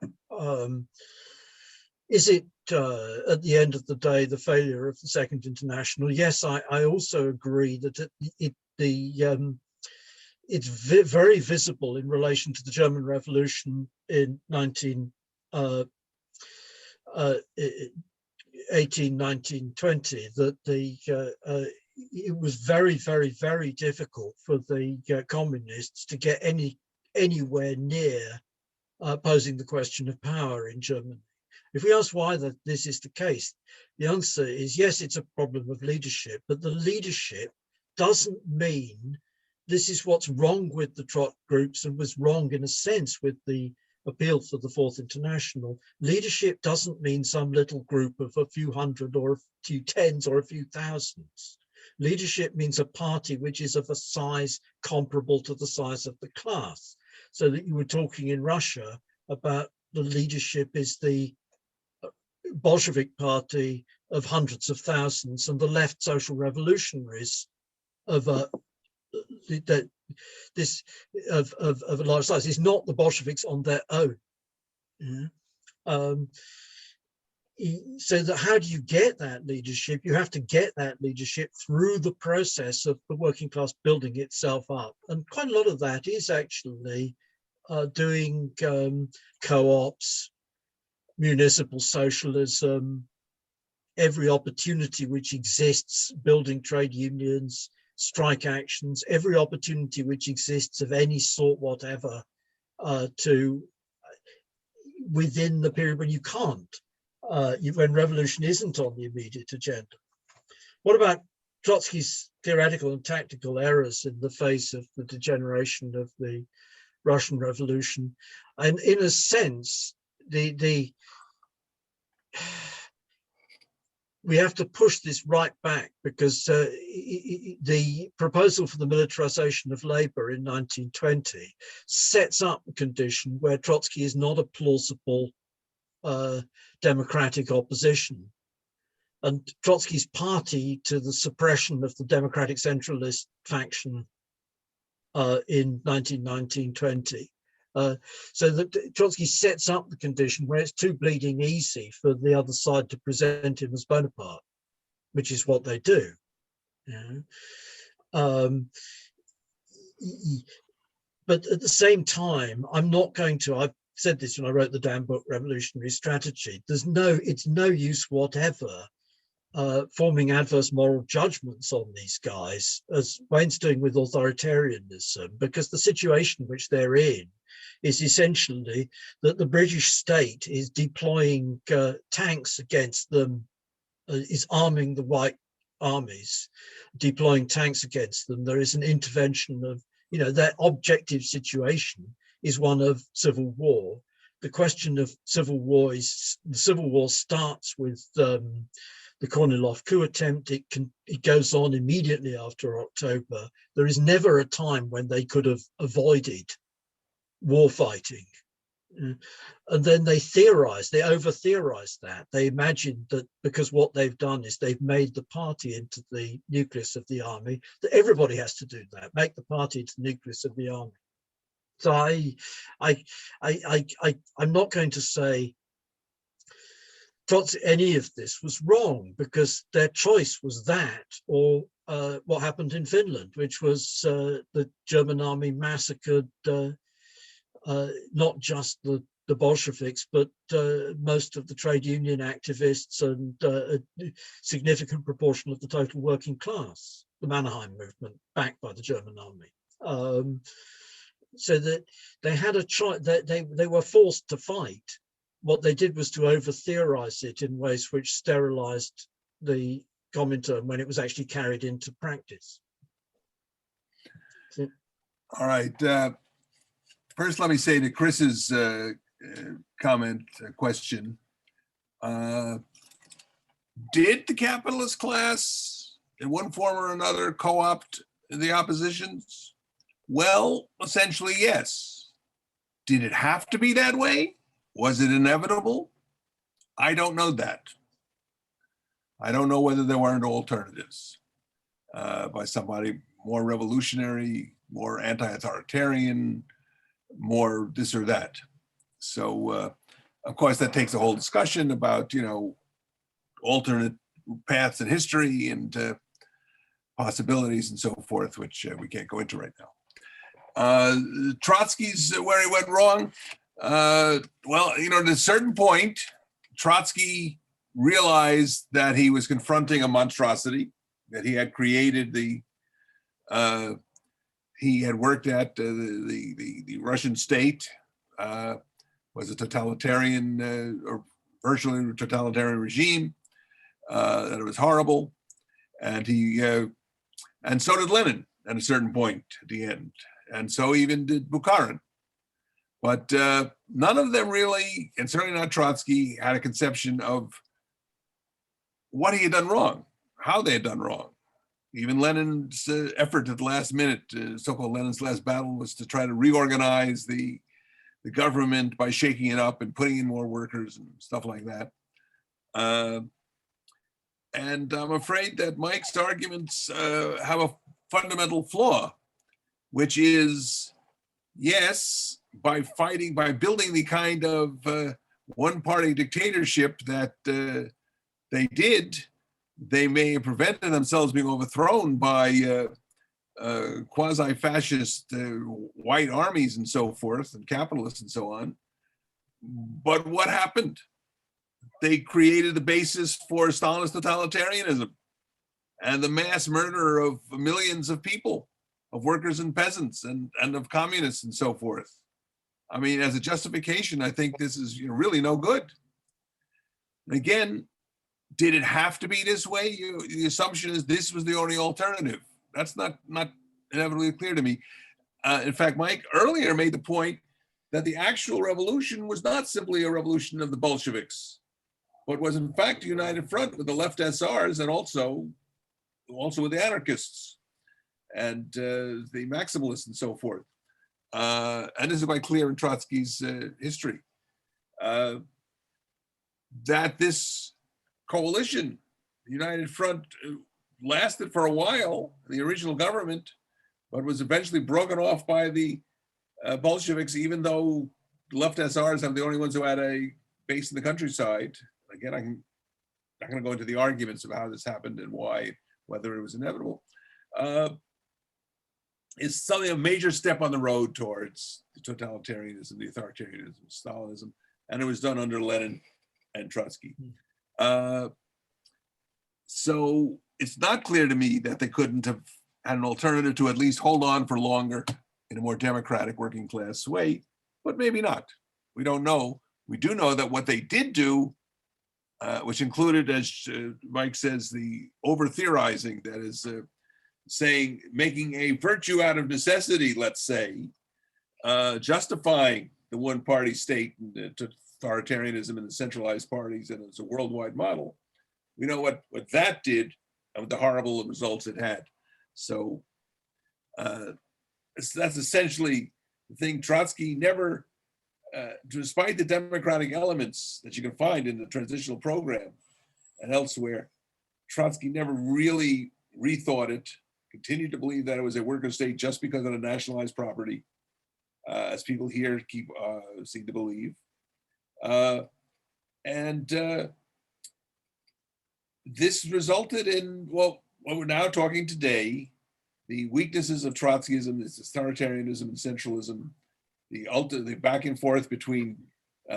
Is it, at the end of the day, the failure of the Second International? Yes, I also agree that it's very visible in relation to the German Revolution in 1920, that it was very, very, very difficult for the communists to get anywhere near posing the question of power in Germany. If we ask why this is the case, the answer is yes, it's a problem of leadership, but the leadership doesn't mean this is what's wrong with the Trot groups and was wrong in a sense with the appeal for the Fourth International. Leadership doesn't mean some little group of a few hundred or a few tens or a few thousands. Leadership means a party which is of a size comparable to the size of the class. So that you were talking in Russia about the leadership is the Bolshevik party of hundreds of thousands and the left social revolutionaries of a large size. It's not the Bolsheviks on their own. So that how do you get that leadership? You have to get that leadership through the process of the working class building itself up. And quite a lot of that is actually doing co-ops, municipal socialism, every opportunity which exists, building trade unions, strike actions, every opportunity which exists of any sort whatever to within the period when you can't, when revolution isn't on the immediate agenda. What about Trotsky's theoretical and tactical errors in the face of the degeneration of the Russian Revolution? And in a sense, we have to push this right back because the proposal for the militarization of labor in 1920 sets up a condition where Trotsky is not a plausible democratic opposition. And Trotsky's party to the suppression of the democratic centralist faction in 1919-20. So that Trotsky sets up the condition where it's too bleeding easy for the other side to present him as Bonaparte, which is what they do. But at the same time, I'm not going to, I've said this when I wrote the damn book, Revolutionary Strategy, it's no use whatever forming adverse moral judgments on these guys, as Wayne's doing with authoritarianism, because the situation which they're in is essentially that the British state is deploying tanks against them, is arming the white armies, deploying tanks against them. There is an intervention of, their objective situation is one of civil war. The question of civil war is, the civil war starts with the Kornilov coup attempt. It goes on immediately after October. There is never a time when they could have avoided war fighting. And then they over-theorized that. They imagined that because what they've done is they've made the party into the nucleus of the army, that everybody has to do that, make the party into the nucleus of the army. So I'm not going to say any of this was wrong, because their choice was that or what happened in Finland, which was the German army massacred not just the Bolsheviks, but most of the trade union activists and a significant proportion of the total working class, the Mannerheim movement, backed by the German army. So that they had a choice, they were forced to fight. What they did was to over-theorize it in ways which sterilized the Comintern when it was actually carried into practice. All right. First, let me say to Chris's question, did the capitalist class in one form or another co-opt the oppositions? Well, essentially, yes. Did it have to be that way? Was it inevitable? I don't know that. I don't know whether there weren't alternatives by somebody more revolutionary, more anti-authoritarian, more this or that. So Of course, that takes a whole discussion about, alternate paths in history and possibilities and so forth, which we can't go into right now. Trotsky's where he went wrong. Well, at a certain point, Trotsky realized that he was confronting a monstrosity, that he had created he had worked at the Russian state, was a totalitarian or virtually totalitarian regime, that it was horrible. And and so did Lenin at a certain point at the end. And so even did Bukharin. But none of them really, and certainly not Trotsky, had a conception of what he had done wrong, how they had done wrong. Even Lenin's effort at the last minute, so-called Lenin's last battle, was to try to reorganize the government by shaking it up and putting in more workers and stuff like that. And I'm afraid that Mike's arguments have a fundamental flaw, which is, yes, by building the kind of one-party dictatorship that they did, they may have prevented themselves being overthrown by quasi-fascist white armies and so forth, and capitalists and so on. But what happened? They created the basis for Stalinist totalitarianism and the mass murder of millions of people, of workers and peasants and of communists and so forth. I mean, as a justification, I think this is really no good. Again, did it have to be this way? The assumption is this was the only alternative. That's not inevitably clear to me. In fact, Mike earlier made the point that the actual revolution was not simply a revolution of the Bolsheviks, but was in fact a united front with the left SRs and also with the anarchists and the maximalists and so forth. And this is quite clear in Trotsky's history, that this coalition, the United Front, lasted for a while, the original government, but was eventually broken off by the Bolsheviks, even though the left SRs are the only ones who had a base in the countryside. Again, I'm not going to go into the arguments of how this happened and why, whether it was inevitable. It's something, a major step on the road towards the totalitarianism, the authoritarianism, Stalinism, and it was done under Lenin and Trotsky. So it's not clear to me that they couldn't have had an alternative to at least hold on for longer in a more democratic working class way, but maybe not. We don't know. We do know that what they did do, which included, as Mike says, the over-theorizing, that is saying, making a virtue out of necessity, let's say, justifying the one-party state and authoritarianism and the centralized parties, and it's a worldwide model. We know what that did and the horrible results it had. So that's essentially the thing. Trotsky never, despite the democratic elements that you can find in the transitional program and elsewhere, Trotsky never really rethought it, continued to believe that it was a worker state just because of the nationalized property, as people here seem to believe. This resulted in, well, what we're now talking today, the weaknesses of Trotskyism, this authoritarianism and centralism, the back and forth between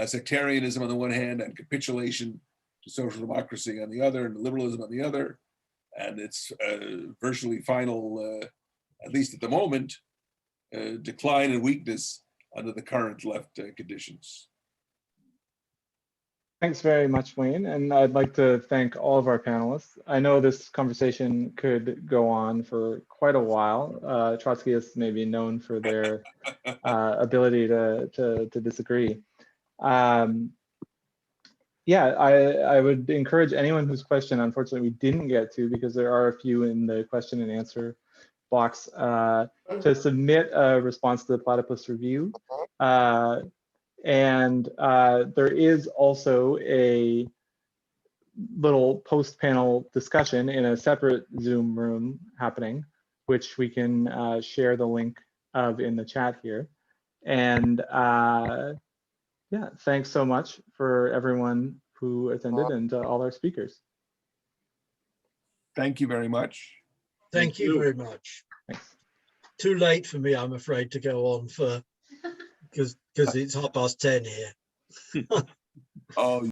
sectarianism on the one hand and capitulation to social democracy on the other, and liberalism on the other, and its virtually final, at least at the moment, decline and weakness under the current left conditions. Thanks very much, Wayne. And I'd like to thank all of our panelists. I know this conversation could go on for quite a while. Trotskyists may be known for their ability to disagree. Yeah, I would encourage anyone whose question, unfortunately, we didn't get to, because there are a few in the question and answer box, to submit a response to the Platypus Review. And there is also a little post-panel discussion in a separate Zoom room happening, which we can share the link of in the chat here. And Yeah, thanks so much for everyone who attended and all our speakers. Thank you very much. Thank you very much. Thanks. Too late for me, I'm afraid, to go on for because it's 10:30 here. Oh,